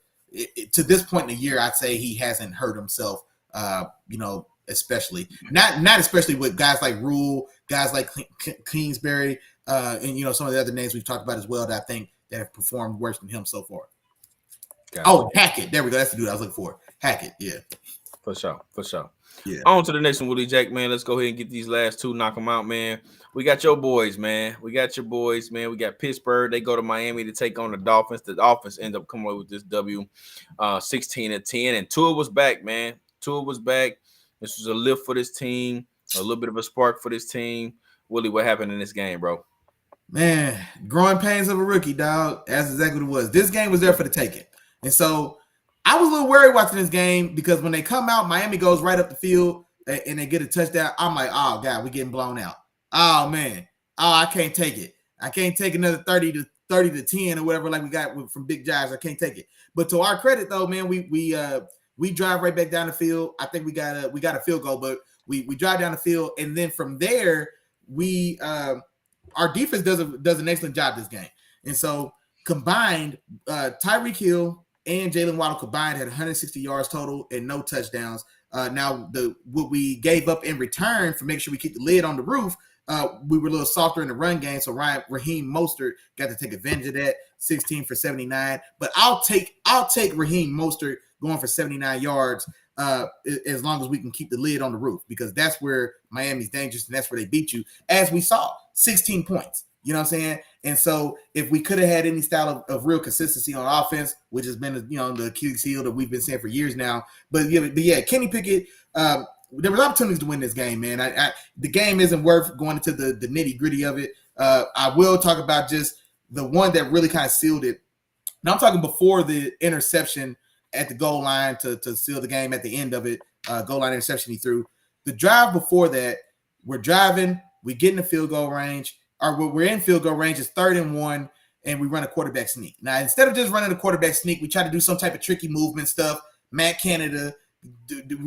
to this point in the year, I'd say he hasn't hurt himself. Especially not especially with guys like Rule, guys like Kingsbury, and some of the other names we've talked about as well that I think that have performed worse than him so far. Gotcha. Hackett. There we go. That's the dude I was looking for. Hackett. Yeah. For sure. Yeah. On to the next one, Willie Jack, man. Let's go ahead and get these last two, knock them out, man. We got your boys, man. We got Pittsburgh. They go to Miami to take on the Dolphins. The Dolphins end up coming away with this W, 16-10. And Tua was back, man. Tua was back. This was a lift for this team, a little bit of a spark for this team. Willie, what happened in this game, bro? Man, growing pains of a rookie, dog. That's exactly what it was. This game was there for the taking. And so I was a little worried watching this game, because when they come out, Miami goes right up the field and they get a touchdown. I'm like, oh, God, we're getting blown out. Oh, man. Oh, I can't take it. I can't take another 30 to 10 or whatever like we got from Big Jives. I can't take it. But to our credit, though, man, we drive right back down the field. I think we got a field goal, but we drive down the field. And then from there, our defense does an excellent job this game. And so combined, Tyreek Hill and Jalen Waddle combined had 160 yards total and no touchdowns. Now, what we gave up in return for making sure we keep the lid on the roof, we were a little softer in the run game. So Raheem Mostert got to take advantage of that, 16 for 79. But I'll take Raheem Mostert going for 79 yards as long as we can keep the lid on the roof, because that's where Miami's dangerous and that's where they beat you, as we saw, 16 points. You know what I'm saying? And so if we could have had any style of real consistency on offense, which has been, the Achilles heel that we've been saying for years now. But yeah, Kenny Pickett, there was opportunities to win this game, man. The game isn't worth going into the nitty gritty of it. I will talk about just the one that really kind of sealed it. Now I'm talking before the interception at the goal line to seal the game at the end of it, goal line interception he threw. The drive before that, we're driving, we get in the field goal range. We're in field goal range. It's 3rd and 1, and we run a quarterback sneak. Now, instead of just running a quarterback sneak, we try to do some type of tricky movement stuff. Matt Canada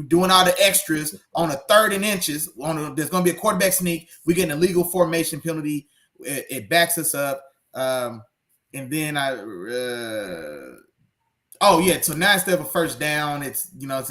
doing all the extras on a 3rd and inches. There's going to be a quarterback sneak. We get an illegal formation penalty. It backs us up. And then so now instead of a first down, it's, I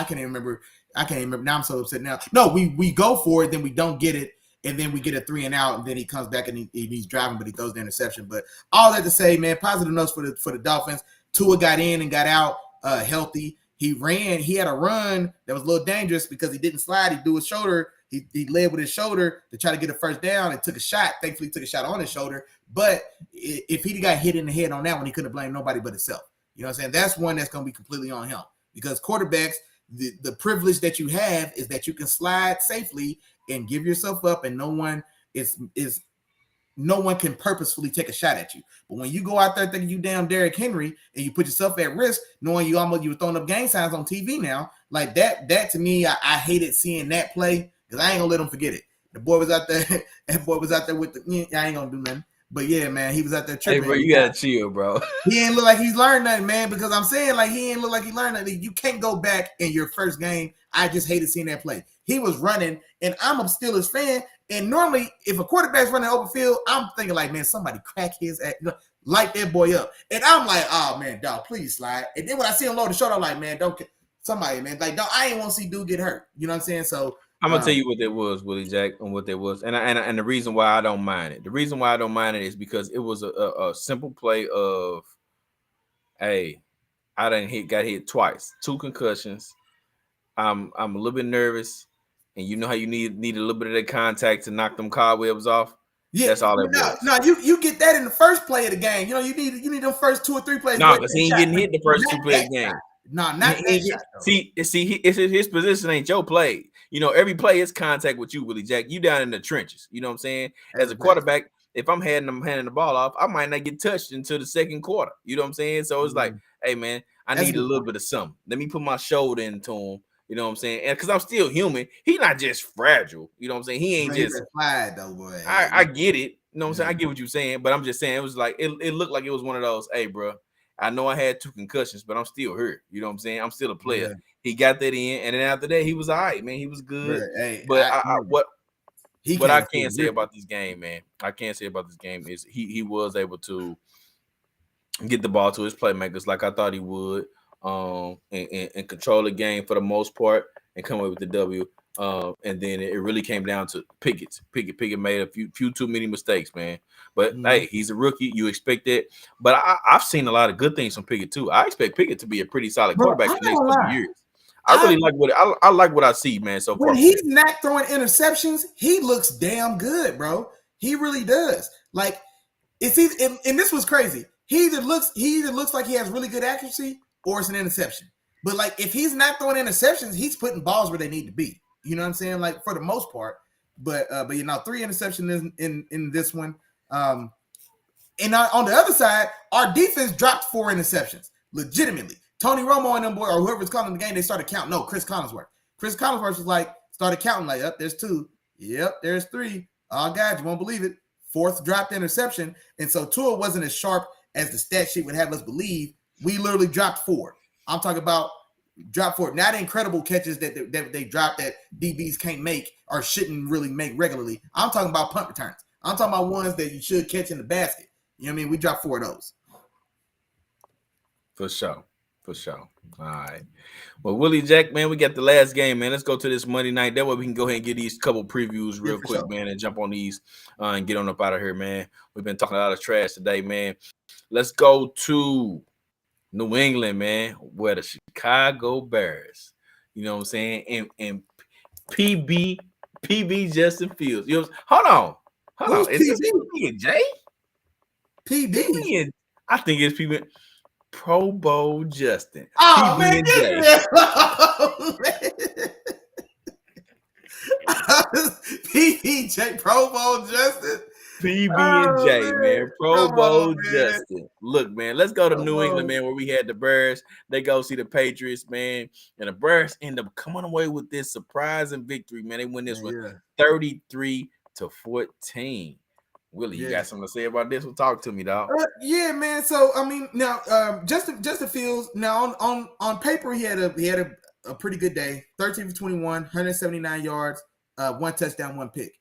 can't even remember. I can't remember. Now I'm so upset now. No, we go for it, then we don't get it, and then we get a 3 and out, and then he comes back and he's driving, but he throws the interception. But all that to say, man, positive notes for the Dolphins. Tua got in and got out healthy. He ran. He had a run that was a little dangerous because he didn't slide. He threw his shoulder. He led with his shoulder to try to get a first down and took a shot. Thankfully, he took a shot on his shoulder. But if he got hit in the head on that one, he couldn't have blamed nobody but himself. You know what I'm saying? That's one that's going to be completely on him because quarterbacks, the privilege that you have is that you can slide safely and give yourself up, and no one can purposefully take a shot at you. But when you go out there thinking you damn Derrick Henry and you put yourself at risk, knowing you were throwing up gang signs on TV now, like that to me, I hated seeing that play because I ain't gonna let him forget it. The boy was out there. That boy was out there with I ain't gonna do nothing. But yeah, man, he was out there tripping. Hey, bro, you gotta chill, bro. He ain't look like he's learned nothing, man, because I'm saying, like, he ain't look like he learned nothing. You can't go back in your first game. I just hated seeing that play. He was running, and I'm a Steelers fan, and normally, if a quarterback's running open field, I'm thinking, like, man, somebody crack his ass, light that boy up. And I'm like, oh, man, dog, please slide. And then when I see him load the shoulder, I'm like, man, don't somebody, man. Like, dog, I ain't want to see dude get hurt. You know what I'm saying? So, I'm gonna tell you what that was, Willie Jack, and what that was, and the reason why I don't mind it. The reason why I don't mind it is because it was a simple play of, hey, I got hit twice, 2 concussions. I'm a little bit nervous, and you know how you need a little bit of that contact to knock them cobwebs off. Yeah, that's all that was. No, you get that in the first play of the game. You know, you need them first 2 or 3 plays. No, because he ain't getting hit the first 2 plays of the game. No, not that shot. See, his position ain't your play. You know, every play is contact with you, Willie Jack. You down in the trenches. You know what I'm saying? As a quarterback, if I'm handing the ball off, I might not get touched until the second quarter. You know what I'm saying? So it's like, hey, man, I need a little bit of something. Let me put my shoulder into him. You know what I'm saying? And because I'm still human, he's not just fragile. You know what I'm saying? He ain't just slide though, boy. I get it. You know what I'm saying? I get what you're saying, but I'm just saying it was like it looked like it was one of those, hey, bro. I know I had 2 concussions, but I'm still hurt. You know what I'm saying? I'm still a player. Yeah. He got that in, and then after that, he was all right, man. He was good. Hey, but what I can say about this game, man, is he was able to get the ball to his playmakers like I thought he would, and control the game for the most part and come away with the W. And then it really came down to Pickett. Pickett made a few too many mistakes, man. But hey, he's a rookie. You expect that. But I've seen a lot of good things from Pickett too. I expect Pickett to be a pretty solid quarterback in the next couple years. I really like what I see, man. So far, when he's not throwing interceptions, he looks damn good, bro. He really does. Like it's either, and this was crazy. He either looks like he has really good accuracy or it's an interception. But like if he's not throwing interceptions, he's putting balls where they need to be. You know what I'm saying? Like for the most part, but 3 interceptions in this one. And on the other side, our defense dropped 4 interceptions. Legitimately, Tony Romo and them boy or whoever's calling the game, they started counting. No, Chris Collinsworth. Chris Collinsworth was like started counting like, there's 2. Yep, there's 3. Oh God, you won't believe it. 4th dropped interception, and so Tua wasn't as sharp as the stat sheet would have us believe. We literally dropped 4. I'm talking about. Drop 4, not incredible catches that they drop that DBs can't make or shouldn't really make regularly. I'm talking about punt returns. I'm talking about ones that you should catch in the basket. You know what I mean? We dropped 4 of those. For sure. All right. Well, Willie Jack, man, we got the last game, man. Let's go to this Monday night. That way we can go ahead and get these couple previews real quick, sure, man, and jump on these and get on up out of here, man. We've been talking a lot of trash today, man. Let's go to New England, man, where the Chicago Bears, you know what I'm saying, and PB Justin Fields. You know, hold on. Is this PB and J? PB and I think it's PB. Pro Bowl Justin. Oh PB man, and J. PBJ, Pro Bowl Justin. PB and J, man. Pro Bowl Justin. Look, man, let's go to New England, man, where we had the Bears. They go see the Patriots, man. And the Bears end up coming away with this surprising victory, man. They win this one 33-14. Willie, you got something to say about this one? Talk to me, dog. Yeah, man. So I mean, now Justin Fields. Now on paper, he had a pretty good day. 13 for 21, 179 yards, 1 touchdown, 1 pick.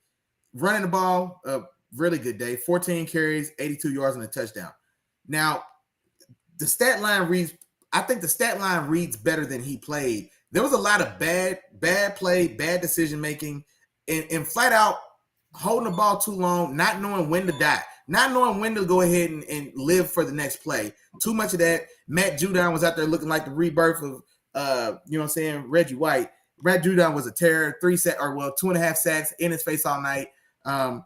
Running the ball, really good day. 14 carries, 82 yards, and a touchdown. Now, the stat line reads. I think the stat line reads better than he played there was a lot of bad play, bad decision making, and flat out holding the ball too long, not knowing when to die, not knowing when to go ahead and live for the next play. Too much of that. Matt Judon was out there looking like the rebirth of you know what I'm saying, Reggie White. Matt Judon was a terror, 2.5 sacks in his face all night, and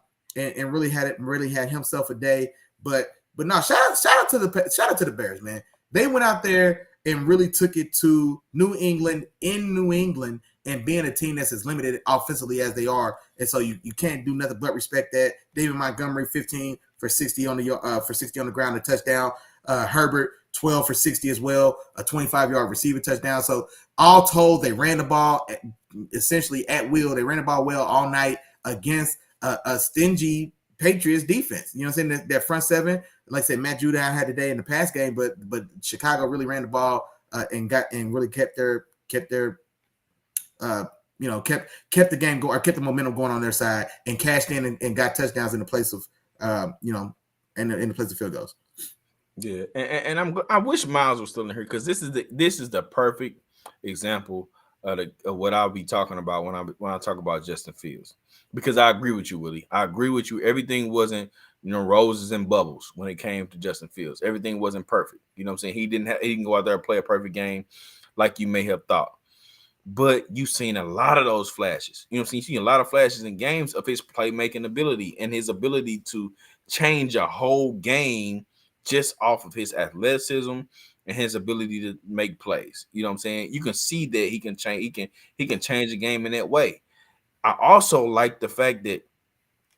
really had himself a day. But no, shout out to the Bears, man. They went out there and really took it to New England and being a team that's as limited offensively as they are. And so you can't do nothing but respect that. David Montgomery, 15 for 60 on the ground, a touchdown. Herbert, 12 for 60 as well, a 25-yard receiver touchdown. So all told, they ran the ball essentially at will. They ran the ball well all night against a stingy Patriots defense. You know what I'm saying? That front seven, like I said, Matt Judon had today in the pass game, but Chicago really ran the ball and really kept the game going, or kept the momentum going on their side, and cashed in and got touchdowns in the place of in the place of field goals. Yeah, and I wish Miles was still in here, because this is the perfect example of what I'll be talking about when I talk about Justin Fields. Because I agree with you, Willie. I agree with you. Everything wasn't, roses and bubbles when it came to Justin Fields. Everything wasn't perfect. You know what I'm saying? He didn't go out there and play a perfect game like you may have thought. But you've seen a lot of those flashes. You know what I'm saying? You've seen a lot of flashes in games of his playmaking ability and his ability to change a whole game just off of his athleticism and his ability to make plays. You know what I'm saying? You can see that he can change. He can change the game in that way. I also like the fact that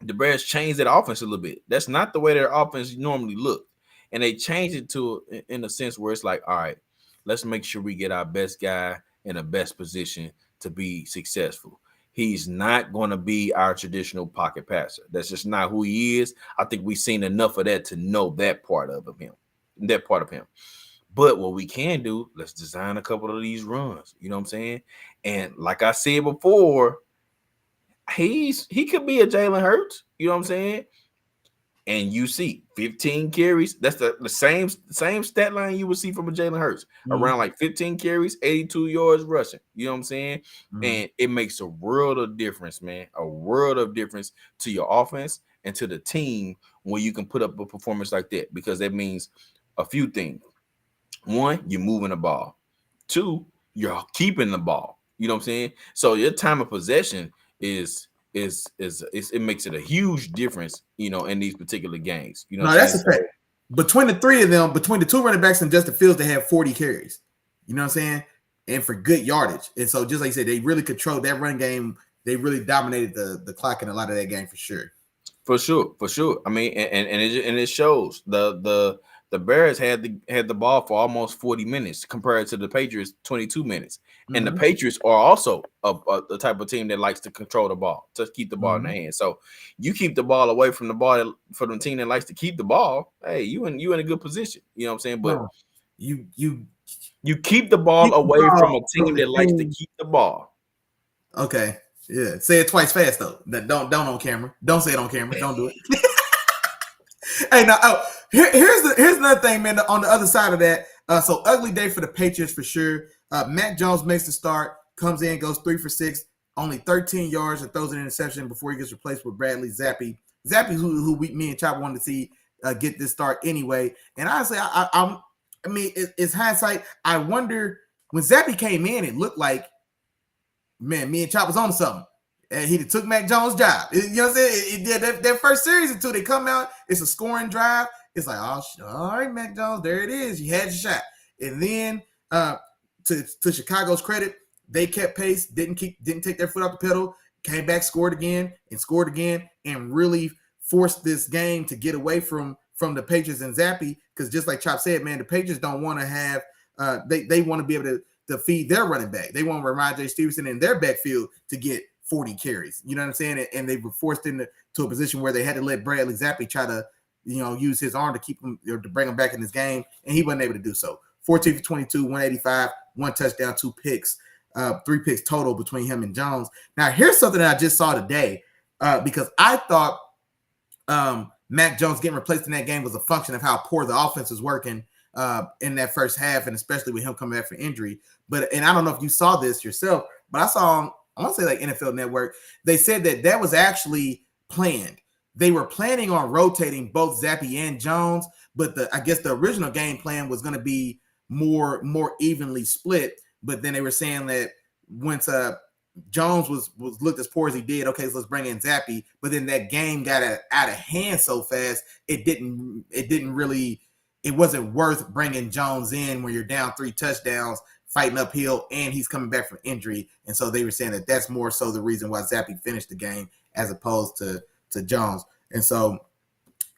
the Bears changed that offense a little bit. That's not the way their offense normally looked. And they changed it to in a sense where it's like, all right, let's make sure we get our best guy in the best position to be successful. He's not going to be our traditional pocket passer. That's just not who he is. I think we've seen enough of that to know that part of him. But what we can do, let's design a couple of these runs. You know what I'm saying? And like I said before, he could be a Jalen Hurts. You know what I'm saying? And you see 15 carries. That's the same stat line you would see from a Jalen Hurts. Mm-hmm. Around like 15 carries, 82 yards rushing. You know what I'm saying? Mm-hmm. And it makes a world of difference, man. A world of difference to your offense and to the team when you can put up a performance like that, because that means a few things. One, you're moving the ball. Two, you're keeping the ball. You know what I'm saying? So your time of possession is it makes it a huge difference, in these particular games. You know, no, that's a fact. Between the three of them, between the two running backs and Justin Fields, they have 40 carries. You know what I'm saying? And for good yardage. And so, just like you said, they really controlled that run game. They really dominated the clock in a lot of that game for sure. For sure. I mean, and it shows the Bears had the ball for almost 40 minutes compared to the Patriots 22 minutes. Mm-hmm. And the Patriots are also the type of team that likes to control the ball, to keep the ball in their hands. So you keep the ball away from the ball for the team that likes to keep the ball. Hey, you in a good position. You know what I'm saying? But you keep the ball away from a team that likes to keep the ball. Okay. Yeah. Say it twice fast though. Don't on camera. Don't say it on camera. Don't do it. Hey, now here's another thing, man. On the other side of that, so ugly day for the Patriots for sure. Mac Jones makes the start, comes in, goes 3 for 6, only 13 yards, and throws an interception before he gets replaced with Bradley Zappi. Zappi, who me and Chop wanted to see get this start anyway. And honestly, I mean, it's hindsight. I wonder, when Zappi came in, it looked like, man, me and Chop was on something. And he took Mac Jones' job. You know what I'm saying? That first series until they come out, it's a scoring drive. It's like, all right, Mac Jones, there it is. You had your shot. And then to Chicago's credit, they kept pace, didn't take their foot off the pedal, came back, scored again, and really forced this game to get away from the Patriots and Zappi. Because just like Chop said, man, the Patriots don't want to have they want to be able to feed their running back. They want Ramondre Stevenson in their backfield to get 40 carries. You know what I'm saying? And they were forced into a position where they had to let Bradley Zappi try to, use his arm to keep him, or to bring him back in this game, and he wasn't able to do so. 14 for 22, 185, 1 touchdown, 2 picks, 3 picks total between him and Jones. Now, here's something that I just saw today, because I thought Mac Jones getting replaced in that game was a function of how poor the offense was working in that first half, and especially with him coming back for injury. and I don't know if you saw this yourself, but I saw I want to say like NFL Network. They said that was actually planned. They were planning on rotating both Zappe and Jones, but I guess the original game plan was going to be more evenly split. But then they were saying that once Jones was looked as poor as he did, okay, so let's bring in Zappe. But then that game got out of hand so fast, it wasn't worth bringing Jones in when you're down 3 touchdowns, fighting uphill, and he's coming back from injury. And so they were saying that that's more so the reason why Zappe finished the game as opposed to Jones. And so I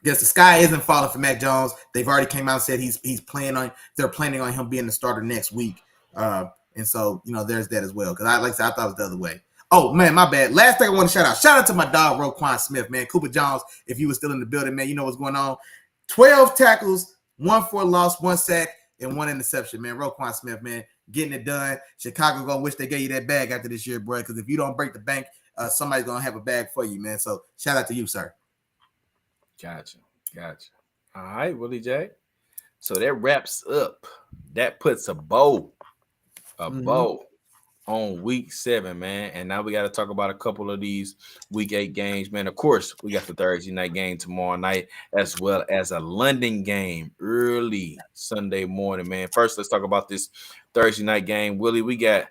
guess the sky isn't falling for Mac Jones. They've already came out and said they're planning on him being the starter next week. And so, there's that as well. Because I thought it was the other way. Oh, man, my bad. Last thing I want to shout out to my dog, Roquan Smith, man. Cooper Jones, if you were still in the building, man, you know what's going on. 12 tackles, 1 for a loss, 1 sack, and 1 interception, man. Roquan Smith, man, getting it done. Chicago going to wish they gave you that bag after this year, bro, because if you don't break the bank, somebody's going to have a bag for you, man. So shout out to you, sir. Gotcha. All right, Willie J. So that wraps up. That puts a bow on week 7, man. And now we got to talk about a couple of these week 8 games, man. Of course, we got the Thursday night game tomorrow night, as well as a London game early Sunday morning, man. First, let's talk about this Thursday night game. Willie, we got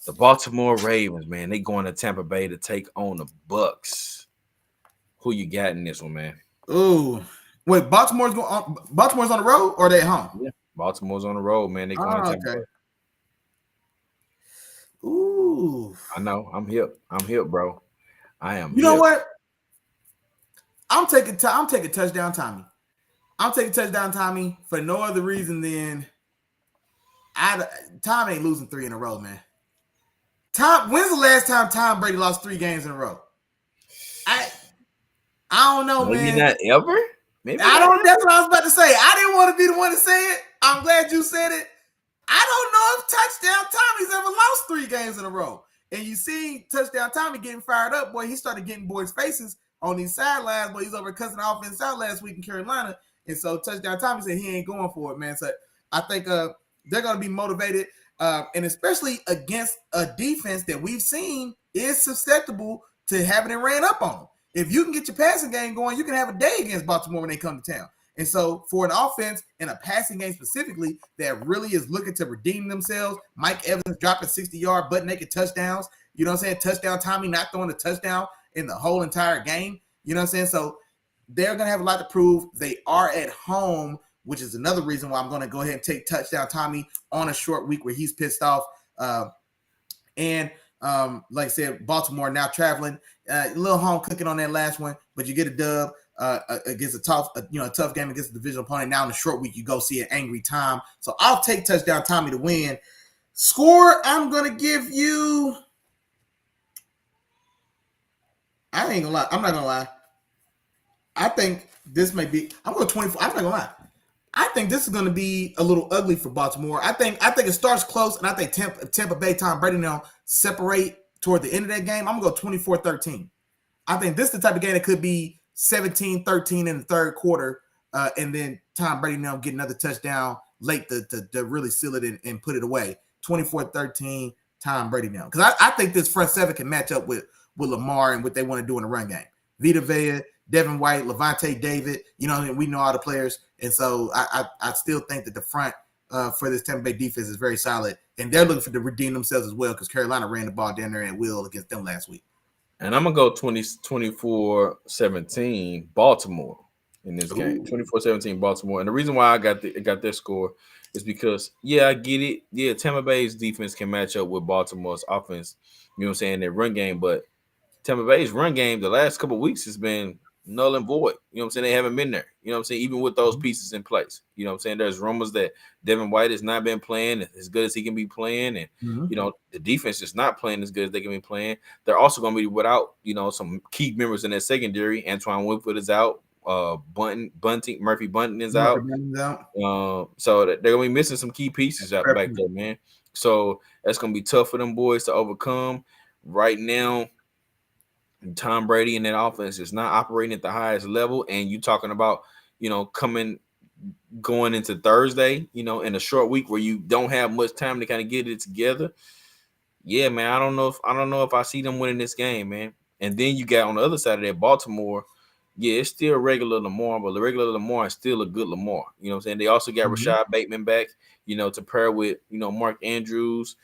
the Baltimore Ravens, man. They going to Tampa Bay to take on the Bucks. Who you got in this one, man? Ooh. Wait, Baltimore's on the road or they at home? Yeah, Baltimore's on the road, man. They going to Tampa Bay. Ooh. I know. I'm hip, bro. I am. You know what? I'm taking touchdown Tommy. I'm taking touchdown Tommy for no other reason than Tom ain't losing 3 in a row, man. When's the last time Tom Brady lost 3 games in a row? I don't know, Maybe man. not ever. Maybe I don't. That's what I was about to say. I didn't want to be the one to say it. I'm glad you said it. I don't know if touchdown Tommy's ever lost 3 games in a row. And you see touchdown Tommy getting fired up, boy. He started getting boys' faces on these sidelines, but he's over cussing the offense out last week in Carolina. And so touchdown Tommy said he ain't going for it, man. So I think they're going to be motivated, and especially against a defense that we've seen is susceptible to having it ran up on. If you can get your passing game going, you can have a day against Baltimore when they come to town. And so for an offense and a passing game specifically that really is looking to redeem themselves, Mike Evans dropping 60-yard butt-naked touchdowns, you know what I'm saying? Touchdown Tommy not throwing a touchdown in the whole entire game. You know what I'm saying? So they're going to have a lot to prove. They are at home, which is another reason why I'm going to go ahead and take touchdown Tommy on a short week where he's pissed off. Like I said, Baltimore now traveling. A little home cooking on that last one, but you get a dub against a tough game against a divisional opponent. Now in the short week, you go see an angry Tom. So I'll take touchdown Tommy to win. Score, I'm going to give you. I ain't gonna lie. I'm not gonna lie. I think this may be. I'm going 24. I'm not gonna lie. I think this is going to be a little ugly for Baltimore. I think it starts close, and I think Tampa Bay, Tom Brady now separate toward the end of that game. I'm going to go 24-13. I think this is the type of game that could be 17-13 in the third quarter, and then Tom Brady now get another touchdown late to really seal it and put it away. 24-13, Tom Brady now. Because I think this front seven can match up with Lamar and what they want to do in the run game. Vita Vea, Devin White, Levante David, we know all the players. And so I still think that the front for this Tampa Bay defense is very solid. And they're looking to redeem themselves as well because Carolina ran the ball down there at will against them last week. And I'm going to go 24-17 Baltimore in this game. 24-17 Baltimore. And the reason why I got their score is because, I get it. Yeah, Tampa Bay's defense can match up with Baltimore's offense, their run game. But Tampa Bay's run game the last couple of weeks has been null and void. They haven't been there. Even with those pieces in place. There's rumors that Devin White has not been playing as good as he can be playing. And, the defense is not playing as good as they can be playing. They're also going to be without, some key members in that secondary. Antoine Winfield is out. Murphy Bunting is out. So they're going to be missing some key pieces out back there, man. So that's going to be tough for them boys to overcome. Right now, Tom Brady and that offense is not operating at the highest level, and you talking about, coming going into Thursday, in a short week where you don't have much time to kind of get it together. Yeah, man, I don't know if I see them winning this game, man. And then you got on the other side of that Baltimore. Yeah, it's still regular Lamar, but the regular Lamar is still a good Lamar. You know what I'm saying? They also got Rashad Bateman back, to pair with, Mark Andrews,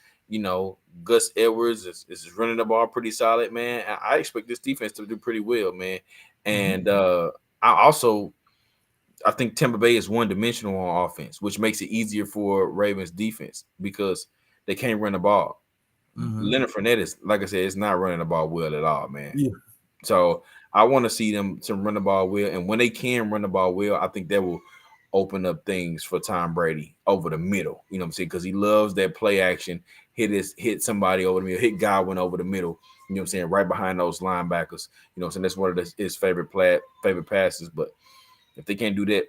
Gus Edwards is running the ball pretty solid, man. I expect this defense to do pretty well, man. And I think Tampa Bay is one-dimensional on offense, which makes it easier for Ravens defense because they can't run the ball. Leonard Fournette is, like I said, it's not running the ball well at all, man. Yeah. So I want to see them to run the ball well, and when they can run the ball well, I think that will open up things for Tom Brady over the middle. You know what I'm saying? Because he loves that play action, hit somebody over the middle, hit Godwin over the middle. You know what I'm saying? Right behind those linebackers. You know what I'm saying? That's one of his favorite passes. But if they can't do that,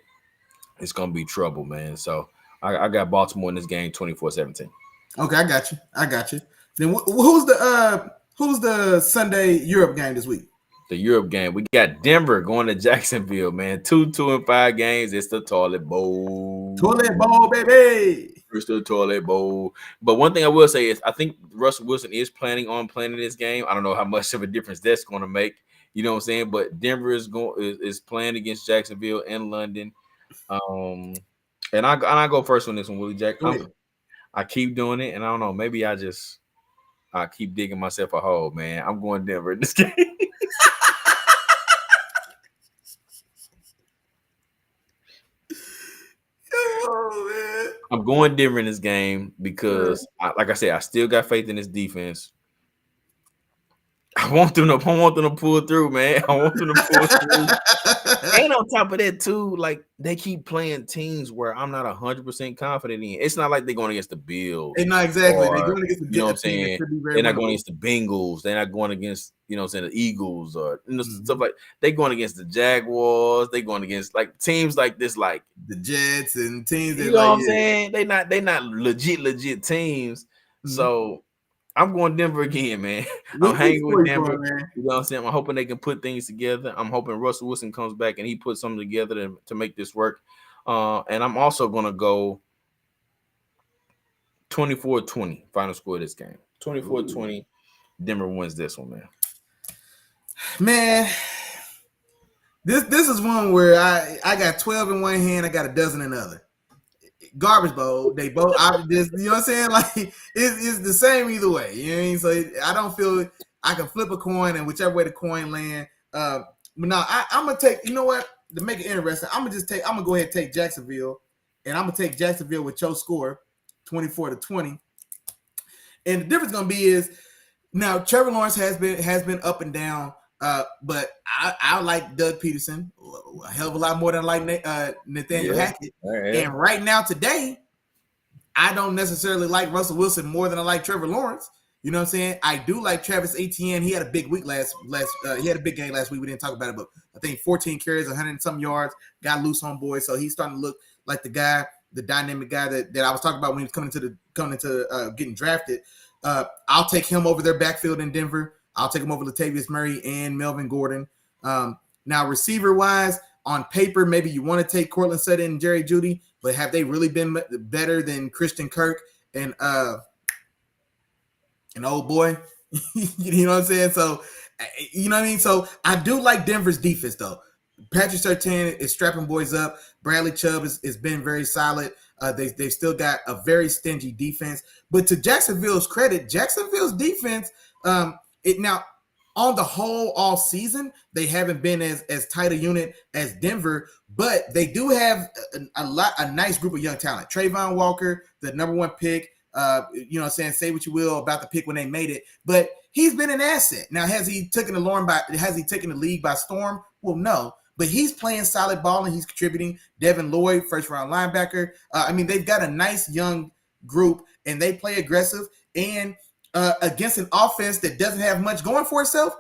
it's gonna be trouble, man. So I got Baltimore in this game 24-17. Okay, I got you. Then who's the Sunday Europe game this week? The Europe game. We got Denver going to Jacksonville, man. 2-5 games. It's the toilet bowl. Toilet bowl, baby. It's the toilet bowl. But one thing I will say is I think Russell Wilson is planning on playing this game. I don't know how much of a difference that's going to make. You know what I'm saying? But Denver is playing against Jacksonville in London. And I go first on this one, Willie Jack. I keep doing it, and I don't know. Maybe I keep digging myself a hole, man. I'm going Denver in this game. Oh, man. I'm going Denver in this game because, like I said, I still got faith in this defense. I want them to pull through, man. I want them to pull through. And on top of that, too, like they keep playing teams where I'm not 100% confident in. It's not like they're going against the Bills. Not exactly. They're going against the, you know what I'm saying? They're not going against the Bengals. They're not going against, the Eagles or stuff like. They're going against the Jaguars. They're going against like teams like this, like the Jets and teams. You know what I'm saying? They not legit teams. So I'm going Denver again, man. I'm hanging with Denver. You know what I'm saying? I'm hoping they can put things together. I'm hoping Russell Wilson comes back and he puts something together to make this work. And I'm also going to go 24-20 final score of this game. 24-20. Denver wins this one, man. Man, this is one where I got 12 in one hand, I got a dozen in the other. Garbage bowl. They both. You know what I'm saying? Like it's the same either way. You know what I mean? So I don't feel I can flip a coin and whichever way the coin land. But now I'm gonna take. You know what? To make it interesting, I'm gonna go ahead and take Jacksonville, and I'm gonna take Jacksonville with your score, 24-20. And the difference gonna be is now Trevor Lawrence has been up and down. But I like Doug Peterson a hell of a lot more than I like Nathaniel Hackett. And right now, today, I don't necessarily like Russell Wilson more than I like Trevor Lawrence. You know what I'm saying? I do like Travis Etienne. He had a big week he had a big game last week. We didn't talk about it, but I think 14 carries, 100 and some yards, got loose on boys. So he's starting to look like the dynamic guy that I was talking about when he was coming into getting drafted. I'll take him over their backfield in Denver. I'll take him over Latavius Murray and Melvin Gordon. Now, receiver-wise, on paper, maybe you want to take Cortland Sutton and Jerry Jeudy, but have they really been better than Christian Kirk and an old boy? You know what I'm saying? So, you know what I mean? So, I do like Denver's defense, though. Patrick Surtain is strapping boys up. Bradley Chubb has been very solid. They've still got a very stingy defense. But to Jacksonville's credit, Jacksonville's defense now, on the whole, all season, they haven't been as tight a unit as Denver, but they do have a nice group of young talent. Trayvon Walker, the number one pick, you know what I'm saying? Say what you will about the pick when they made it, but he's been an asset. Now, has he taken the league by storm? Well, no, but he's playing solid ball and he's contributing. Devin Lloyd, first round linebacker. They've got a nice young group and they play aggressive and against an offense that doesn't have much going for itself,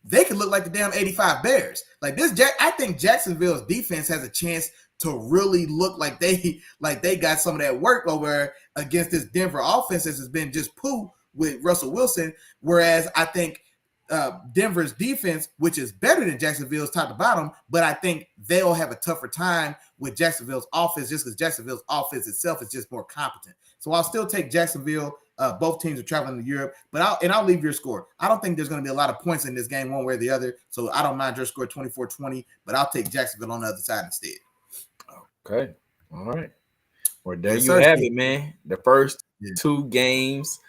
they could look like the damn 85 Bears. Like this, I think Jacksonville's defense has a chance to really look like they got some of that work over against this Denver offense that has been just poo with Russell Wilson. Whereas I think Denver's defense, which is better than Jacksonville's top to bottom, but I think they'll have a tougher time with Jacksonville's offense just because Jacksonville's offense itself is just more competent. So I'll still take Jacksonville. Both teams are traveling to Europe, but I'll leave your score. I don't think there's going to be a lot of points in this game one way or the other, so I don't mind your score 24-20, but I'll take Jacksonville on the other side instead. Okay. All right. Well, there you have it, man. The first 2 games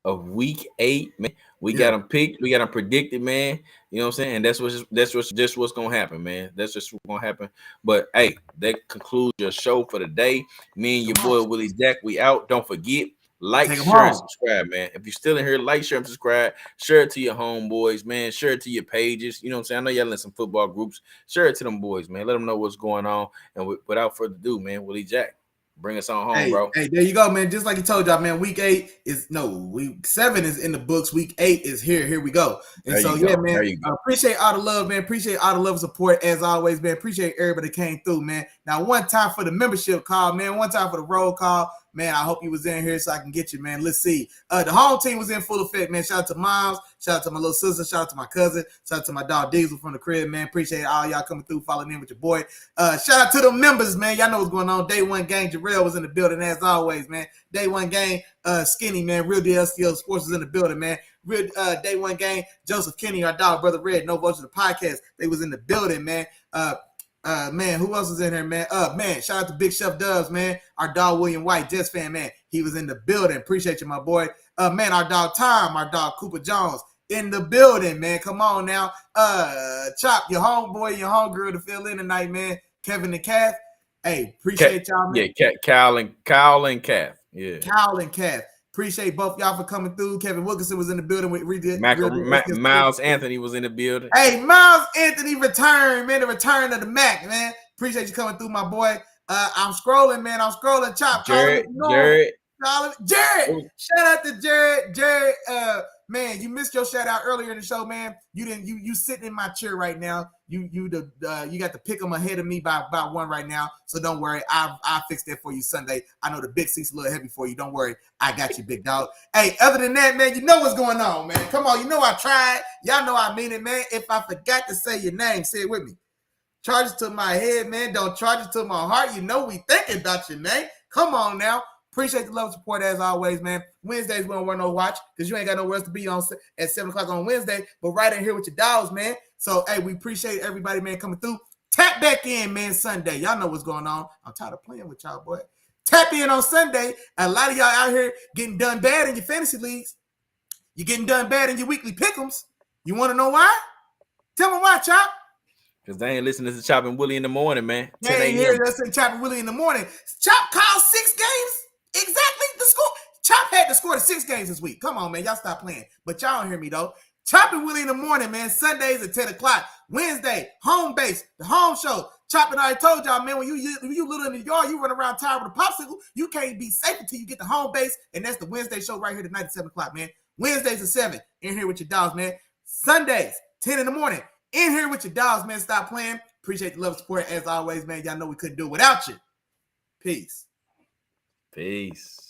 of week 8, man. We got them picked, we got them predicted, man. You know what I'm saying? And that's what's gonna happen, man. That's just what's gonna happen. But hey, that concludes your show for the day. Me and your boy Willie Jack, we out. Don't forget, like, share, and subscribe, man. If you're still in here, like, share, and subscribe. Share it to your homeboys, man. Share it to your pages. You know what I'm saying? I know y'all in some football groups. Share it to them boys, man. Let them know what's going on. And without further ado, man, Willie Jack, bring us on home, bro. Hey, there you go, man. Just like he told y'all, man. Week 7 is in the books. Week 8 is here. Here we go. And so, yeah, man. Appreciate all the love, man. Appreciate all the love and support as always, man. Appreciate everybody that came through, man. Now, one time for the membership call, man. One time for the roll call, man. I hope you was in here so I can get you, man. Let's see. The home team was in full effect, man. Shout out to Miles. Shout out to my little sister. Shout out to my cousin. Shout out to my dog Diesel from the crib, man. Appreciate all y'all coming through, following in with your boy. Shout out to the members, man. Y'all know what's going on. Day One Gang, Jarrell was in the building as always, man. Day One Gang, Skinny, man. Real DLCL Sports is in the building, man. Real Day One Gang, Joseph Kenny, our dog, Brother Red, No Voice of the Podcast. They was in the building, man. Man, who else is in here, man? Man, shout out to Big Chef Dubs, man. Our dog William White, Jets fan, man. He was in the building. Appreciate you, my boy. Man, our dog Tom, our dog Cooper Jones in the building, man. Come on now. Chop, your homeboy, your homegirl to fill in tonight, man. Kevin and Kath. Hey, appreciate y'all, man. Yeah, Kyle and Kath. Yeah. Kyle and Kath. Appreciate both y'all for coming through. Kevin Wilkinson was in the building with Miles Anthony was in the building. Hey, Miles Anthony returned, man. The return of the Mac, man. Appreciate you coming through, my boy. I'm scrolling, man. I'm scrolling. Chop. Jared. Shout out to Jared. Jared, man, you missed your shout out earlier in the show, man. You sitting in my chair right now. You got to pick them ahead of me by about 1 right now. So don't worry. I'll fix that for you Sunday. I know the big seat's a little heavy for you. Don't worry. I got you, big dog. Hey, other than that, man, you know what's going on, man. Come on. You know I tried. Y'all know I mean it, man. If I forgot to say your name, say it with me. Charge it to my head, man. Don't charge it to my heart. You know we thinking about your name. Come on now. Appreciate the love and support as always, man. Wednesdays we don't wear no watch because you ain't got nowhere else to be on at 7 o'clock on Wednesday, but right in here with your dogs, man. So, hey, we appreciate everybody, man, coming through. Tap back in, man, Sunday. Y'all know what's going on. I'm tired of playing with y'all, boy. Tap in on Sunday. A lot of y'all out here getting done bad in your fantasy leagues. You're getting done bad in your weekly pick'ems. You want to know why? Tell me why, Chop. Because they ain't listening to Chop and Willie in the morning, man. They ain't here to Chop and Willie in the morning. Chop called 6 games. Exactly the score. Chop had to score 6 games this week. Come on, man. Y'all stop playing. But y'all don't hear me, though. Chop and Willie in the morning, man. Sundays at 10 o'clock. Wednesday, home base, the home show. Chop and I told y'all, man, when you little in the yard, you run around tired with a popsicle, you can't be safe until you get the home base. And that's the Wednesday show right here tonight at 7 o'clock, man. Wednesdays at 7. In here with your dogs, man. Sundays, 10 in the morning. In here with your dogs, man. Stop playing. Appreciate the love and support as always, man. Y'all know we couldn't do it without you. Peace. Peace.